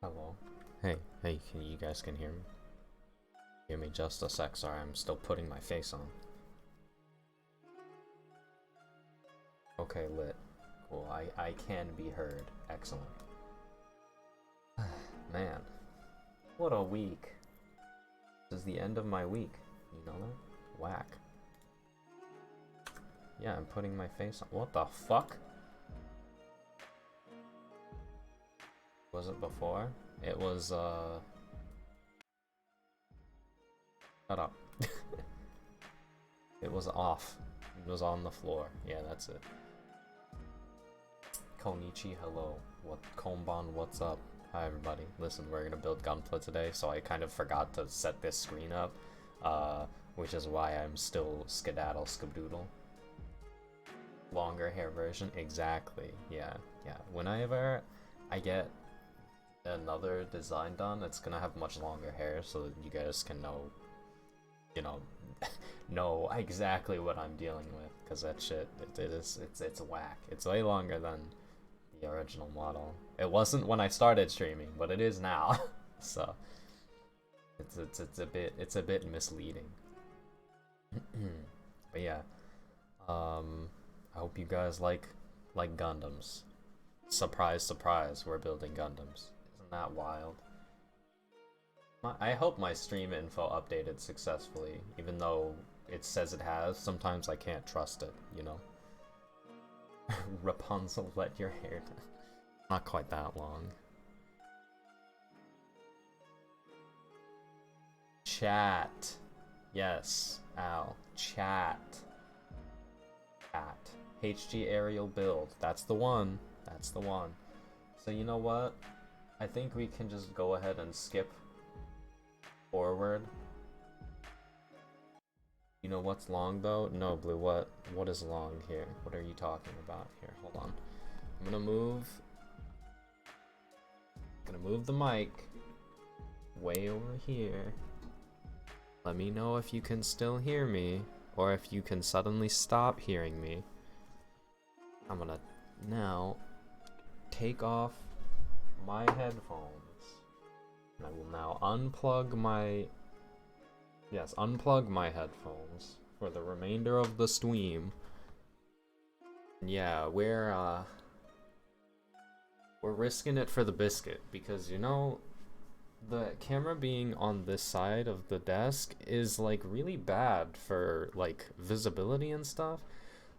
Hello. Hey, can you guys can hear me? Give me just a sec, sorry, I'm still putting my face on. Okay, lit. Cool, I can be heard. Excellent. Man, what a week. This is the end of my week. You know that? Whack. Yeah, I'm putting my face on. What the fuck? Was it before? It was, shut up. It was off. It was on the floor. Yeah, that's it. Konichi, hello. What Konban, what's up? Hi everybody. Listen, we're gonna build Gunpla today, so I kind of forgot to set this screen up, which is why I'm still skedaddle skaboodle. Longer hair version, exactly. Yeah. Whenever I get another design done, it's gonna have much longer hair, so that you guys can you know, know exactly what I'm dealing with, because that shit, it's whack. It's way longer than the original model. It wasn't when I started streaming, but it is now. So it's a bit misleading. But yeah, I hope you guys like Gundams. Surprise, surprise, we're building Gundams. Isn't that wild? I hope my stream info updated successfully, even though it says it has. Sometimes I can't trust it, you know? Rapunzel, let your hair down. Not quite that long. Chat. Yes, Al. Chat. Chat. HG aerial build. That's the one. That's the one. So you know what? I think we can just go ahead and skip forward. You know what's long though? No, Blue, what is long here? What are you talking about here? Hold on. I'm gonna move the mic way over here. Let me know if you can still hear me, or if you can suddenly stop hearing me. I'm gonna now take off my headphones. And I will now unplug my headphones for the remainder of the stream. Yeah, we're risking it for the biscuit, because you know the camera being on this side of the desk is like really bad for like visibility and stuff.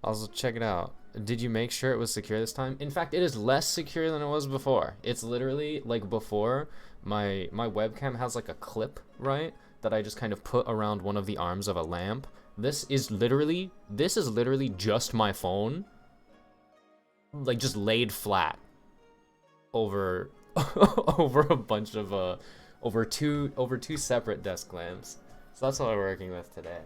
Also, check it out. Did you make sure it was secure this time? In fact, it is less secure than it was before. It's literally like before, my webcam has like a clip, right? That I just kind of put around one of the arms of a lamp. This is literally just my phone, like just laid flat over over a bunch of over two separate desk lamps. So that's what we're working with today.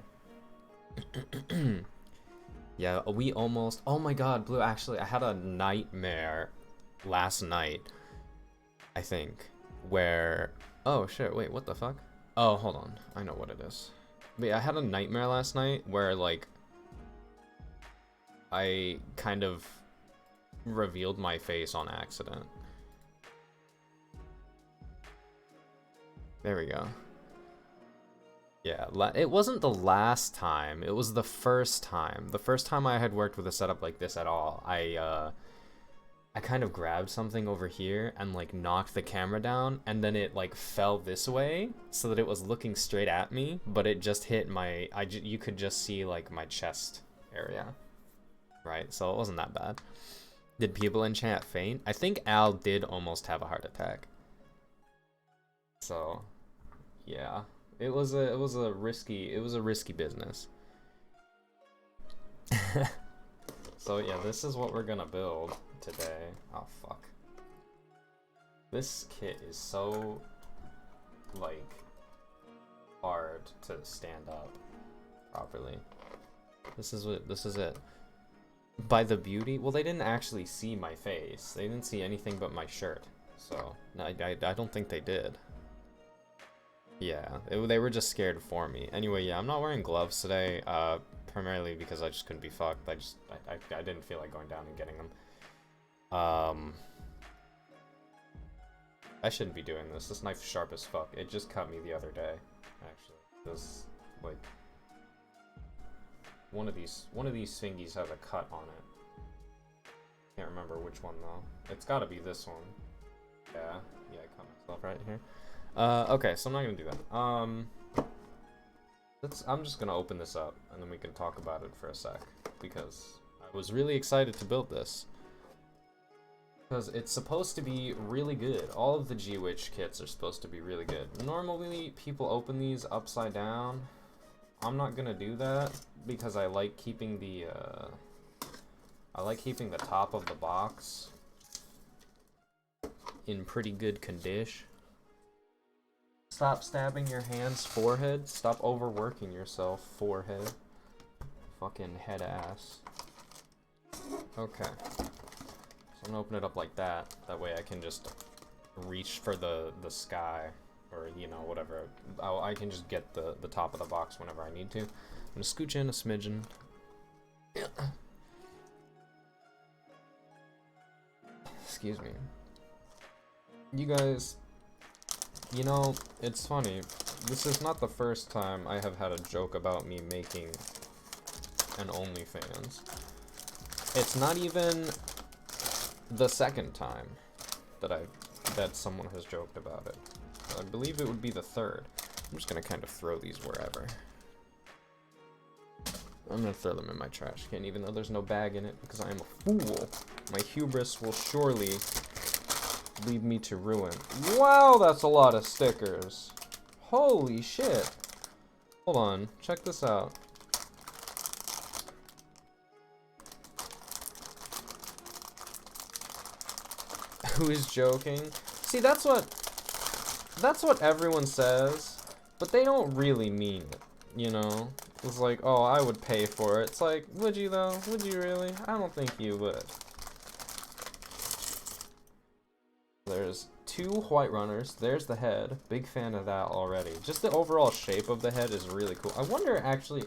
Yeah, we almost. Oh my god, Blue, actually, I had a nightmare last night, I think, where. Oh shit, wait, what the fuck? Oh, hold on. I know what it is. But yeah, I had a nightmare last night where, like, I kind of revealed my face on accident. There we go. Yeah, it wasn't the last time. It was the first time. The first time I had worked with a setup like this at all. I kind of grabbed something over here and like knocked the camera down, and then it like fell this way so that it was looking straight at me, but it just hit my you could just see like my chest area. Right? So it wasn't that bad. Did people in chat faint? I think Al did almost have a heart attack. So, yeah. It was a risky business. So yeah, this is what we're gonna build today. Oh fuck. This kit is so like hard to stand up properly. This is it. By the beauty, well, they didn't actually see my face. They didn't see anything but my shirt. So I don't think they did. Yeah, they were just scared for me. Anyway, yeah, I'm not wearing gloves today, primarily because I just couldn't be fucked. I didn't feel like going down and getting them. I shouldn't be doing this. This knife's sharp as fuck. It just cut me the other day, actually. This, like, one of these thingies has a cut on it. Can't remember which one though. It's gotta be this one. Yeah, I cut myself right here. Okay, so I'm not gonna do that. I'm just gonna open this up and then we can talk about it for a sec because I was really excited to build this. Because it's supposed to be really good. All of the G-Witch kits are supposed to be really good. Normally, people open these upside down. I'm not gonna do that because I like keeping the top of the box in pretty good condition. Stop stabbing your hands, forehead. Stop overworking yourself, forehead. Fucking head ass. Okay. I'm gonna open it up like that. That way I can just reach for the sky, or you know, whatever. I can just get the top of the box whenever I need to. I'm gonna scooch in a smidgen. Excuse me. You guys, you know, it's funny. This is not the first time I have had a joke about me making an OnlyFans. It's not even the second time that someone has joked about it. I believe it would be the third. I'm just gonna kind of throw these wherever. I'm gonna throw them in my trash can, even though there's no bag in it, because I am a fool. My hubris will surely lead me to ruin. Wow, that's a lot of stickers. Holy shit. Hold on, check this out. Who is joking? See, that's what everyone says, but they don't really mean it, you know? It's like, oh, I would pay for it. It's like, would you though? Would you really? I don't think you would. There's 2 white runners. There's the head. Big fan of that already. Just the overall shape of the head is really cool. I wonder, actually,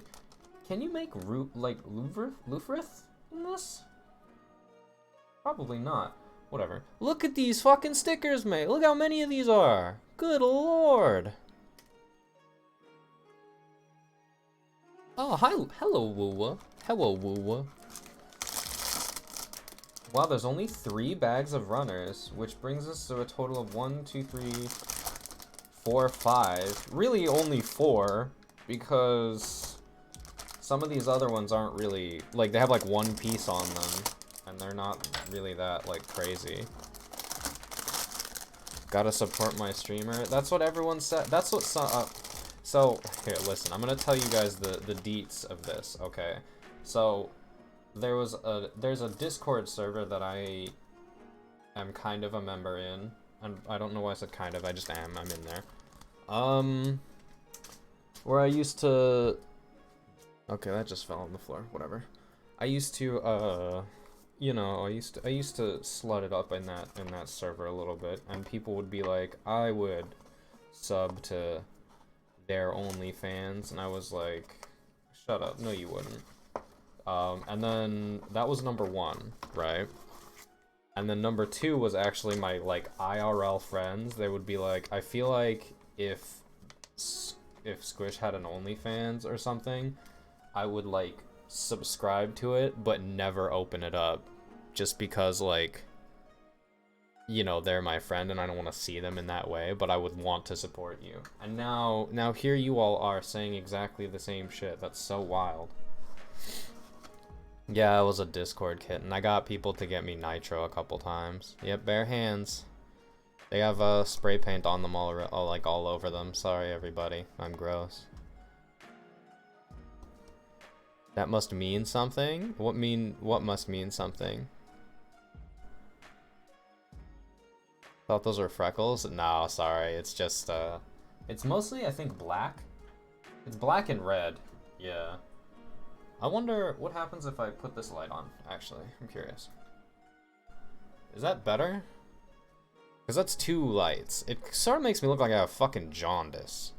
can you make Louvre in this? Probably not. Whatever. Look at these fucking stickers, mate. Look how many of these are. Good lord. Oh, hi. Hello, Woowa. Hello, Woowa. Wow, there's only 3 bags of runners, which brings us to a total of 1, 2, 3, 4, 5. Really only 4, because some of these other ones aren't really, like, they have like 1 piece on them, and they're not really that, like, crazy. Gotta support my streamer. That's what everyone said. That's what so, here, listen, I'm gonna tell you guys the deets of this, okay? So, there's a Discord server that I am kind of a member in, and I don't know why I said kind of, I just am, I'm in there. Where I used to, okay, that just fell on the floor, whatever. I used to, you know, I used to slut it up in that server a little bit, and people would be like, I would sub to their OnlyFans, and I was like, shut up, no you wouldn't. And then that was number 1, right? And then number 2 was actually my, like, IRL friends. They would be like, I feel like if Squish had an OnlyFans or something, I would, like, subscribe to it, but never open it up. Just because, like, you know, they're my friend and I don't want to see them in that way, but I would want to support you. And now here you all are saying exactly the same shit. That's so wild. Yeah, I was a Discord kit, and I got people to get me nitro a couple times. Yep, bare hands. They have spray paint on them all over them. Sorry, everybody. I'm gross. That must mean something? What must mean something? Thought those were freckles? No, sorry. It's just, it's mostly, I think, black. It's black and red. Yeah. I wonder what happens if I put this light on, actually. I'm curious. Is that better? Because that's 2 lights. It sort of makes me look like I have fucking jaundice.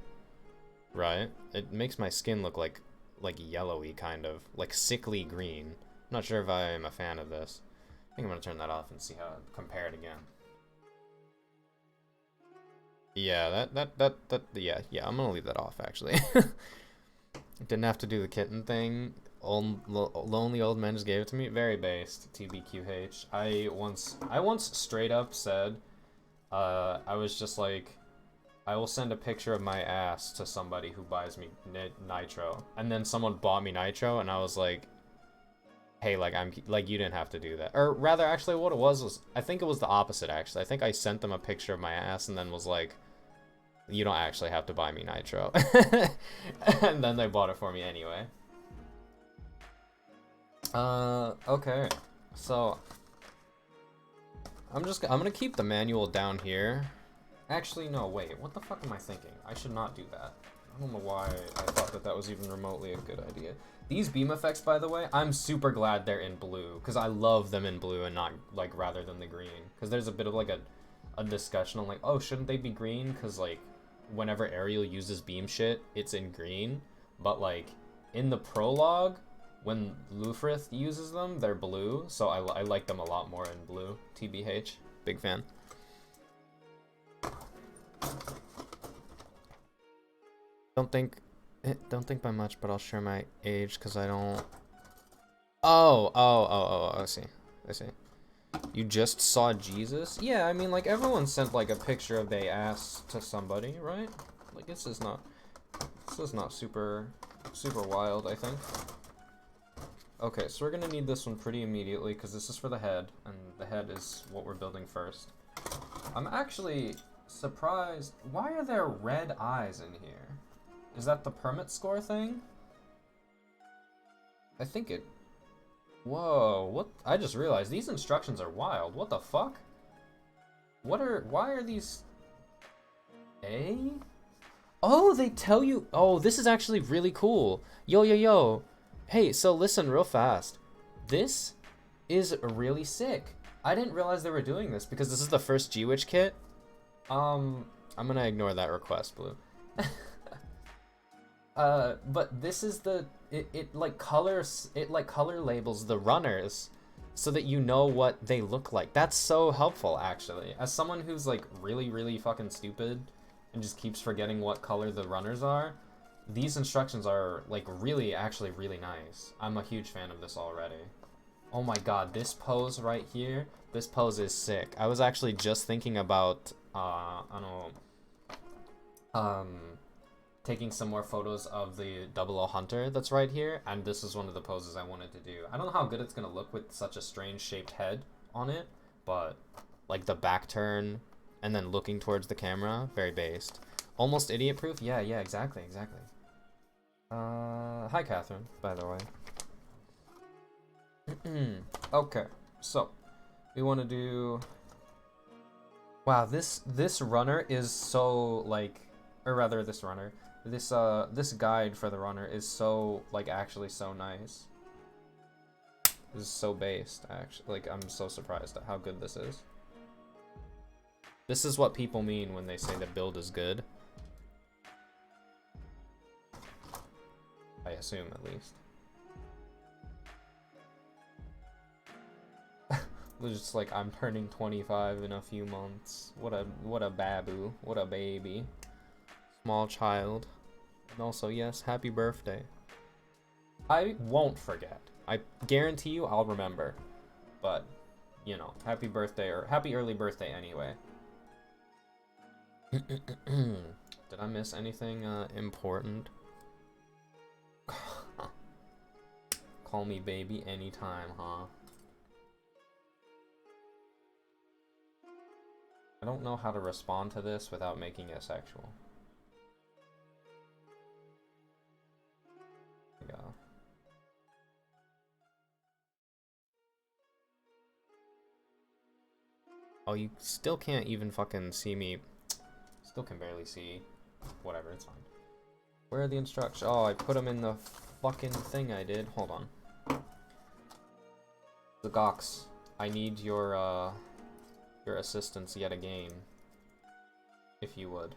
Right? It makes my skin look like yellowy, kind of. Like sickly green. I'm not sure if I am a fan of this. I think I'm going to turn that off and see how it compared again. Yeah, yeah, I'm gonna leave that off actually. Didn't have to do the kitten thing. Lonely old man just gave it to me. Very based. TBQH. I once straight up said, I was just like, I will send a picture of my ass to somebody who buys me nitro, and then someone bought me nitro, and I was like, hey, like I'm like you didn't have to do that, or rather, actually, what it was I think it was the opposite. Actually, I think I sent them a picture of my ass, and then was like, you don't actually have to buy me nitro, and then they bought it for me anyway. Okay, so I'm gonna keep the manual down here. Actually, no, wait, what the fuck am I thinking? I should not do that. I don't know why I thought that that was even remotely a good idea. These beam effects, by the way, I'm super glad they're in blue, because I love them in blue and not, like, rather than the green. Because there's a bit of, like, a discussion on, like, oh, shouldn't they be green? Because, like, whenever Ariel uses beam shit, it's in green. But, like, in the prologue, when Lufrith uses them, they're blue. So I like them a lot more in blue. TBH. Big fan. Don't think by much, but I'll share my age because I don't. Oh, I see. You just saw Jesus? Yeah, I mean, like, everyone sent, like, a picture of their ass to somebody, right? Like, this is not super wild, I think. Okay, so we're gonna need this one pretty immediately because this is for the head, and the head is what we're building first. I'm actually surprised. Why are there red eyes in here? Is that the permit score thing? I think it... Whoa, what? I just realized these instructions are wild. What the fuck? Why are these... A? Oh, they tell you... Oh, this is actually really cool. Yo. Hey, so listen real fast. This is really sick. I didn't realize they were doing this because this is the first G-Witch kit. I'm gonna ignore that request, Blue. But this is it color labels the runners so that you know what they look like. That's so helpful, actually. As someone who's like really fucking stupid and just keeps forgetting what color the runners are, these instructions are like actually really nice. I'm a huge fan of this already. Oh my god, this pose right here, this pose is sick. I was actually just thinking about taking some more photos of the 00 Hunter that's right here, and this is one of the poses I wanted to do. I don't know how good it's gonna look with such a strange shaped head on it, but like the back turn and then looking towards the camera, very based. Almost idiot proof? Yeah, exactly. Hi Catherine, by the way. Okay, so we want to do... Wow, this runner is so like, or rather this runner, this guide for the runner is so like actually so nice. This is so based, actually. Like, I'm so surprised at how good this is. This is what people mean when they say the build is good. I assume, at least. Just like, I'm turning 25 in a few months. What a babu. What a baby. Small child. And also, yes, happy birthday. I won't forget. I guarantee you I'll remember. But, you know, happy birthday, or happy early birthday anyway. Did I miss anything important? Call me baby anytime, huh? I don't know how to respond to this without making it sexual. Yeah. Oh, you still can't even fucking see me. Still can barely see. Whatever, it's fine. Where are the instructions? Oh, I put them in the fucking thing I did. Hold on. The Gox, I need your assistance yet again. If you would.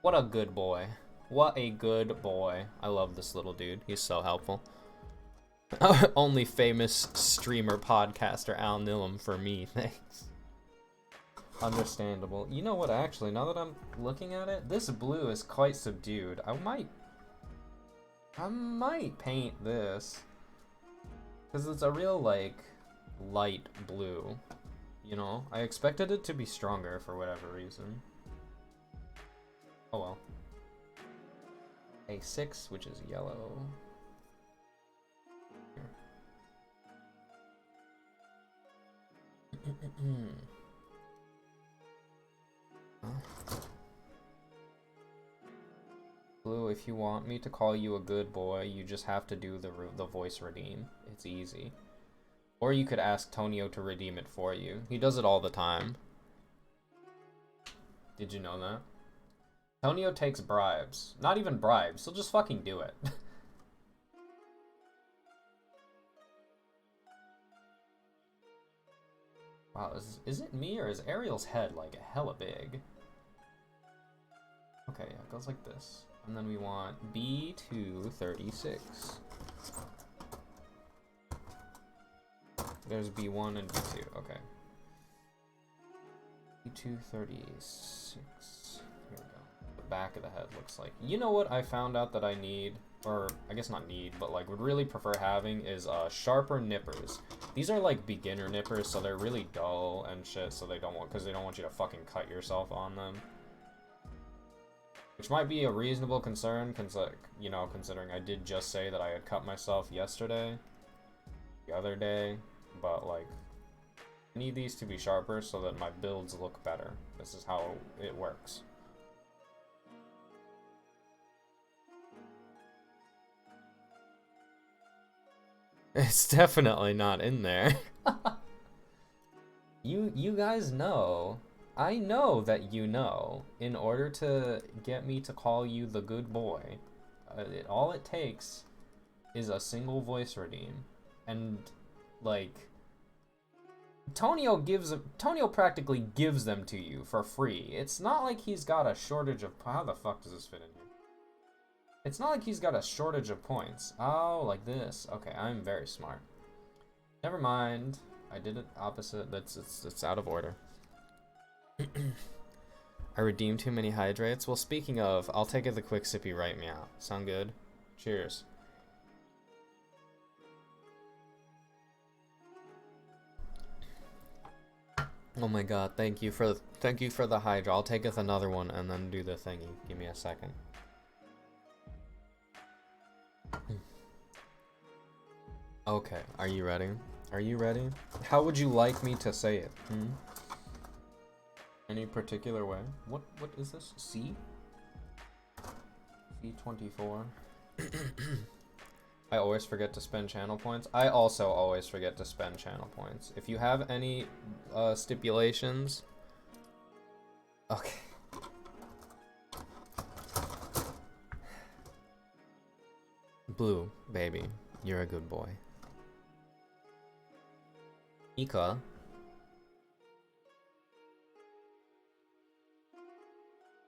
What a good boy. What a good boy. I love this little dude. He's so helpful. Only famous streamer podcaster Al Nillum for me, thanks. Understandable. You know what, actually, now that I'm looking at it, this blue is quite subdued. I might paint this. Because it's a real, like, light blue. You know? I expected it to be stronger for whatever reason. Oh well. A6, which is yellow. Blue, if you want me to call you a good boy, you just have to do the voice redeem. It's easy. Or you could ask Tonio to redeem it for you. He does it all the time. Did you know that? Tonio takes bribes. Not even bribes, he'll just fucking do it. Wow, is it me or is Ariel's head like hella big? Okay, yeah, it goes like this. And then we want B236. There's B1 and B2, okay. B236. Here we go. The back of the head looks like. You know what I found out that I need, or I guess not need, but like would really prefer having is sharper nippers. These are like beginner nippers, so they're really dull and shit, so they don't want, because they don't want you to fucking cut yourself on them. Which might be a reasonable concern, you know, considering I did just say that I had cut myself yesterday, the other day, but like, I need these to be sharper so that my builds look better. This is how it works. It's definitely not in there. You guys know. I know that you know, in order to get me to call you the good boy, all it takes is a single voice redeem. And, like, Tonio practically gives them to you for free. It's not like he's got a shortage of, how the fuck does this fit in here? It's not like he's got a shortage of points. Oh, like this. Okay, I'm very smart. Never mind. I did it opposite. It's out of order. I redeemed too many hydrates. Well, speaking of, I'll take it the quick sippy right meow. Sound good? Cheers. Oh my god, thank you for the hydra. I'll take it another one and then do the thingy. Give me a second. Okay, are you ready? Are you ready? How would you like me to say it? Any particular way? What is this? C? C24. I always forget to spend channel points. I also always forget to spend channel points. If you have any stipulations. Okay. Blue, baby. You're a good boy. Ika.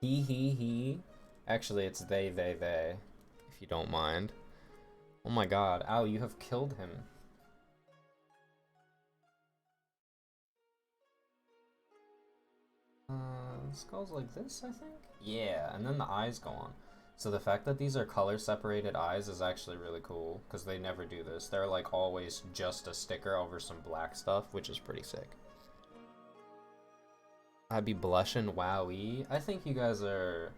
He. Actually, it's they, if you don't mind. Oh my god, ow, you have killed him. This goes like this, I think? Yeah, and then the eyes go on. So the fact that these are color-separated eyes is actually really cool, because they never do this. They're like always just a sticker over some black stuff, which is pretty sick. I'd be blushing, wowie. I think you guys are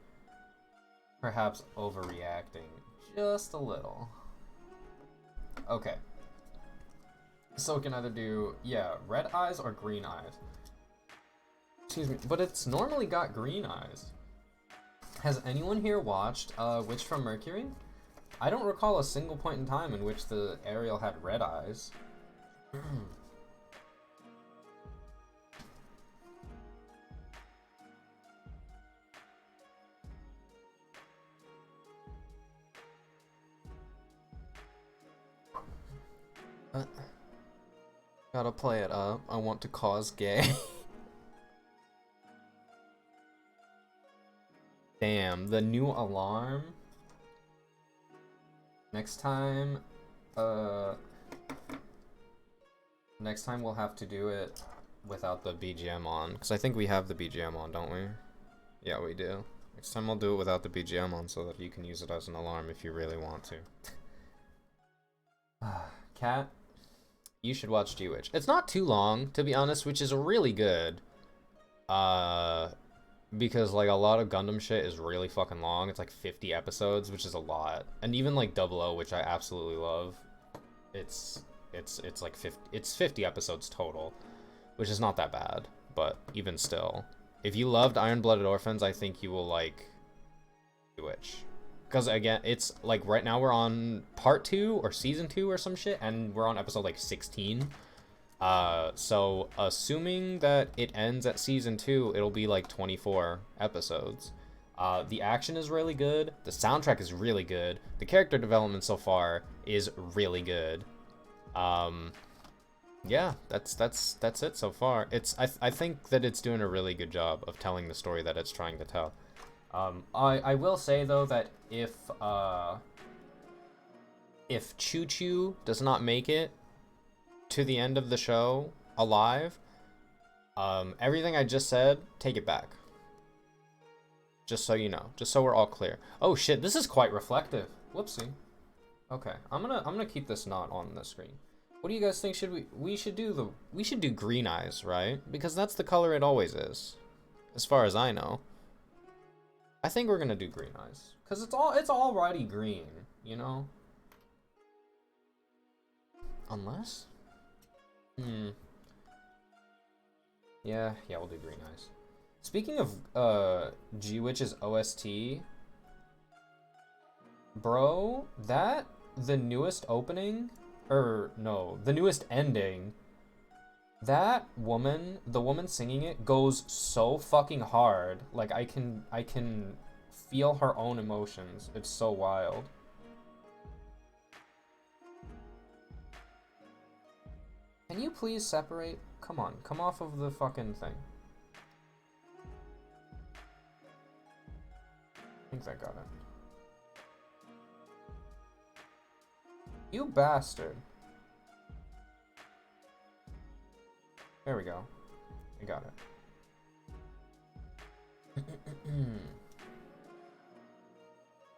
perhaps overreacting just a little. Okay. So we can either do, yeah, red eyes or green eyes. Excuse me, but it's normally got green eyes. Has anyone here watched Witch from Mercury? I don't recall a single point in time in which the Ariel had red eyes. Gotta play it up. I want to cause gay. Damn, the new alarm. Next time we'll have to do it without the BGM on, because I think we have the BGM on, don't we? Yeah, we do. Next time I'll do it without the BGM on so that you can use it as an alarm if you really want to. Cat, you should watch G-Witch. It's not too long, to be honest, which is really good. Because like a lot of Gundam shit is really fucking long. It's like 50 episodes, which is a lot. And even like Double O, which I absolutely love, it's like 50 episodes total, which is not that bad, but even still. If you loved Iron-Blooded Orphans, I think you will like Witch. Because again, it's like right now we're on part 2 or season 2 or some shit, and we're on episode like 16. So assuming that it ends at season 2, it'll be like 24 episodes. The action is really good. The soundtrack is really good. The character development so far is really good. Yeah, that's it so far. I think that it's doing a really good job of telling the story that it's trying to tell. I will say though that if Choo Choo does not make it to the end of the show alive, everything I just said, take it back. Just so you know, just so we're all clear. Oh shit, this is quite reflective. Whoopsie. Okay, I'm gonna keep this not on the screen. What do you guys think? We should do green eyes, right? Because that's the color it always is, as far as I know. I think we're gonna do green eyes, cause it's already green, you know. Unless, yeah, we'll do green eyes. Speaking of G-Witch's OST, bro, the newest opening. The newest ending, that woman, the woman singing it, goes so fucking hard. Like, I can feel her own emotions. It's so wild. Can you please separate? Come on, come off of the fucking thing. I think I got it. You bastard. There we go. I got it.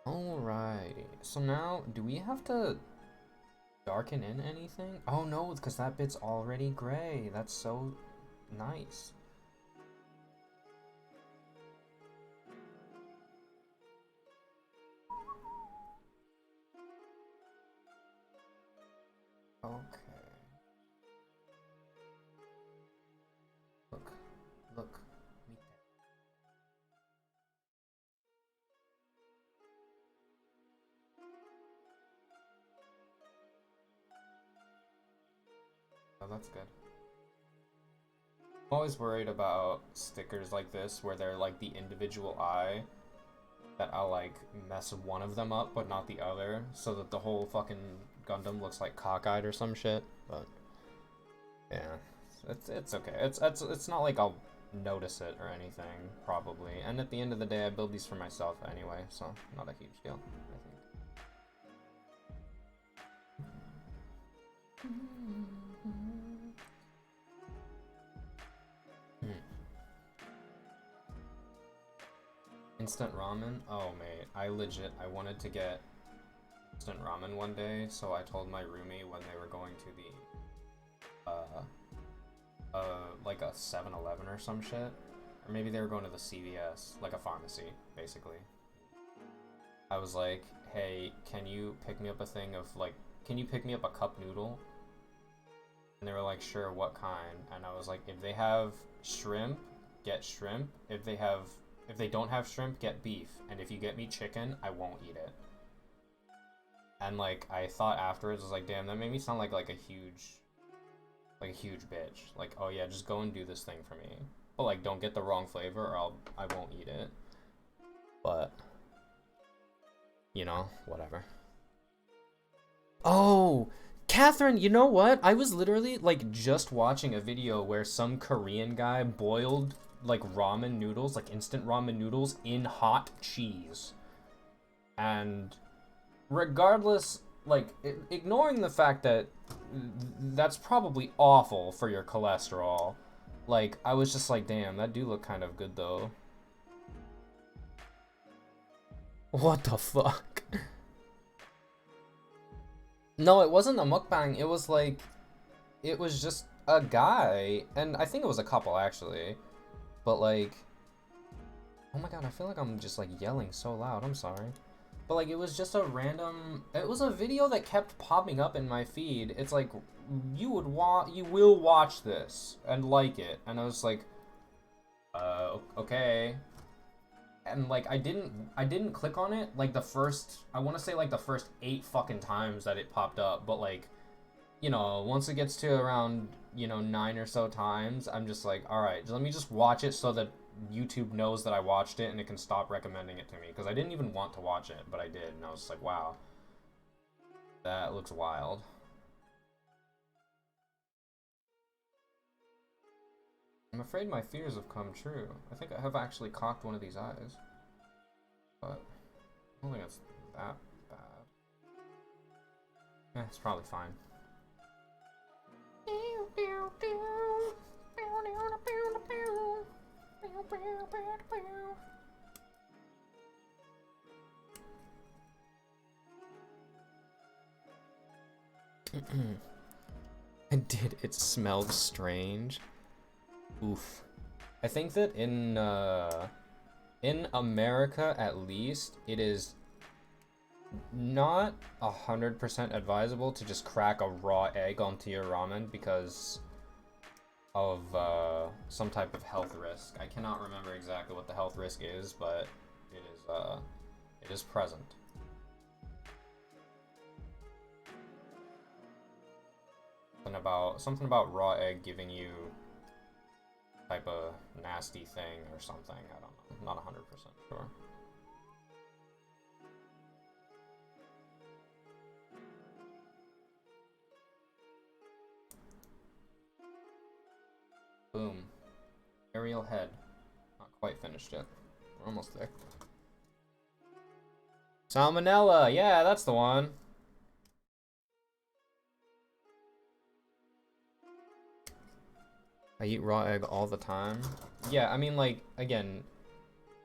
Alrighty. So now, do we have to darken in anything? Oh no, because that bit's already gray. That's so nice. Okay. Look. Meet that. Oh, that's good. I'm always worried about stickers like this, where they're like the individual eye, that I'll like mess one of them up, but not the other, so that the whole fucking Gundam looks like cockeyed or some shit. But yeah, it's okay. It's not like I'll notice it or anything, probably. And at the end of the day, I build these for myself anyway, so not a huge deal, I think. Instant ramen? Oh, mate, I wanted to get instant ramen one day, so I told my roomie when they were going to the, like a 7-Eleven or some shit, or maybe they were going to the CVS, like a pharmacy, basically. I was like, hey, can you pick me up a thing of, like, can you pick me up a cup noodle? And they were like, sure, what kind? And I was like, if they have shrimp, get shrimp. If they don't have shrimp, get beef. And if you get me chicken, I won't eat it. And like, I thought afterwards, I was like, damn, that made me sound like a huge bitch. Like, oh yeah, just go and do this thing for me. But like, don't get the wrong flavor or I won't eat it. But, you know, whatever. Oh, Catherine, you know what? I was literally like just watching a video where some Korean guy boiled like ramen noodles, like instant ramen noodles in hot cheese. And regardless, like ignoring the fact that that's probably awful for your cholesterol, Like, I was just like, damn, that do look kind of good though. What the fuck? No, it wasn't a mukbang. It was like, it was just a guy, and I think it was a couple actually. But like, oh my god, I feel like I'm just like yelling so loud. I'm sorry. But like, it was just a random. It was a video that kept popping up in my feed. It's like, you will watch this and like it, and I was like, okay. And like, I didn't click on it like the first. I want to say like the first 8 fucking times that it popped up, but like, once it gets to around 9 or so times, I'm just like, all right, let me just watch it so that YouTube knows that I watched it and it can stop recommending it to me, because I didn't even want to watch it, but I did, and I was just like, wow, that looks wild. I'm afraid my fears have come true. I think I have actually cocked one of these eyes, but I don't think it's that bad. It's probably fine. Did it smell strange? Oof. I think that in America at least, it is not 100% advisable to just crack a raw egg onto your ramen because of some type of health risk. I cannot remember exactly what the health risk is, but it is present. Something about raw egg giving you type of nasty thing or something. I don't know. I'm not 100% sure. Boom. Aerial head. Not quite finished yet. We're almost there. Salmonella! Yeah, that's the one. I eat raw egg all the time. Yeah, I mean, like, again,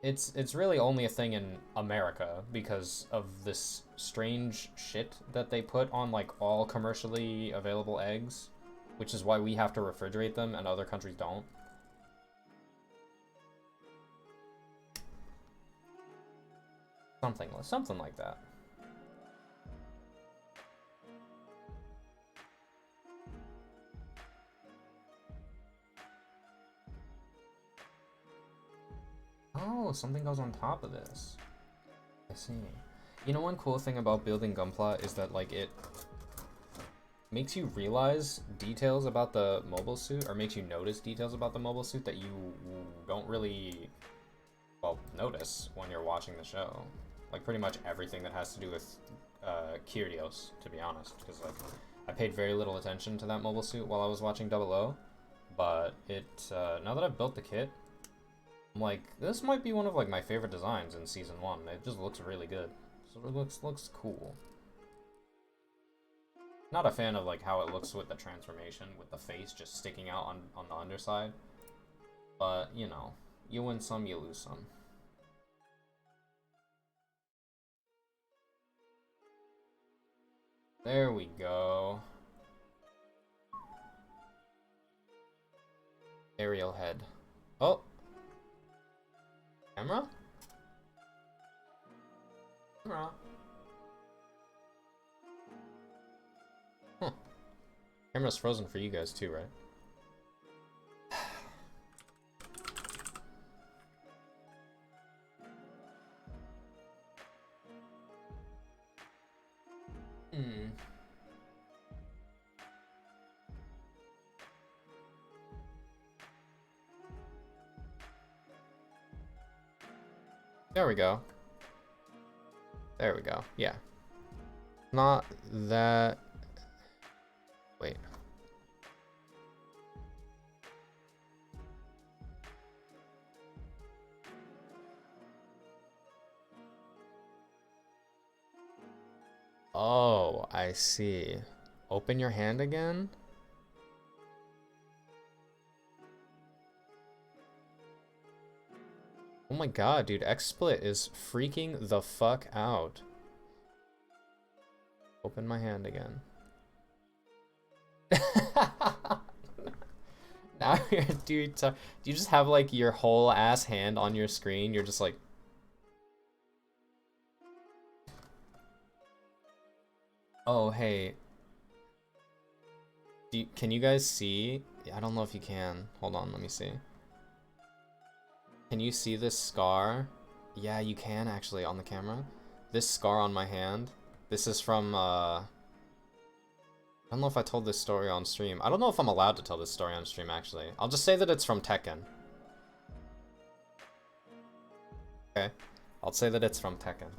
it's really only a thing in America because of this strange shit that they put on, like, all commercially available eggs, which is why we have to refrigerate them and other countries don't. Something like that. Oh, something goes on top of this. I see. You know, one cool thing about building Gunpla is that, like, it makes you realize details about the mobile suit, or makes you notice details about the mobile suit that you don't really, well, notice when you're watching the show. Like, pretty much everything that has to do with Kyrios, to be honest, because, like, I paid very little attention to that mobile suit while I was watching Double O, but now that I've built the kit, I'm like, this might be one of, like, my favorite designs in Season 1. It just looks really good. So it looks cool. Not a fan of, like, how it looks with the transformation, with the face just sticking out on the underside. But, you win some, you lose some. There we go. Aerial head. Oh! Camera? Camera. Huh. Camera's frozen for you guys too, right? There we go. There we go. Yeah. Not that... Wait. Oh, I see. Open your hand again? Oh my god, dude, XSplit is freaking the fuck out. Open my hand again. Now you're, dude, do you just have like your whole ass hand on your screen? You're just like... Oh, hey. Can you guys see? I don't know if you can. Hold on, let me see. Can you see this scar? Yeah, you can actually on the camera. This scar on my hand. This is from, I don't know if I told this story on stream. I don't know if I'm allowed to tell this story on stream, actually. I'll just say that it's from Tekken. Okay. I'll say that it's from Tekken.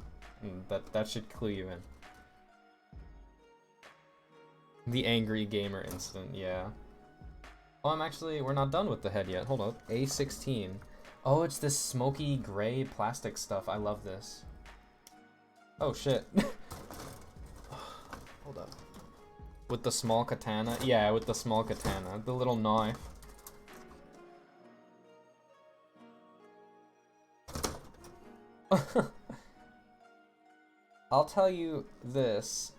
That should clue you in. The angry gamer incident, yeah. Oh, we're not done with the head yet. Hold up. A16. Oh, it's this smoky gray plastic stuff. I love this. Oh, shit. Hold up. With the small katana? Yeah, with the small katana. The little knife. I'll tell you this.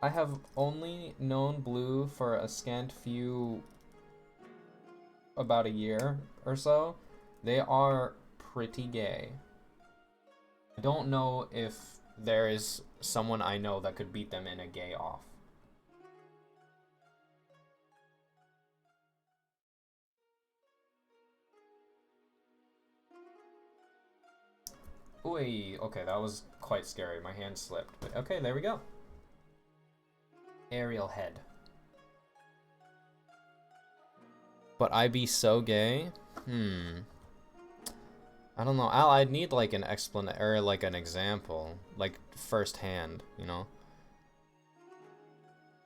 I have only known Blue for a scant few... about a year or so. They are pretty gay. I don't know if there is someone I know that could beat them in a gay off. Ooh, okay, that was quite scary. My hand slipped. But okay, there we go. Aerial head. But I be so gay? I don't know. I'd need like an explanation or like an example, like firsthand, you know.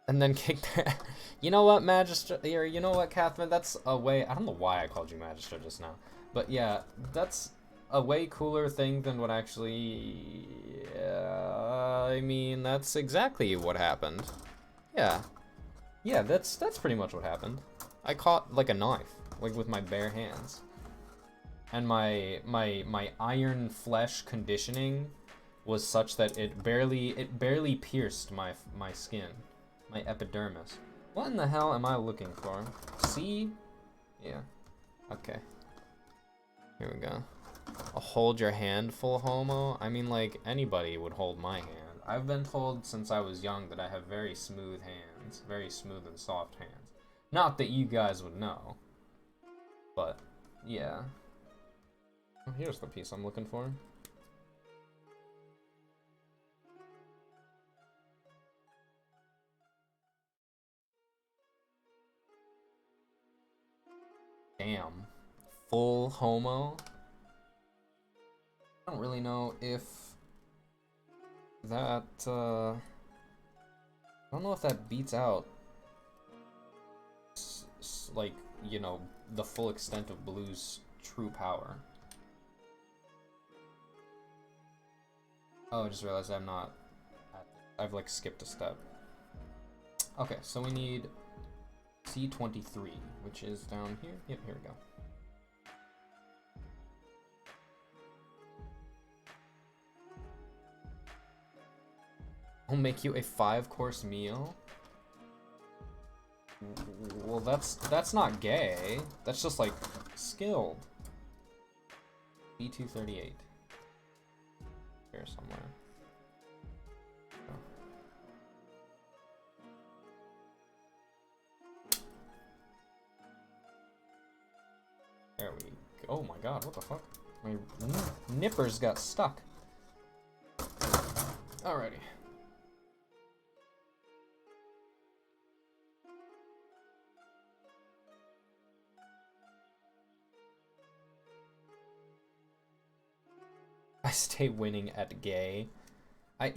And then kick their. You know what, Magister? Or you know what, Catherine? That's a way. I don't know why I called you Magister just now, but yeah, that's a way cooler thing than what actually. I mean, that's exactly what happened. Yeah, yeah, that's pretty much what happened. I caught like a knife, like with my bare hands. And my iron flesh conditioning was such that it barely pierced my skin, my epidermis. What in the hell am I looking for? C? Yeah. Okay. Here we go. A hold your hand full homo? I mean, like, anybody would hold my hand. I've been told since I was young that I have very smooth hands. Very smooth and soft hands. Not that you guys would know. But, yeah. Oh, here's the piece I'm looking for. Damn. Full homo? I don't really know if that, I don't know if that beats out, like, you know, the full extent of Blue's true power. Oh, I just realized I'm not I've like skipped a step. Okay, so we need C23, which is down here. Yep, here we go. I'll make you a 5-course meal. Well, that's not gay. That's just like skilled. B238. Here somewhere. Oh. There we go. Oh my god, what the fuck? My nippers got stuck. Alrighty. I stay winning at gay. I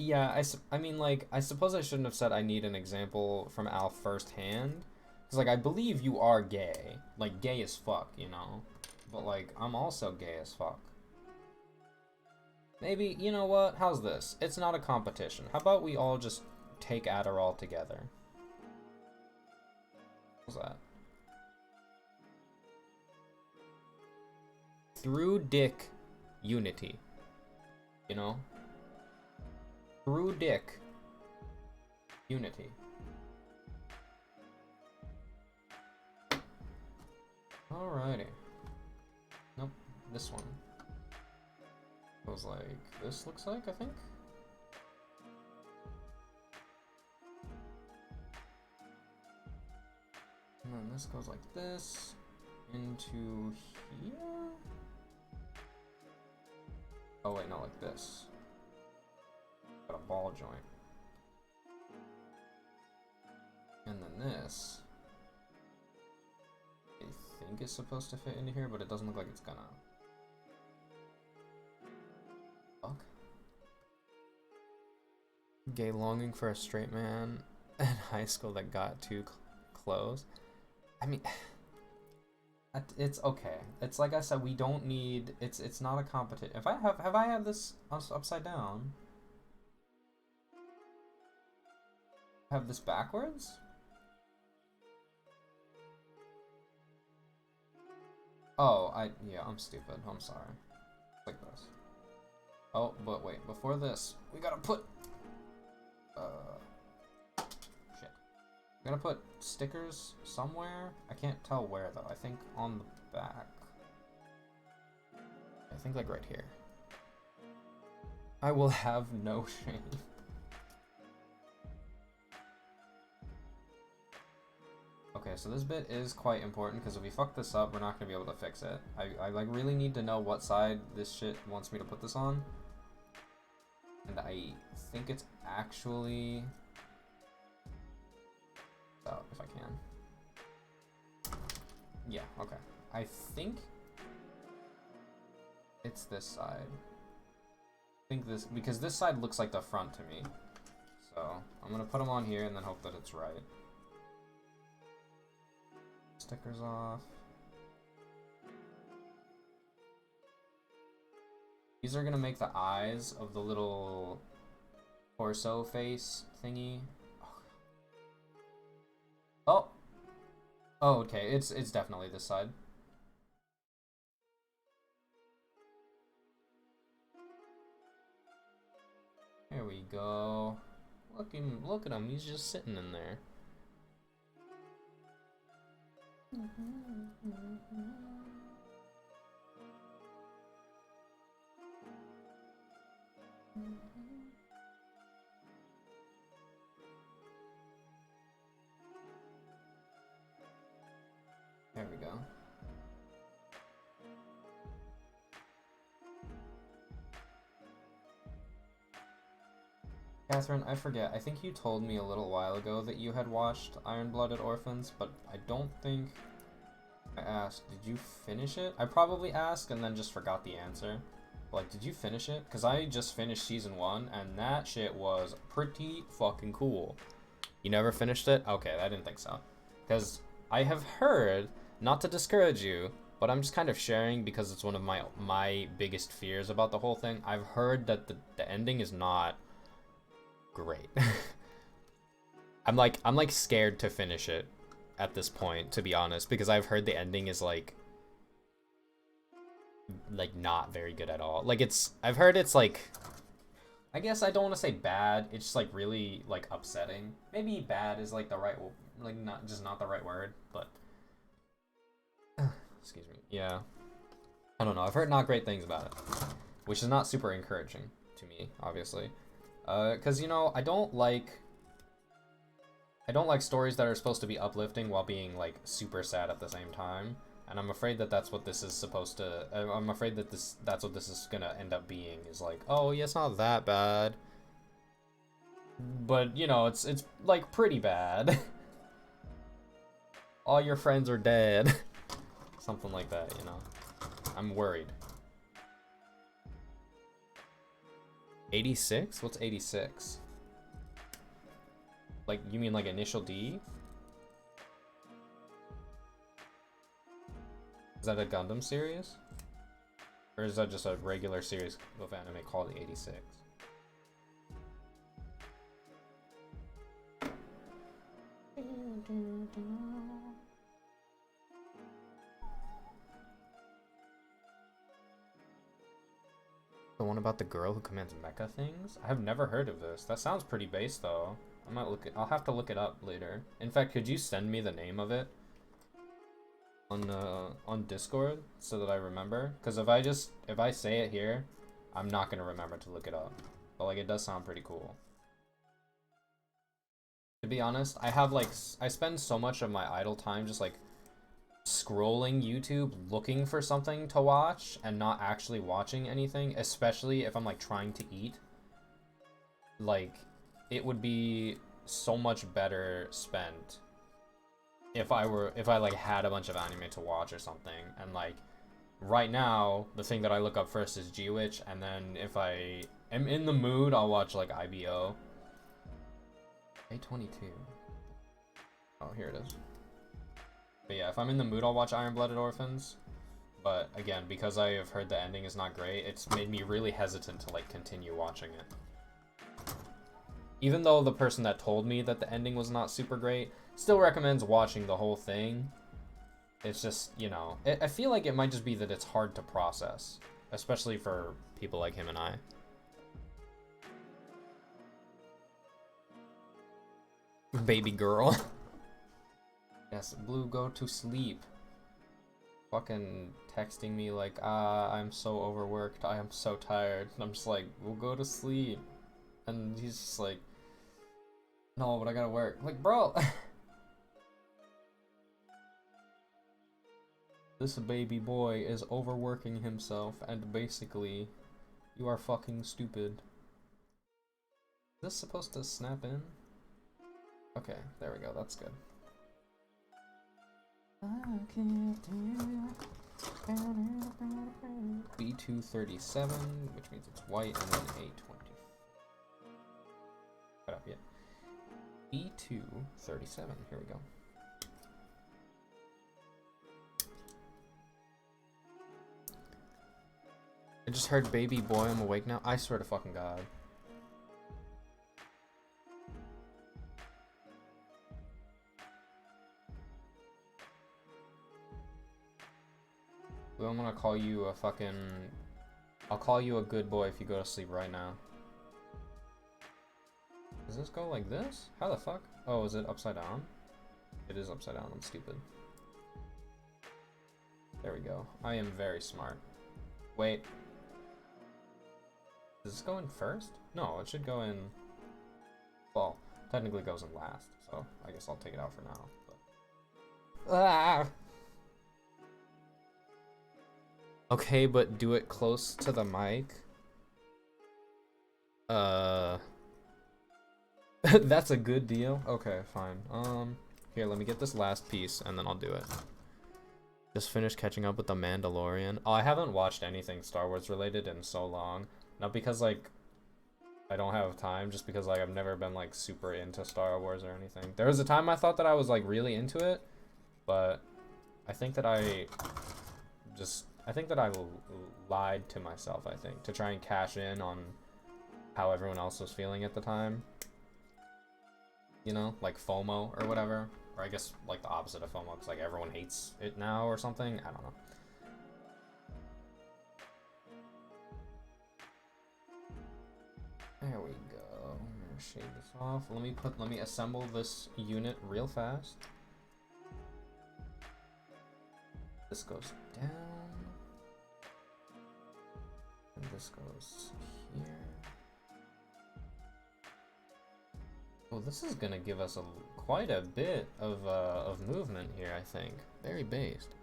mean, like, I suppose I shouldn't have said I need an example from Al firsthand. Because, like, I believe you are gay. Like, gay as fuck, you know? But, like, I'm also gay as fuck. Maybe, you know what? How's this? It's not a competition. How about we all just take Adderall together? What's that? Through dick unity. You know? Through dick. Unity. Alrighty. Nope, this one. Goes like this, looks like, I think. And then this goes like this into here. Oh wait, not like this. Got a ball joint. And then this, I think is supposed to fit into here, but it doesn't look like it's gonna. Fuck. Gay longing for a straight man in high school that got too close. I mean, it's okay. It's like I said, we don't need. It's not a competition. If I have I had this upside down? Have this backwards? Oh, yeah, I'm stupid. I'm sorry. Like this. Oh, but wait, before this, we gotta put, shit. We gotta put stickers somewhere. I can't tell where though. I think on the back. I think like right here. I will have no shame. Okay, so this bit is quite important because if we fuck this up, we're not gonna be able to fix it. I like really need to know what side this shit wants me to put this on. And I think it's actually... out if I can. Yeah, okay. I think it's this side. I think this, because this side looks like the front to me. So I'm gonna put them on here and then hope that it's right. Stickers off. These are gonna make the eyes of the little torso face thingy. Oh. Oh, okay. It's definitely this side. There we go. Look at him. He's just sitting in there. There we go. Catherine, I forget. I think you told me a little while ago that you had watched Iron-Blooded Orphans, but I don't think I asked. Did you finish it? I probably asked and then just forgot the answer. Like, did you finish it? Because I just finished season 1, and that shit was pretty fucking cool. You never finished it? Okay, I didn't think so. Because I have heard, not to discourage you, but I'm just kind of sharing because it's one of my biggest fears about the whole thing. I've heard that the ending is not great. I'm like scared to finish it at this point, to be honest, because I've heard the ending is like not very good at all. Like I've heard it's like, I guess I don't want to say bad, it's just like really like upsetting. Maybe bad is like the right, like not the right word, but excuse me. Yeah. I don't know. I've heard not great things about it, which is not super encouraging to me, obviously. Cause you know, I don't like stories that are supposed to be uplifting while being like super sad at the same time. And I'm afraid that that's what this is supposed to, I'm afraid that that's what this is gonna end up being, is like, oh yeah, it's not that bad. But, you know, it's like pretty bad. All your friends are dead. Something like that, you know. I'm worried. 86? What's 86? Like, you mean like initial D? Is that a Gundam series? Or is that just a regular series of anime called 86? The one about the girl who commands mecha things? I have never heard of this. That sounds pretty base though. I'll have to look it up later. In fact, could you send me the name of it on Discord so that I remember? Because if I say it here, I'm not gonna remember to look it up. But like, it does sound pretty cool. To be honest, I spend so much of my idle time just like scrolling YouTube looking for something to watch and not actually watching anything, especially if I'm like trying to eat. Like, it would be so much better spent if I like had a bunch of anime to watch or something. And like right now, the thing that I look up first is G-Witch, and then if I am in the mood, I'll watch like IBO. A22. Oh, here it is. But yeah, if I'm in the mood, I'll watch Iron-Blooded Orphans. But again, because I have heard the ending is not great, it's made me really hesitant to like continue watching it. Even though the person that told me that the ending was not super great still recommends watching the whole thing. It's just, you know, I feel like it might just be that it's hard to process, especially for people like him and I. Baby girl. Yes, Blue, go to sleep. Fucking texting me like, I'm so overworked, I am so tired. And I'm just like, we'll go to sleep. And he's just like, no, but I gotta work. I'm like, bro. This baby boy is overworking himself, and basically, you are fucking stupid. Is this supposed to snap in? Okay, there we go, that's good. B237, which means it's white, and then A20. Cut up, yeah. B237, here we go. I just heard baby boy, I'm awake now. I swear to fucking God. I'm gonna call you a fucking... I'll call you a good boy if you go to sleep right now. Does this go like this? How the fuck? Oh, is it upside down? It is upside down, I'm stupid. There we go. I am very smart. Wait. Does this go in first? No, it should go in... Well, technically it goes in last, so I guess I'll take it out for now. But... Ah! Okay, but do it close to the mic. That's a good deal. Okay, fine. Here, let me get this last piece and then I'll do it. Just finished catching up with The Mandalorian. Oh, I haven't watched anything Star Wars related in so long. Not because, like, I don't have time, just because, like, I've never been, like, super into Star Wars or anything. There was a time I thought that I was, like, really into it, but I think that I lied to myself, I think, to try and cash in on how everyone else was feeling at the time. You know, like FOMO or whatever. Or I guess, like, the opposite of FOMO, because, like, everyone hates it now or something. I don't know. There we go. I'm gonna shade this off. Let me assemble this unit real fast. This goes down. And this goes here. Well, this is gonna give us quite a bit of movement here, I think. Very based.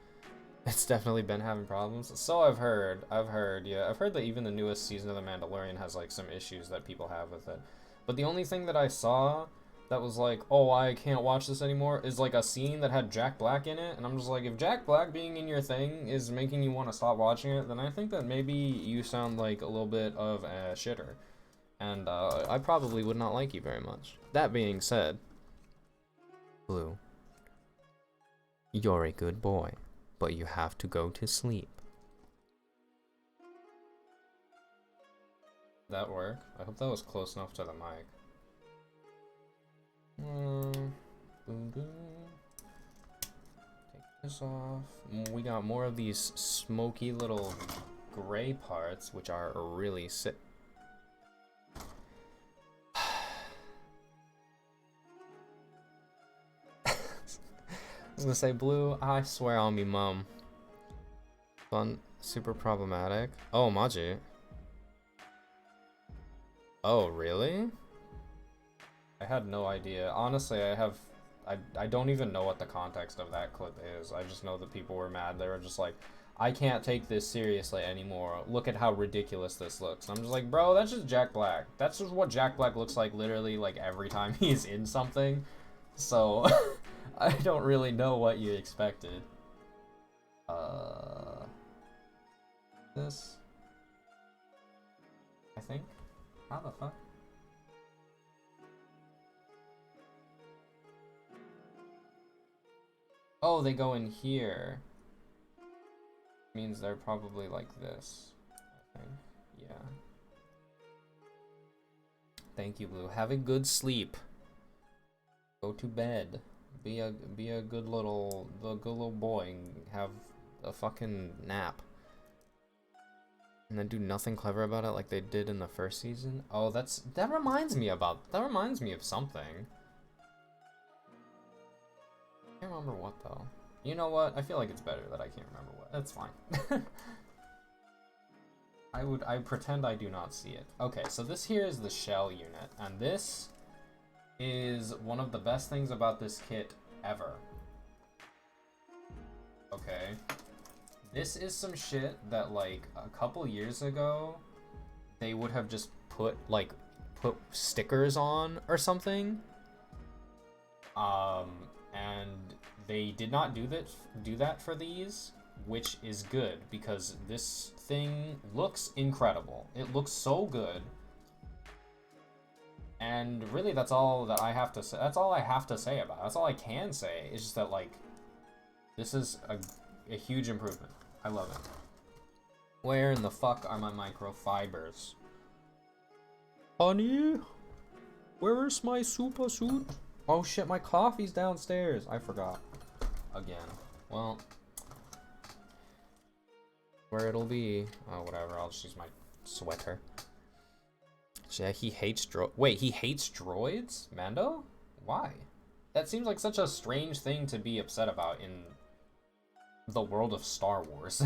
It's definitely been having problems. So I've heard, yeah. I've heard that even the newest season of The Mandalorian has, like, some issues that people have with it. But the only thing that I saw that was like, oh, I can't watch this anymore, is, like, a scene that had Jack Black in it. And I'm just like, if Jack Black being in your thing is making you want to stop watching it, then I think that maybe you sound like a little bit of a shitter. And I probably would not like you very much. That being said, Blue, you're a good boy, but you have to go to sleep. That work? I hope that was close enough to the mic. Boom, boom. Take this off. We got more of these smoky little gray parts, which are really sick. I was gonna say blue. I swear on me, mum. Fun, super problematic. Oh, Maji. Oh, really? I had no idea. Honestly, I don't even know what the context of that clip is. I just know that people were mad. They were just like, I can't take this seriously anymore. Look at how ridiculous this looks. And I'm just like, bro, that's just Jack Black. That's just what Jack Black looks like literally like every time he's in something. So, I don't really know what you expected. This, I think. How the fuck? Oh, they go in here. Means they're probably like this, I think. Yeah. Thank you, Blue. Have a good sleep. Go to bed. Be a good little boy and have a fucking nap. And then do nothing clever about it like they did in the first season. Oh, that reminds me of something. I can't remember what though. You know what? I feel like it's better that I can't remember what. That's fine. I pretend I do not see it. Okay, so this here is the shell unit, and this is one of the best things about this kit ever. Okay. This is some shit that like a couple years ago they would have just put stickers on or something. And they did not do that for these, which is good because this thing looks incredible. It looks so good. And really that's all that I have to say. That's all I have to say about it. That's all I can say. It's just that like this is a huge improvement. I love it. Where in the fuck are my microfibers? Honey, where is my super suit? Oh shit, my coffee's downstairs. I forgot. Again. Well, where it'll be. Oh, whatever. I'll just use my sweater. Yeah, he hates Wait, he hates droids? Mando? Why? That seems like such a strange thing to be upset about in the world of Star Wars.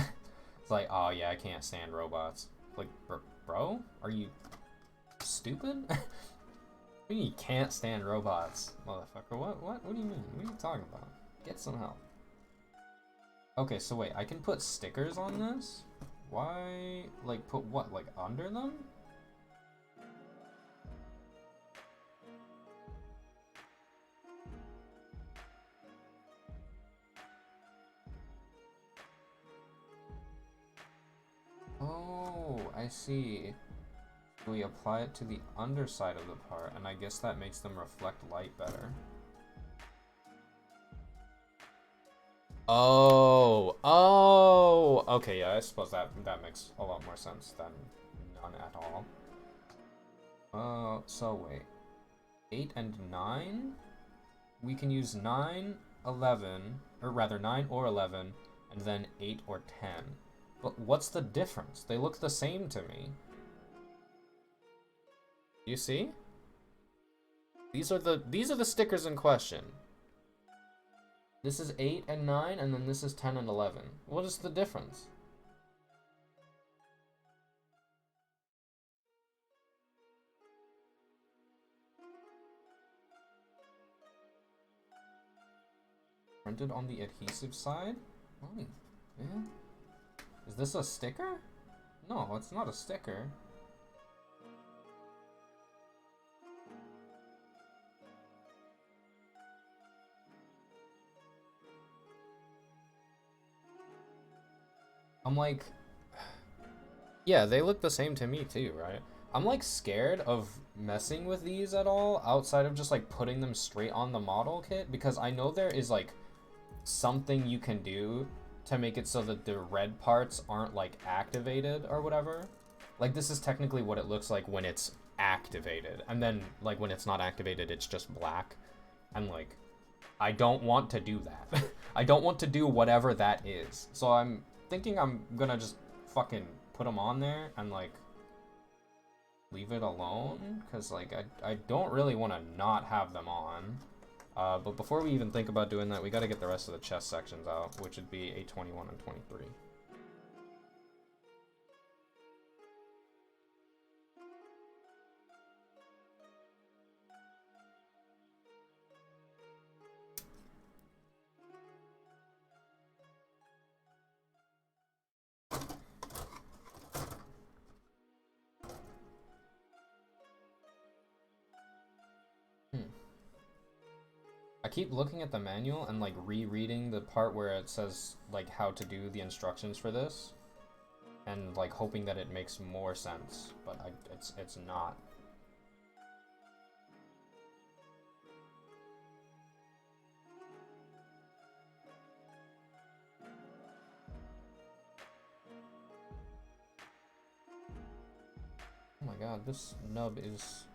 It's like, oh yeah, I can't stand robots. Like, bro? Are you stupid? You can't stand robots, motherfucker. What do you mean? What are you talking about? Get some help. Okay, so wait, I can put stickers on this? Why, like, put what, like, under them? Oh, I see. We apply it to the underside of the part, and I guess that makes them reflect light better. Oh, okay, yeah, I suppose that makes a lot more sense than none at all. So wait, 8 and 9? We can use 9, 11, or rather 9 or 11, and then 8 or 10. But what's the difference? They look the same to me. You see? These are the stickers in question. This is 8 and 9, and then this is 10 and 11. What is the difference? Printed on the adhesive side? Oh, yeah. Is this a sticker? No, it's not a sticker. I'm like, yeah, they look the same to me too, right? I'm like scared of messing with these at all outside of just like putting them straight on the model kit, because I know there is like something you can do to make it so that the red parts aren't like activated or whatever. Like this is technically what it looks like when it's activated, and then like when it's not activated it's just black. And like I don't want to do that. I don't want to do whatever that is. So I'm thinking I'm gonna just fucking put them on there and like leave it alone, because like I don't really want to not have them on. But before we even think about doing that, we got to get the rest of the chest sections out, which would be 821 and 23. I keep looking at the manual and like rereading the part where it says like how to do the instructions for this, and like hoping that it makes more sense, but it's not. Oh my god, this nub is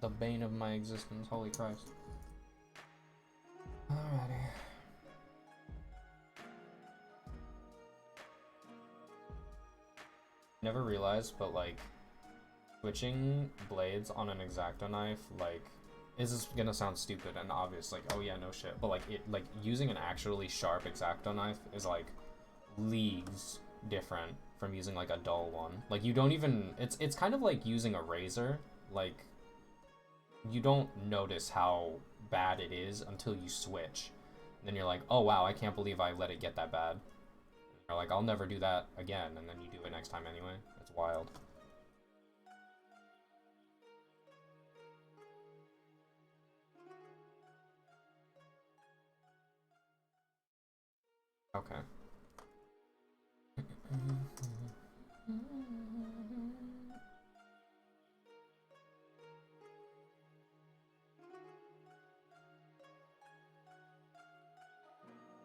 the bane of my existence, holy Christ. Alrighty. Never realized, but like switching blades on an X-Acto knife, like, this is gonna sound stupid and obvious, like, oh yeah, no shit, but like using an actually sharp X-Acto knife is like leagues different from using like a dull one. Like, you don't even, it's kind of like using a razor. Like, you don't notice how bad it is until you switch. And then you're like, oh wow, I can't believe I let it get that bad. And you're like, I'll never do that again, and then you do it next time anyway. It's wild. Okay.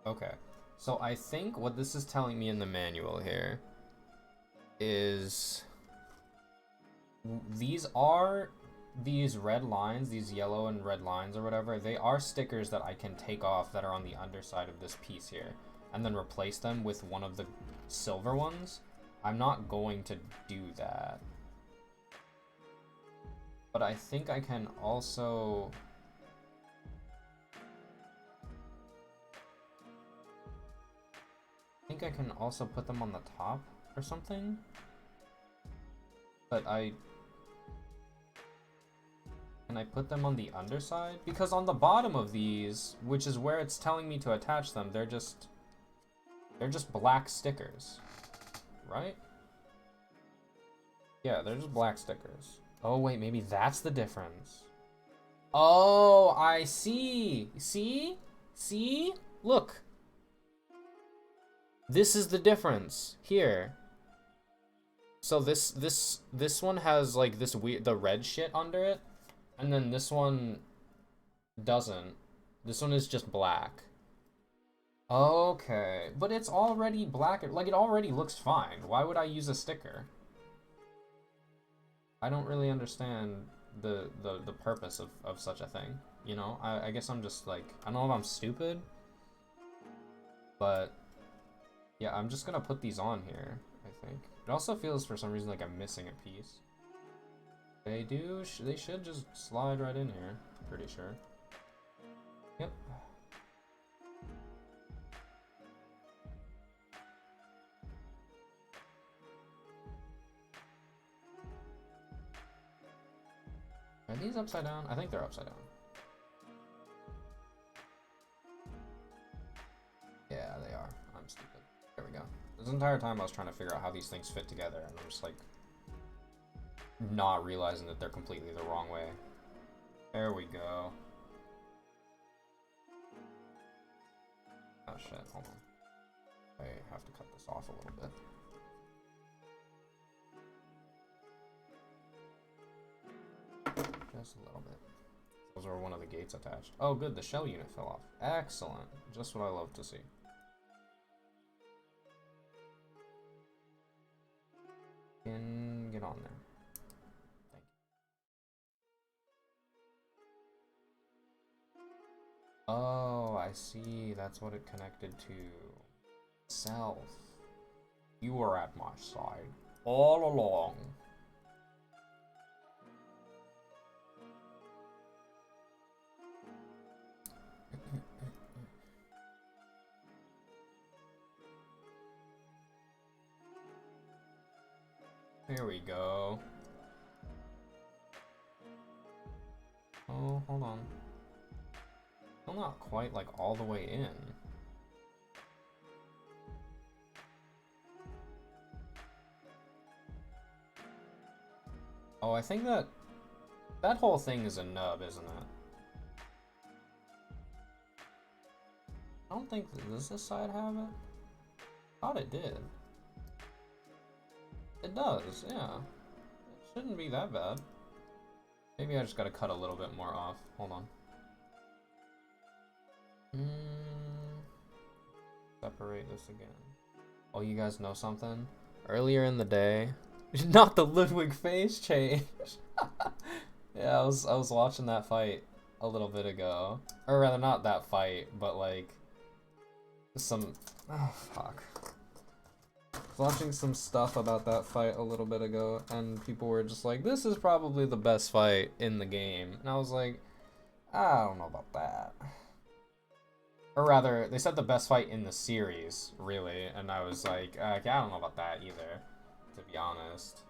Okay. So I think what this is telling me in the manual here is these red lines, these yellow and red lines or whatever, they are stickers that I can take off that are on the underside of this piece here and then replace them with one of the silver ones. I'm not going to do that. But I think I can also... I think I can also put them on the top or something. But can I put them on the underside? Because on the bottom of these, which is where it's telling me to attach them, they're just black stickers, right? Yeah, they're just black stickers. Oh wait, maybe that's the difference. Oh, I see. See? See? Look. This is the difference here. So this one has like this weird, the red shit under it, and then this one doesn't. This one is just black. Okay, but it's already black. Like, it already looks fine. Why would I use a sticker? I don't really understand the purpose of such a thing. You know, I guess I'm just like, I don't know if I'm stupid, but yeah, I'm just gonna put these on here, I think. It also feels for some reason like I'm missing a piece. They should just slide right in here, pretty sure. Yep. Are these upside down? I think they're upside down. Yeah, they are. I'm stupid. There we go. This entire time I was trying to figure out how these things fit together, and I'm just like not realizing that they're completely the wrong way. There we go. Oh shit, hold on. I have to cut this off a little bit. Just a little bit. Those are one of the gates attached. Oh good, the shell unit fell off. Excellent. Just what I love to see. Get on there. Thank you. Oh, I see. That's what it connected to. Self. You were at my side all along. Here we go. Oh, hold on. Still not quite like all the way in. Oh, I think that whole thing is a nub, isn't it? I don't think, does this side have it? Thought it did. It does, yeah. It shouldn't be that bad. Maybe I just gotta cut a little bit more off. Hold on. Separate this again. Oh, you guys know something? Earlier in the day, not the Ludwig face change. Yeah, I was watching that fight a little bit ago, or rather, not that fight, but like some. Oh fuck. Watching some stuff about that fight a little bit ago, and people were just like, "This is probably the best fight in the game," and I was like, "I don't know about that." Or rather, they said the best fight in the series, really, and I was like, I don't know about that either, to be honest.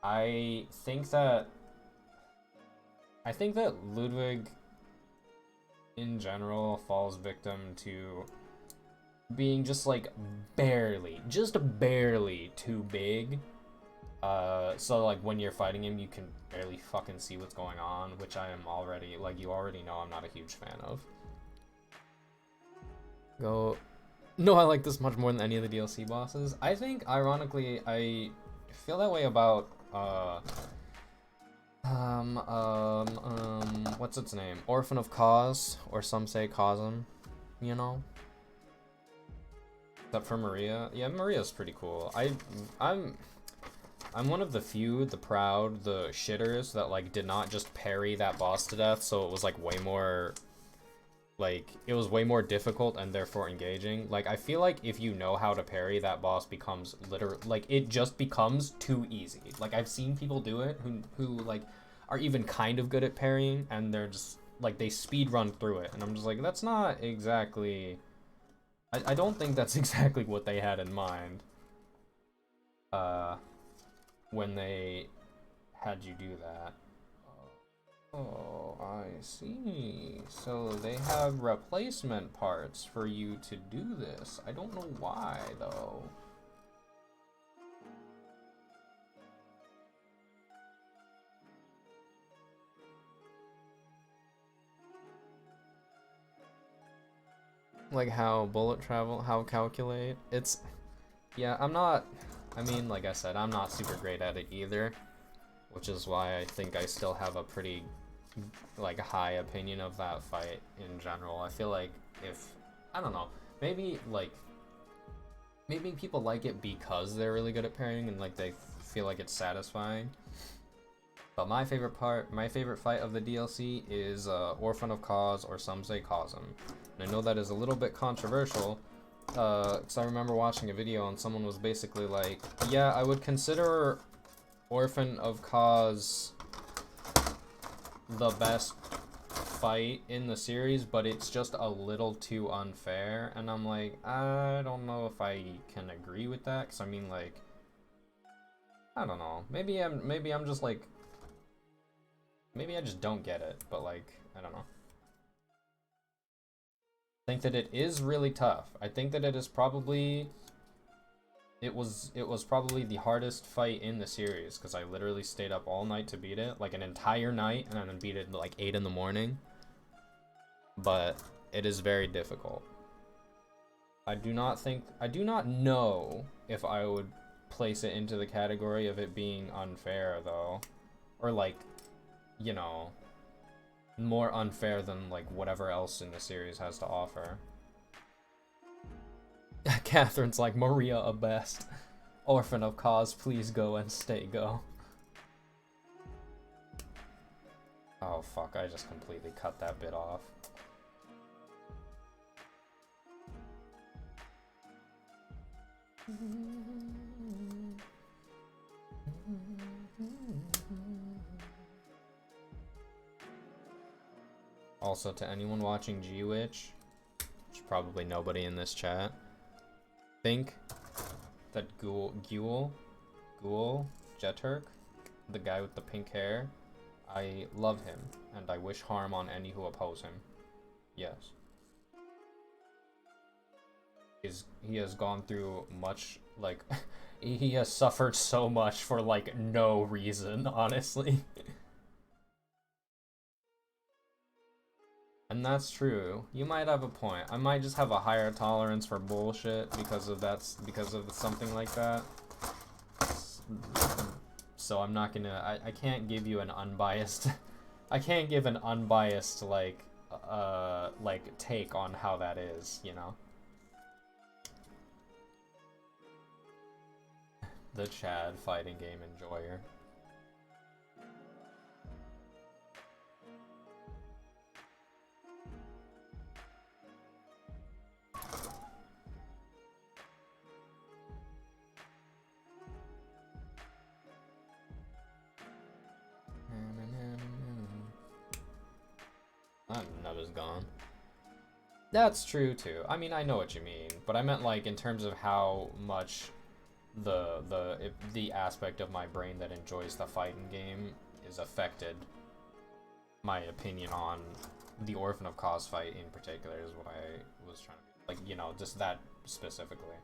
I think that Ludwig, in general, falls victim to being just like barely too big. So like when you're fighting him, you can barely fucking see what's going on, which I am already, like you already know, I'm not a huge fan of. No, I like this much more than any of the DLC bosses. I think, ironically, I feel that way about, what's its name? Orphan of Cause, or some say Cosm, you know? Except for Maria. Yeah, Maria's pretty cool. I'm one of the few, the proud, the shitters that, like, did not just parry that boss to death, so it was, like, way more... Like, it was way more difficult and therefore engaging. Like, I feel like if you know how to parry, that boss becomes literally, like, it just becomes too easy. Like, I've seen people do it who like, are even kind of good at parrying, and they're just, like, they speed run through it. And I'm just like, that's not exactly... I don't think that's exactly what they had in mind. When they had you do that. Oh, I see. So they have replacement parts for you to do this. I don't know why, though. Like how bullet travel, how calculate. It's... Yeah, I'm not... I mean, like I said, I'm not super great at it either. Which is why I think I still have a pretty... like high opinion of that fight in general. I feel like if, I don't know, maybe people like it because they're really good at parrying and like they feel like it's satisfying. But my favorite fight of the DLC is Orphan of Cause, or some say Cosm. And I know that is a little bit controversial, because I remember watching a video and someone was basically like, yeah, I would consider Orphan of Cause the best fight in the series, but it's just a little too unfair. And I'm like, I don't know if I can agree with that, because I mean, like, I don't know, maybe I'm just like, maybe I just don't get it, but like, I don't know. I think that it is really tough. I think that it is probably, it was probably the hardest fight in the series, because I literally stayed up all night to beat it, like an entire night, and then beat it like 8 in the morning. But it is very difficult. I do not know if I would place it into the category of it being unfair, though. Or like, you know, more unfair than like whatever else in the series has to offer. Catherine's like, Maria a best. Orphan of Cause, please go and stay go. Oh fuck, I just completely cut that bit off. Also, to anyone watching G-Witch, which is probably nobody in this chat, think that Ghoul Jeturk, the guy with the pink hair, I love him, and I wish harm on any who oppose him. Yes. He has gone through much, like, he has suffered so much for, like, no reason, honestly. And that's true. You might have a point. I might just have a higher tolerance for bullshit because of something like that. So I'm not gonna. I can't give you an unbiased. I can't give an unbiased like take on how that is. You know. The Chad fighting game enjoyer. That nub is gone. That's true too. I mean, I know what you mean, but I meant like in terms of how much the aspect of my brain that enjoys the fighting game is affected. My opinion on the Orphan of Cause fight in particular is what I was trying to like, you know, just that specifically.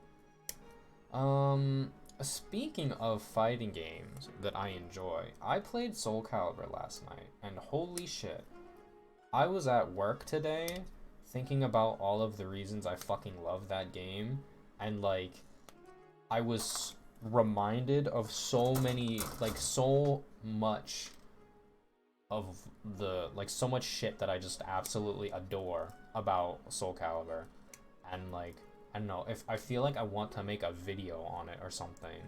Speaking of fighting games that I enjoy, I played Soul Calibur last night, and holy shit. I was at work today thinking about all of the reasons I fucking love that game, and like I was reminded of so many, like so much of the, like so much shit that I just absolutely adore about Soul Calibur. And like, I don't know, if I feel like I want to make a video on it or something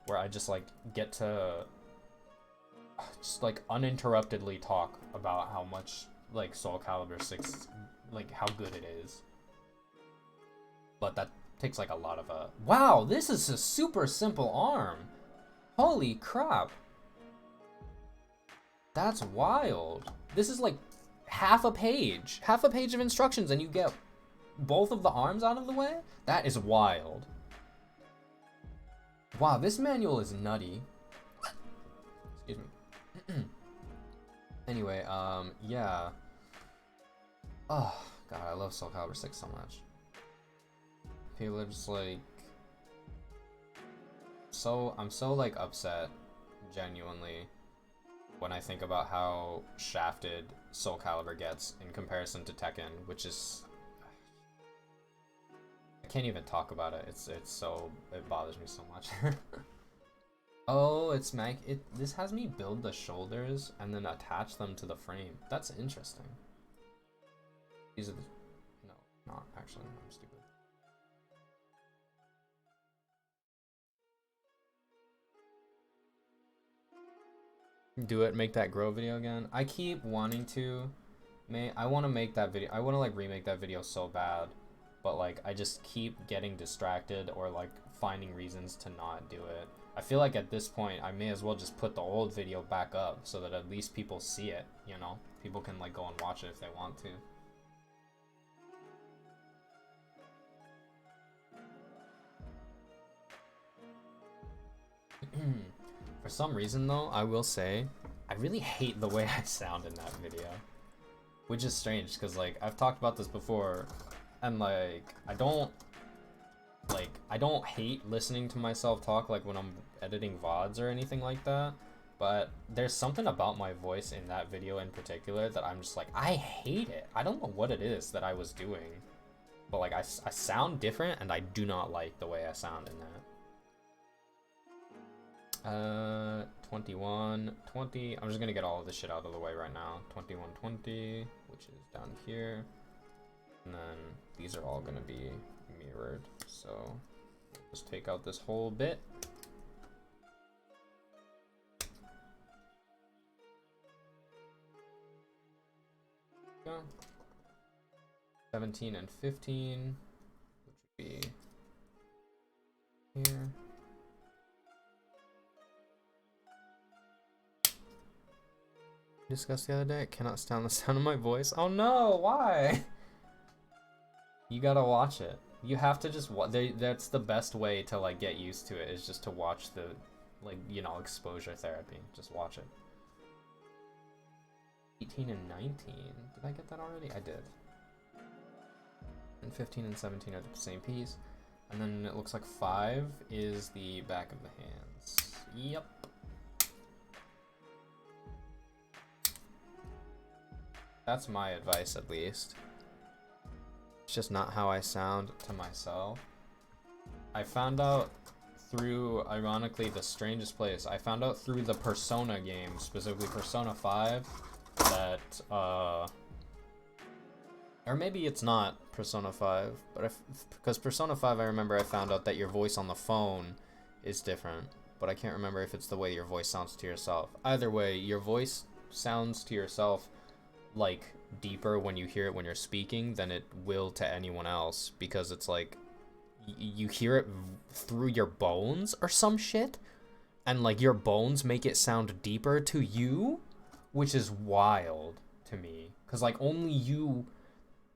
where I just like get to just like uninterruptedly talk about how much like Soul Calibur 6, like how good it is. But that takes like a lot of wow, this is a super simple arm. Holy crap. That's wild. This is like half a page of instructions and you get both of the arms out of the way? That is wild. Wow, this manual is nutty. Excuse me. Anyway, yeah. Oh, God, I love Soul Calibur 6 so much. People are just like... I'm so like upset, genuinely, when I think about how shafted Soul Calibur gets in comparison to Tekken, which is... I can't even talk about it. It bothers me so much. Oh, this has me build the shoulders and then attach them to the frame. That's interesting. These are the... No, not actually. I'm stupid. Do it, make that grow video again. I keep wanting to. I want to make that video. I want to like remake that video so bad, but like I just keep getting distracted or like finding reasons to not do it. I feel like at this point I may as well just put the old video back up so that at least people see it, you know? People can like go and watch it if they want to. For some reason though, I will say, I really hate the way I sound in that video. Which is strange, because like, I've talked about this before, and like, I don't hate listening to myself talk like when I'm editing VODs or anything like that, but there's something about my voice in that video in particular that I'm just like, I hate it. I don't know what it is that I was doing, but like, I sound different, and I do not like the way I sound in that. 2120. I'm just gonna get all of this shit out of the way right now. 2120, which is down here, and then these are all gonna be mirrored. So just take out this whole bit. Go. 17 and 15, which would be here. Discussed the other day. I cannot stand the sound of my voice. Oh no, why? You gotta watch it. You have to just that's the best way to like get used to it, is just to watch the, like, you know, exposure therapy. Just watch it. 18 and 19. Did I get that already? I did. And 15 and 17 are the same piece. And then it looks like 5 is the back of the hands. Yep. That's my advice, at least. It's just not how I sound to myself. I found out through, ironically, the strangest place. I found out through the Persona game, specifically Persona 5, that, or maybe it's not Persona 5, but because Persona 5, I remember I found out that your voice on the phone is different, but I can't remember if it's the way your voice sounds to yourself. Either way, your voice sounds to yourself like deeper when you hear it when you're speaking than it will to anyone else, because it's like you hear it through your bones or some shit, and like your bones make it sound deeper to you, which is wild to me, because like only you,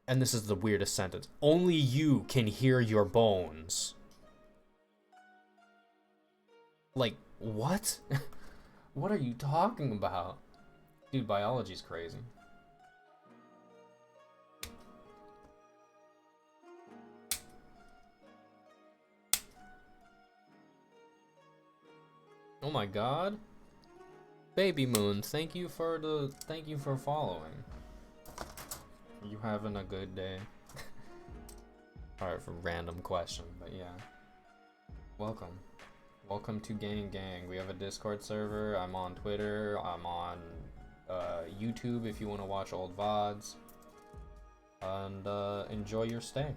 and this is the weirdest sentence, only you can hear your bones. Like, what? What are you talking about? Dude, biology's crazy. Oh my god. Baby Moon, thank you for following. You having a good day? Alright, for random question, but yeah. Welcome. Welcome to Gang Gang. We have a Discord server. I'm on Twitter. I'm on YouTube if you want to watch old VODs. And enjoy your stay.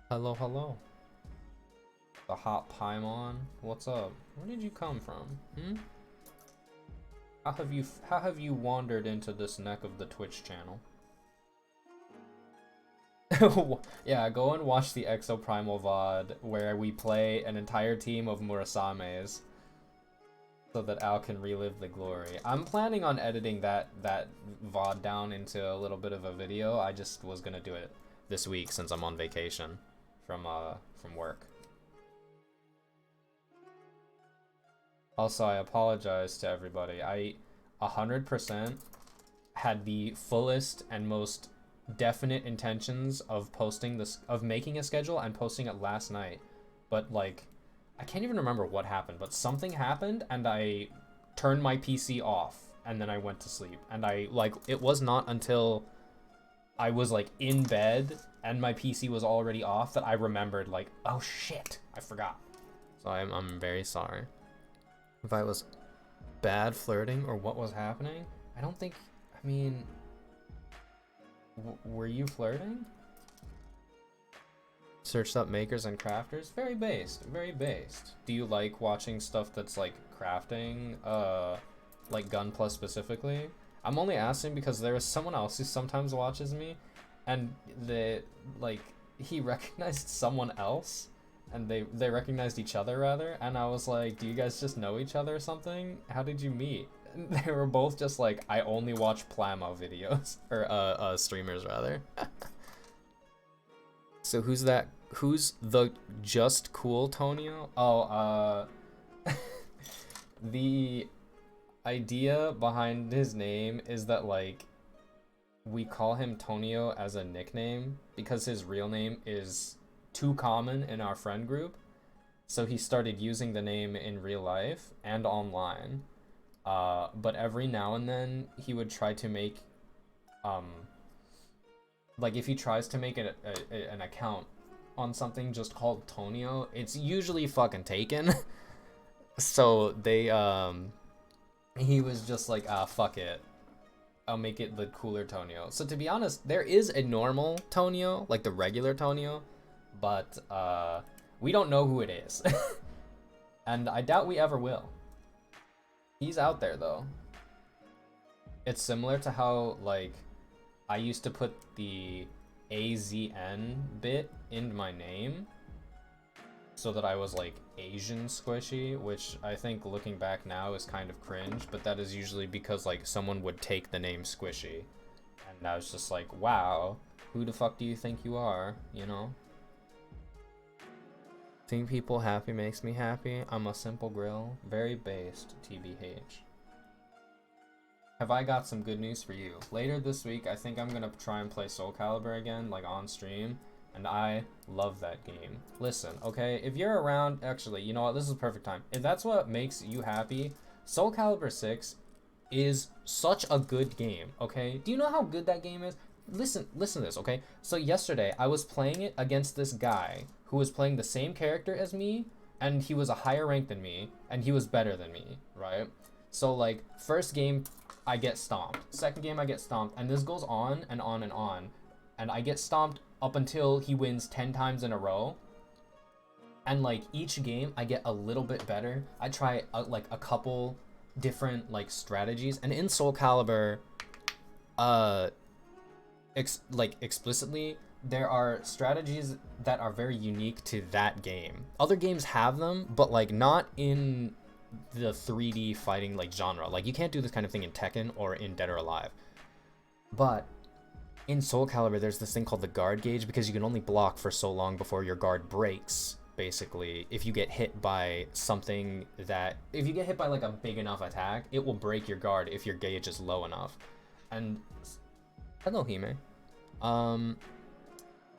Hello, hello. The Hot Paimon. What's up? Where did you come from? How have you wandered into this neck of the Twitch channel? Yeah, go and watch the Exoprimal VOD where we play an entire team of Murasames so that Al can relive the glory. I'm planning on editing that VOD down into a little bit of a video. I just was gonna do it this week since I'm on vacation from work. Also, I apologize to everybody. I 100% had the fullest and most definite intentions of posting this, of making a schedule and posting it last night, but like I can't even remember what happened, but something happened and I turned my PC off and then I went to sleep, and I like, it was not until I was like in bed and my PC was already off that I remembered, like, oh shit, I forgot. So I'm very sorry if I was bad flirting or what was happening. I don't think, I mean, were you flirting? Searched up makers and crafters. Very based, very based. Do you like watching stuff that's like crafting, like Gunpla specifically? I'm only asking because there is someone else who sometimes watches me, and he recognized someone else, and they recognized each other rather, and I was like, do you guys just know each other or something? How did you meet? And they were both just like, I only watch Plamo videos, or streamers rather. So who's that? Who's the just cool Tonio? Oh, the idea behind his name is that like we call him Tonio as a nickname because his real name is too common in our friend group. So he started using the name in real life and online. But every now and then he would try to make, like if he tries to make an account on something just called Tonio, it's usually fucking taken. So they, he was just like, ah, fuck it, I'll make it the cooler Tonio. So to be honest, there is a normal Tonio, like the regular Tonio, but we don't know who it is. And I doubt we ever will. He's out there though. It's similar to how like I used to put the AZN bit in my name. so that I was like Asian squishy, which I think looking back now is kind of cringe, but that is usually because like someone would take the name Squishy. And I was just like, wow, who the fuck do you think you are, you know? Seeing people happy makes me happy. I'm a simple grill, very based, TBH. Have I got some good news for you? Later this week, I think I'm gonna try and play Soul Calibur again, like on stream, and I love that game. Listen, okay, if you're around, actually, you know what, this is the perfect time. If that's what makes you happy, Soul Calibur 6 is such a good game, okay? Do you know how good that game is? Listen to this, okay? So yesterday, I was playing it against this guy who was playing the same character as me, and he was a higher rank than me, and he was better than me, right? So, like, first game, I get stomped. Second game, I get stomped. And this goes on and on and on. And I get stomped up until he wins 10 times in a row. And, like, each game, I get a little bit better. I try, like, a couple different, like, strategies. And in Soul Calibur, explicitly, there are strategies that are very unique to that game. Other games have them, but, like, not in the 3D fighting like genre. Like, you can't do this kind of thing in Tekken or in Dead or Alive. But in Soul Calibur, there's this thing called the guard gauge, because you can only block for so long before your guard breaks, basically. If you get hit by something that, if you get hit by like a big enough attack, it will break your guard if your gauge is low enough. And hello, Hime.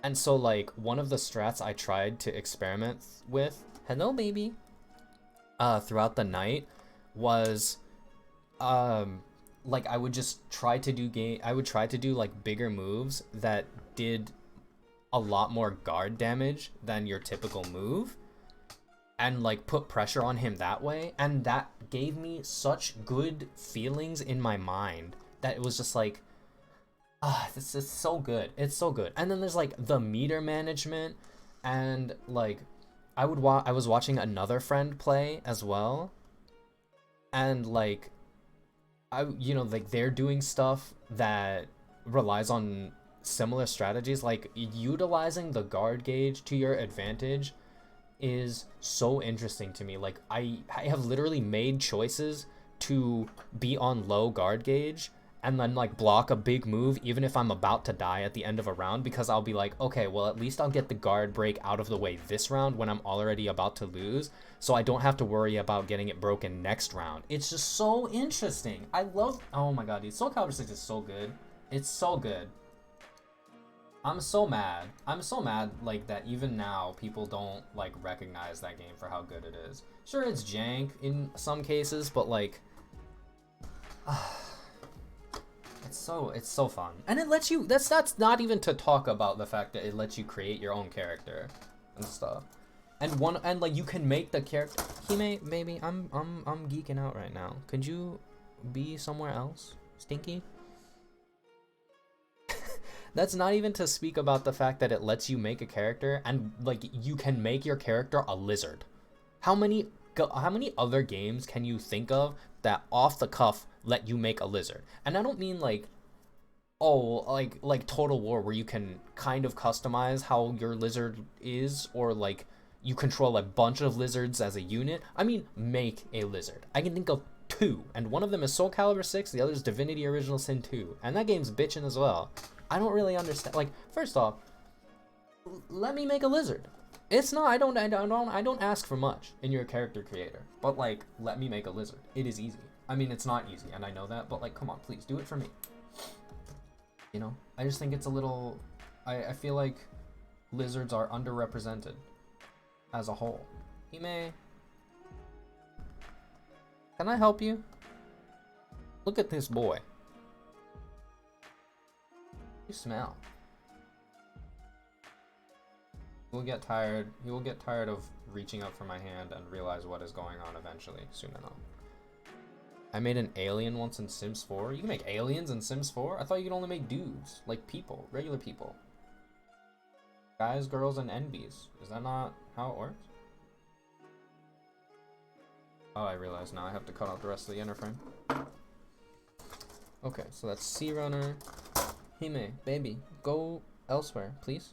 And so, like, one of the strats I tried to experiment with, hello baby, throughout the night was like I would just try to do like bigger moves that did a lot more guard damage than your typical move, and like put pressure on him that way, and that gave me such good feelings in my mind that it was just like, this is so good. It's so good. And then there's like the meter management, and like I was watching another friend play as well, and like like they're doing stuff that relies on similar strategies. Like, utilizing the guard gauge to your advantage is so interesting to me. Like, I have literally made choices to be on low guard gauge and then like block a big move even if I'm about to die at the end of a round, because I'll be like, okay, well, at least I'll get the guard break out of the way this round when I'm already about to lose, so I don't have to worry about getting it broken next round. It's just so interesting. I love, oh my god, dude, Soul Calibur 6 is so good. It's so good. I'm so mad like that even now people don't like recognize that game for how good it is. Sure, it's jank in some cases, but like it's so fun, and it lets you, that's not even to talk about the fact that it lets you create your own character and stuff, and like you can make the character. Hime, baby, I'm geeking out right now. Could you be somewhere else, Stinky? That's not even to speak about the fact that it lets you make a character, and like you can make your character a lizard. How many other games can you think of that off the cuff let you make a lizard? And I don't mean like, oh, like Total War, where you can kind of customize how your lizard is, or like you control a bunch of lizards as a unit. I mean, make a lizard. I can think of two, and one of them is Soul Calibur 6, the other is Divinity Original Sin 2, and that game's bitchin' as well. I don't really understand. Like, first off, let me make a lizard. It's not, I don't ask for much in your character creator, but like, let me make a lizard. It is easy. I mean, it's not easy, and I know that, but like, come on, please do it for me. You know, I just think it's a little, I feel like lizards are underrepresented as a whole. Hime, can I help you? Look at this boy. You smell. He will get tired of reaching up for my hand and realize what is going on eventually, soon enough. I made an alien once in Sims 4. You can make aliens in Sims 4? I thought you could only make dudes, like people, regular people. Guys, girls, and NBs. Is that not how it works? Oh, I realize now I have to cut out the rest of the inner frame. Okay, so that's Sea Runner. Hime, baby, go elsewhere, please.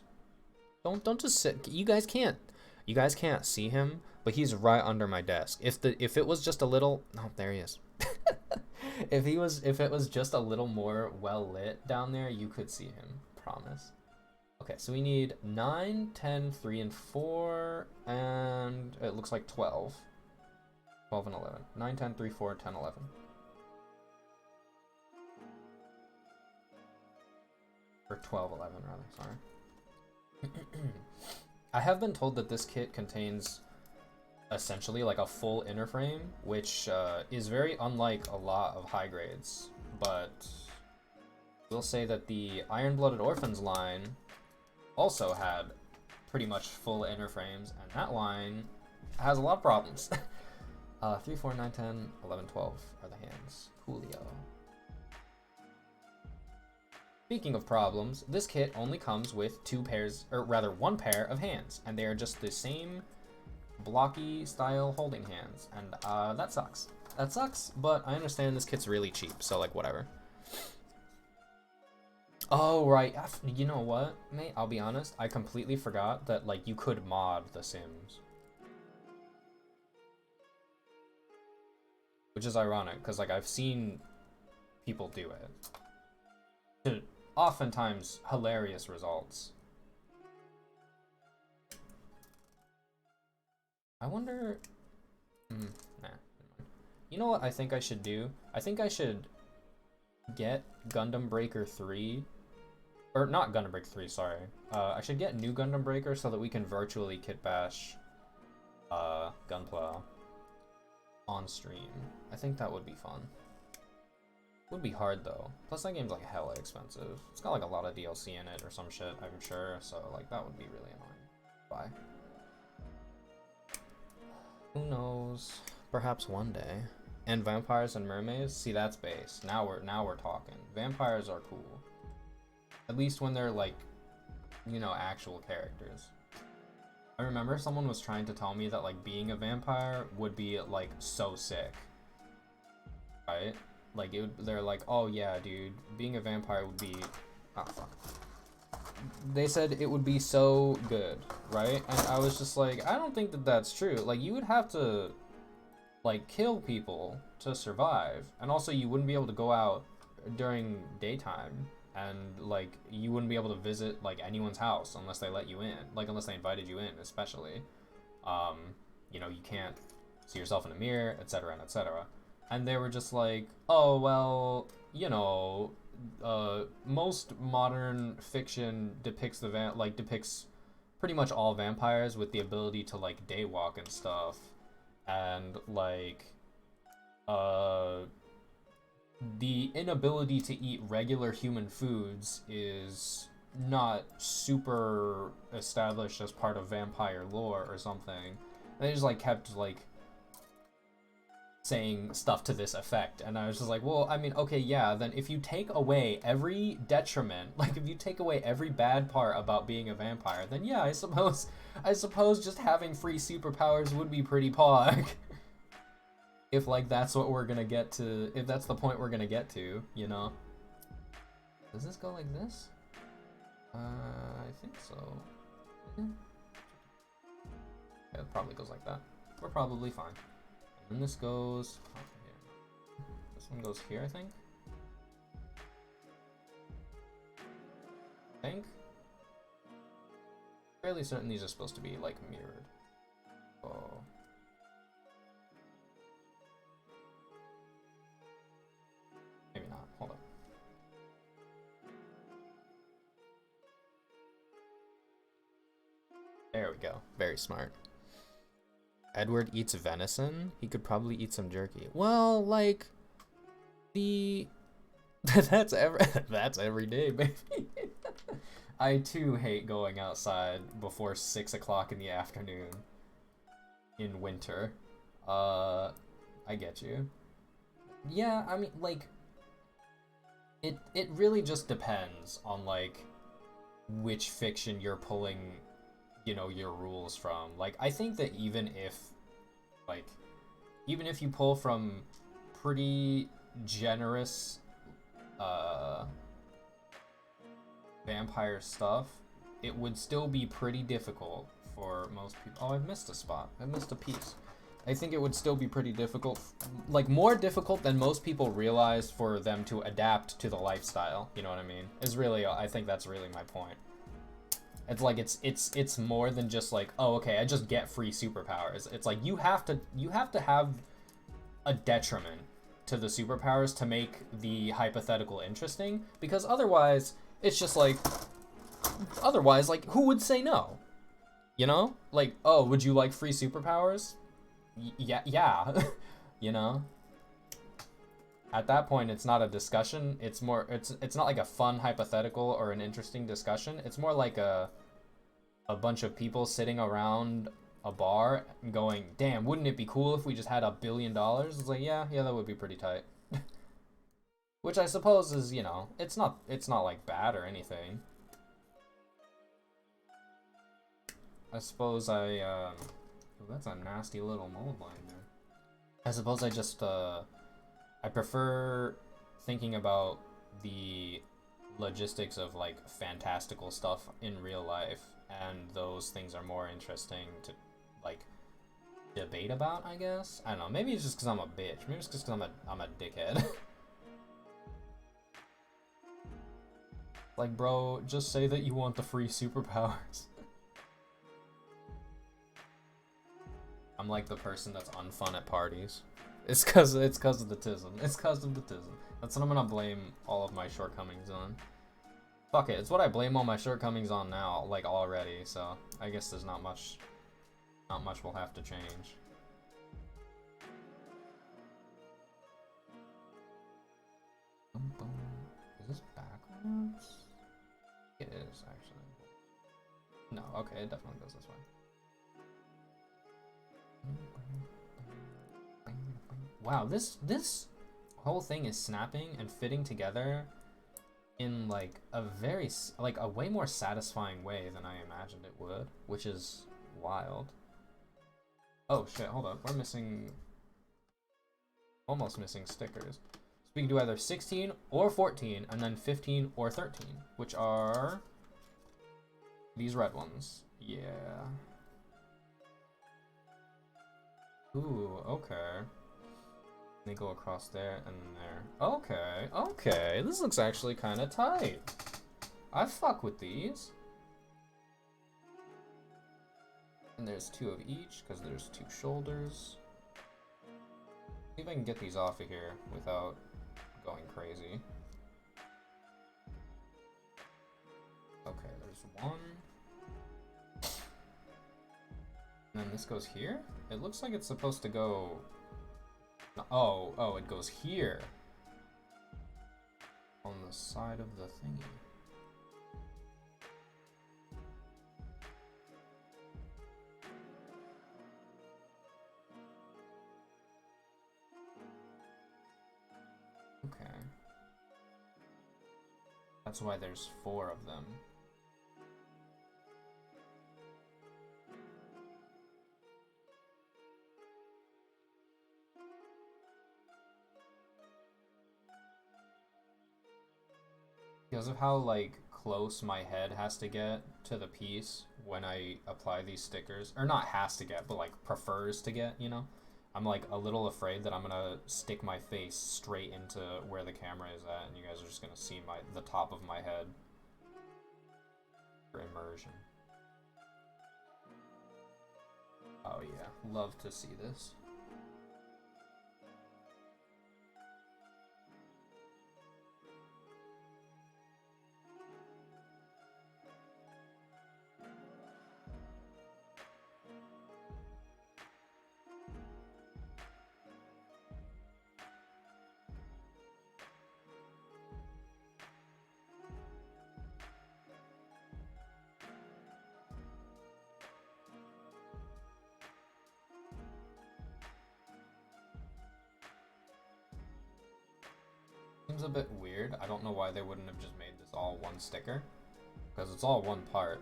Don't just sit. You guys can't. You guys can't see him, but he's right under my desk. If it was just a little, oh, there he is. If it was just a little more well lit down there, you could see him. Promise. Okay, so we need 9, 10, 3, and 4, and it looks like 12. 12 and 11. 9, 10, 3, 4, 10, 11. Or 12, 11, rather, sorry. I have been told that this kit contains essentially like a full inner frame, which is very unlike a lot of high grades, but we'll say that the Iron-Blooded Orphans line also had pretty much full inner frames, and that line has a lot of problems. 3, 4, 9, 10, 11, 12 are the hands. Coolio. Speaking of problems, this kit only comes with two pairs, or rather one pair of hands, and they are just the same blocky style holding hands, and that sucks. That sucks, but I understand this kit's really cheap, so like whatever. Oh, right. You know what, mate? I'll be honest. I completely forgot that like you could mod The Sims. Which is ironic, because like I've seen people do it. To oftentimes hilarious results. I wonder... nah. You know what I think I should do? I think I should get Gundam Breaker 3. Or not Gundam Breaker 3, sorry. I should get new Gundam Breaker so that we can virtually kit bash Gunpla on stream. I think that would be fun. Would be hard though. Plus that game's like hella expensive. It's got like a lot of DLC in it or some shit, I'm sure. So like that would be really annoying. Bye. Who knows? Perhaps one day. And vampires and mermaids? See, that's base. Now we're talking. Vampires are cool. At least when they're like, you know, actual characters. I remember someone was trying to tell me that like being a vampire would be like so sick. Right? Like they're like, oh yeah, dude, being a vampire would be, oh fuck. They said it would be so good, right? And I was just like, I don't think that that's true. Like you would have to, like, kill people to survive, and also you wouldn't be able to go out during daytime, and like you wouldn't be able to visit like anyone's house unless they let you in, like unless they invited you in, especially. You know, you can't see yourself in a mirror, etc., and etc. And they were just like, oh, well, you know, most modern fiction depicts depicts pretty much all vampires with the ability to like daywalk and stuff, and like the inability to eat regular human foods is not super established as part of vampire lore or something. And they just like kept like saying stuff to this effect, and I was just like, well, I mean, okay, yeah, then if you take away every detriment, like if you take away every bad part about being a vampire, then yeah, I suppose just having free superpowers would be pretty pog. If like that's what we're gonna get to, if that's the point we're gonna get to, you know. Does this go like this? I think so. Yeah, it probably goes like that. We're probably fine. And this goes here. This one goes here, I think. Fairly certain these are supposed to be like mirrored. Oh. Maybe not. Hold up. There we go. Very smart. Edward eats venison? He could probably eat some jerky. Well, like, that's every day, baby. I too hate going outside before 6 o'clock in the afternoon in winter. I get you. Yeah, I mean, like, it really just depends on like which fiction you're pulling, you know, your rules from. Like, I think that even if you pull from pretty generous vampire stuff, it would still be pretty difficult for most people. Oh, I've missed a spot. I missed a piece. I think it would still be pretty difficult, like more difficult than most people realize for them to adapt to the lifestyle. You know what I mean? Is really, I think that's really my point. It's like it's more than just like, oh, okay, I just get free superpowers. It's like you have to have a detriment to the superpowers to make the hypothetical interesting, because otherwise it's just like, otherwise, like, who would say no? You know? Like, oh, would you like free superpowers? Yeah. You know? At that point, it's not a discussion. It's more, it's not like a fun hypothetical or an interesting discussion. It's more like a bunch of people sitting around a bar and going, damn, wouldn't it be cool if we just had $1 billion? It's like, yeah, that would be pretty tight. Which I suppose is, you know, it's not like bad or anything. I suppose oh, that's a nasty little mold line there. I suppose I just, I prefer thinking about the logistics of, like, fantastical stuff in real life, and those things are more interesting to, like, debate about, I guess? I don't know, maybe it's just because I'm a bitch. Maybe it's just because I'm a dickhead. Like, bro, just say that you want the free superpowers. I'm like the person that's unfun at parties. It's cause of the tism. It's cause of the tism. That's what I'm gonna blame all of my shortcomings on. Fuck it, it's what I blame all my shortcomings on now, like, already, so I guess there's not much will have to change. Is this backwards? It is, actually. No, okay, it definitely goes this way. Wow, this whole thing is snapping and fitting together in, like, a very, like, a way more satisfying way than I imagined it would, which is wild. Oh shit, hold up, we're missing, almost missing stickers. So we can do either 16 or 14, and then 15 or 13, which are these red ones. Yeah. Ooh, okay. They go across there and there. Okay, this looks actually kind of tight. I fuck with these. And there's 2 of each, because there's 2 shoulders. See if I can get these off of here without going crazy. Okay, there's 1. And then this goes here? It looks like it's supposed to go... Oh, it goes here. On the side of the thingy. Okay. That's why there's 4 of them. Because of how, like, close my head has to get to the piece when I apply these stickers, or not has to get, but, like, prefers to get, you know? I'm, like, a little afraid that I'm gonna stick my face straight into where the camera is at, and you guys are just gonna see the top of my head for immersion. Oh yeah, love to see this. Seems a bit weird. I don't know why they wouldn't have just made this all one sticker, because it's all one part.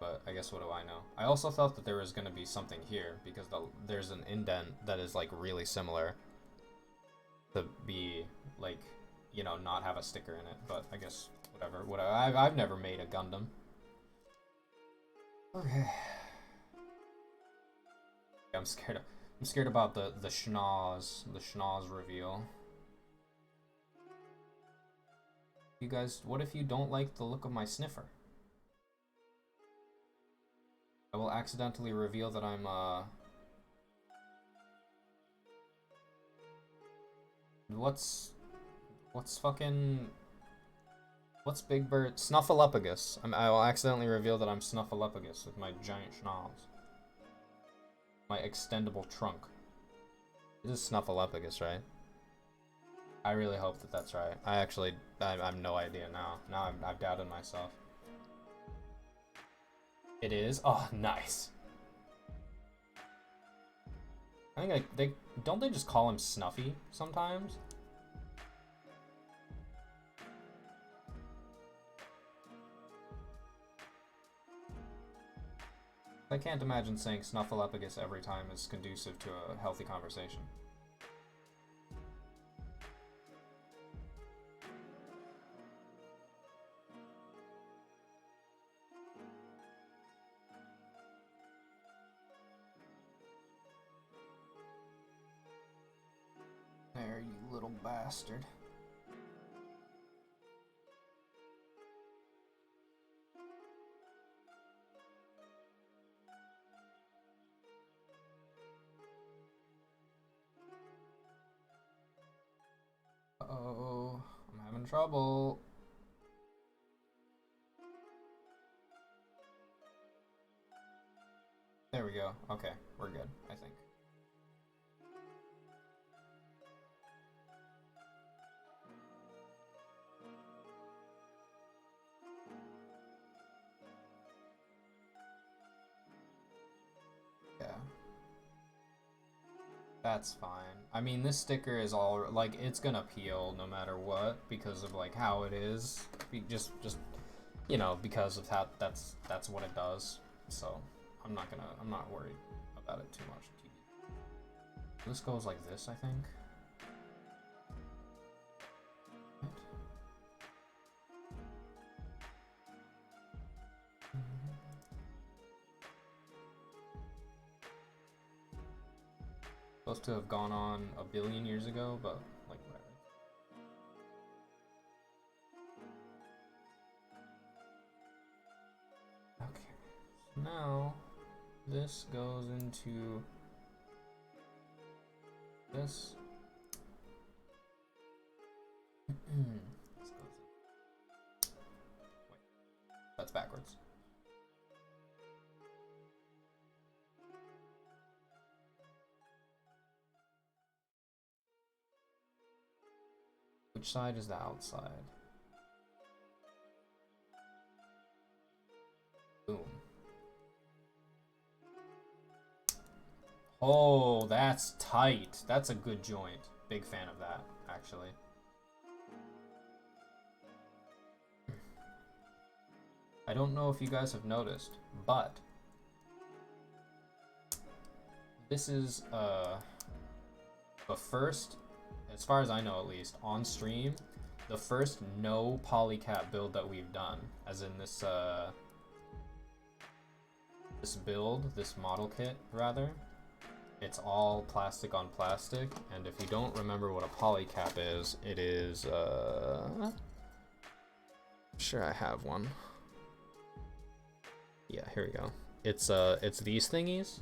But I guess what do I know? I also thought that there was going to be something here, because there's an indent that is, like, really similar to be, like, you know, not have a sticker in it. But I guess whatever. I've never made a Gundam. Okay. I'm scared. I'm scared about the schnoz reveal. You guys, what if you don't like the look of my sniffer? I will accidentally reveal that I'm what's fucking what's Big Bird Snuffleupagus? I will accidentally reveal that I'm Snuffleupagus with my giant schnoz. My extendable trunk. This is Snuffleupagus, right? I really hope that that's right. I have no idea now. Now I've doubted myself. It is? Oh, nice. I think they just call him Snuffy sometimes? I can't imagine saying Snuffleupagus every time is conducive to a healthy conversation. There, you little bastard. Uh-oh, I'm having trouble. There we go. Okay, we're good, I think. Yeah. That's fine. I mean, this sticker is all, like, it's gonna peel no matter what because of, like, how it is. Just, you know, because of how that's what it does. So, I'm not worried about it too much. This goes like this, I think. Supposed to have gone on a billion years ago, but like whatever. Okay, so now this goes into this. Wait, that's backwards. Which side is the outside? Boom. Oh, that's tight. That's a good joint. Big fan of that, actually. I don't know if you guys have noticed, but this is the first, as far as I know at least, on stream, the first no polycap build that we've done. As in this this build, this model kit rather. It's all plastic on plastic, and if you don't remember what a polycap is, it is I'm sure I have one. Yeah, here we go. It's these thingies.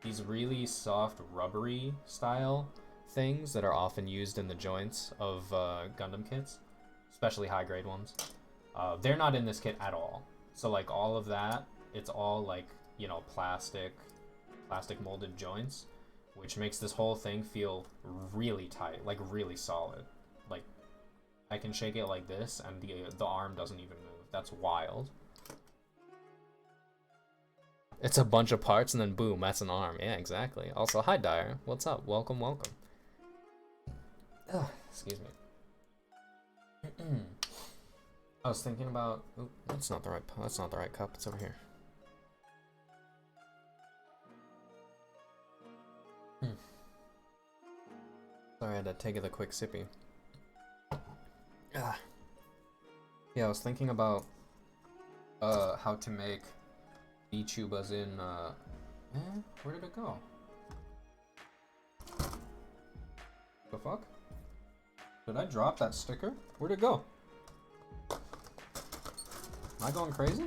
These really soft, rubbery style things that are often used in the joints of Gundam kits, especially high-grade ones. They're not in this kit at all. So like all of that, it's all like, you know, plastic molded joints, which makes this whole thing feel really tight, like really solid. Like I can shake it like this and the arm doesn't even move. That's wild. It's a bunch of parts and then boom, that's an arm. Yeah, exactly. Also, hi Dyer. What's up? Welcome, welcome. Ugh, excuse me. I was thinking about. Ooh, that's not the right cup. It's over here. Sorry, I had to take it a quick sippy. Yeah, I was thinking about how to make VTubers in, where did it go? The fuck? Did I drop that sticker? Where'd it go? Am I going crazy?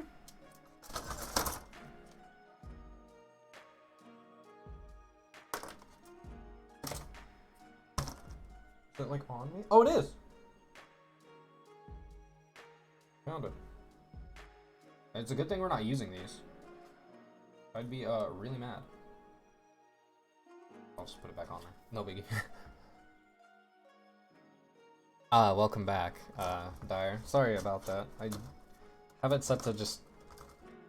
Is it like on me? Oh, it is! Found it. It's a good thing we're not using these. I'd be really mad. I'll just put it back on there. No biggie. Welcome back, Dyer. Sorry about that. I have it set to just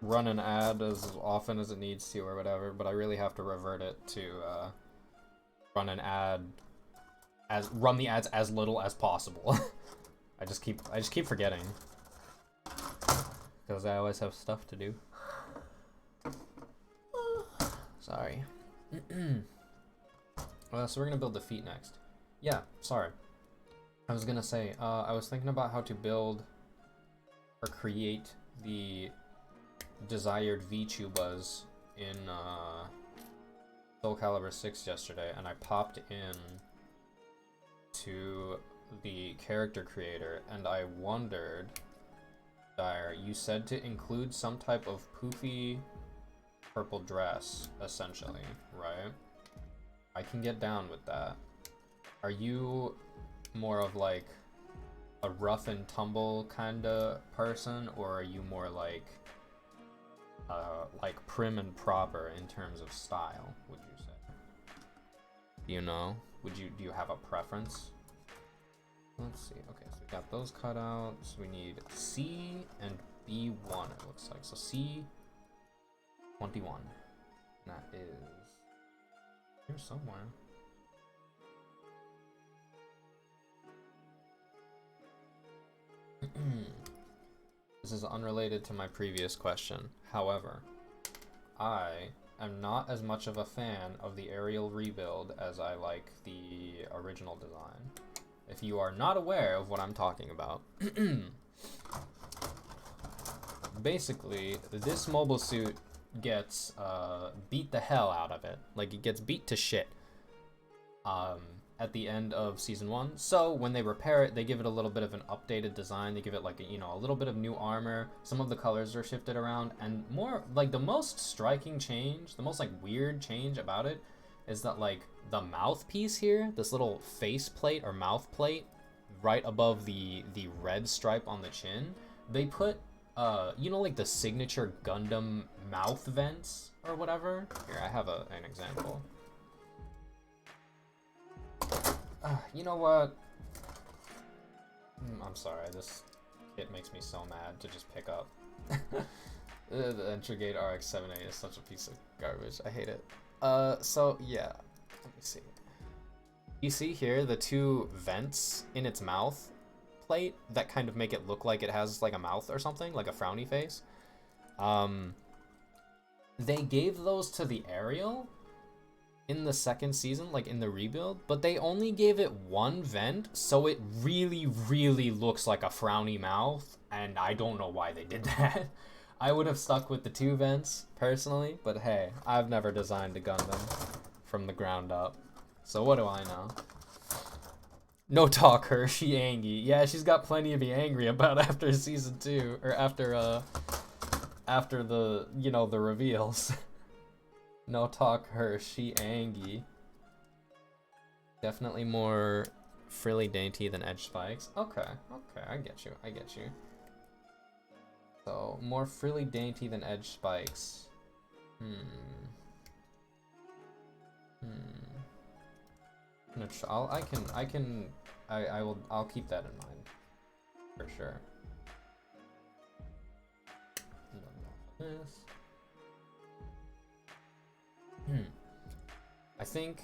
run an ad as often as it needs to or whatever, but I really have to revert it to run an ad run the ads as little as possible. I just keep forgetting. Because I always have stuff to do. Sorry. So we're gonna build the feet next. Yeah, sorry. I was gonna say, I was thinking about how to build or create the desired VTubers in Soul Calibur 6 yesterday, and I popped in to the character creator, and I wondered, Dyer, you said to include some type of poofy purple dress, essentially, right? I can get down with that. Are you more of like a rough and tumble kind of person, or are you more like prim and proper in terms of style, would you say? You know? Do you have a preference? Let's see. Okay, so we got those cutouts. We need C and B1, it looks like. So C21. That is here somewhere. This is unrelated to my previous question. However, I am not as much of a fan of the aerial rebuild as I like the original design. If you are not aware of what I'm talking about, basically, this mobile suit gets beat the hell out of it. Like, it gets beat to shit at the end of Season 1. So, when they repair it, they give it a little bit of an updated design. They give it, like, a little bit of new armor. Some of the colors are shifted around. And more, like, the most striking change, the most, like, weird change about it is that, like, the mouthpiece here, this little face plate or mouth plate right above the red stripe on the chin, they put, like the signature Gundam mouth vents or whatever. Here, I have an example. You know what? I'm sorry, this kit makes me so mad to just pick up. The Entry RX-78 is such a piece of garbage. I hate it. So, yeah. Let me see. You see here the two vents in its mouth plate that kind of make it look like it has like a mouth or something, like a frowny face. They gave those to the Ariel in the second season, like in the rebuild, but they only gave it one vent, so it really, really looks like a frowny mouth, and I don't know why they did that. I would have stuck with the two vents, personally, but hey, I've never designed a Gundam from the ground up, so what do I know? No talk her, she angry. Yeah, she's got plenty to be angry about after Season 2, or after the, the reveals. No talk her, she angry. Definitely more frilly dainty than edge spikes. Okay, I get you. So, more frilly dainty than edge spikes. I'll keep that in mind. For sure. This. I think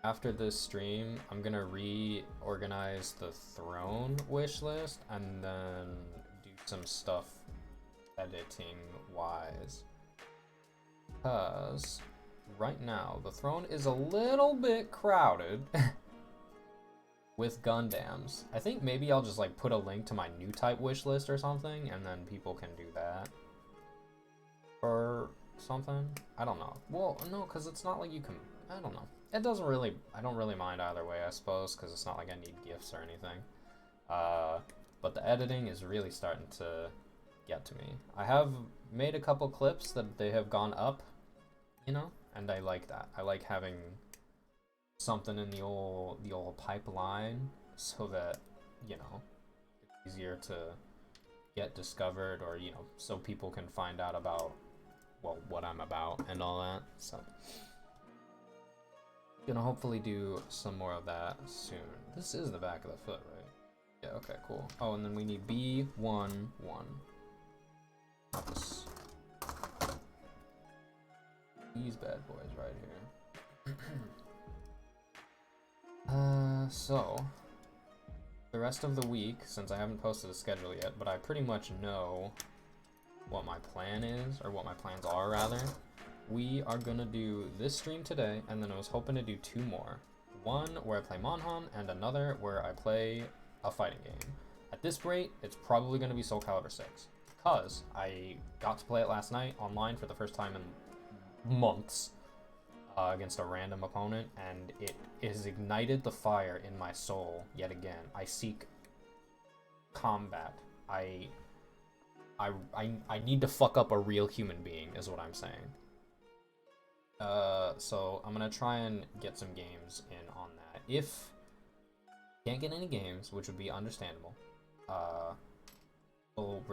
after this stream, I'm gonna reorganize the throne wish list and then do some stuff editing wise. Because right now, the throne is a little bit crowded with Gundams. I think maybe I'll just like put a link to my new type wish list or something, and then people can do that. or something. I don't know. Well, no, because it's not like you can. I don't know. It doesn't really. I don't really mind either way, I suppose, because it's not like I need gifts or anything. But the editing is really starting to get to me. I have made a couple clips that they have gone up, you know, and I like that. I like having something in the old pipeline so that, you know, it's easier to get discovered, or, you know, so people can find out about, well, what I'm about and all that. So gonna hopefully do some more of that soon. This is the back of the foot, right? Yeah, okay, cool. Oh, and then we need B11. This. These bad boys right here. So the rest of the week, since I haven't posted a schedule yet, but I pretty much know what my plan is, or what my plans are rather. We are gonna do this stream today, and then I was hoping to do 2 more. One where I play Monhan, and another where I play a fighting game. At this rate, it's probably gonna be Soul Calibur 6, because I got to play it last night online for the first time in months against a random opponent, and it has ignited the fire in my soul yet again. I seek combat. I need to fuck up a real human being, is what I'm saying. So I'm gonna try and get some games in on that. If can't get any games, which would be understandable, we'll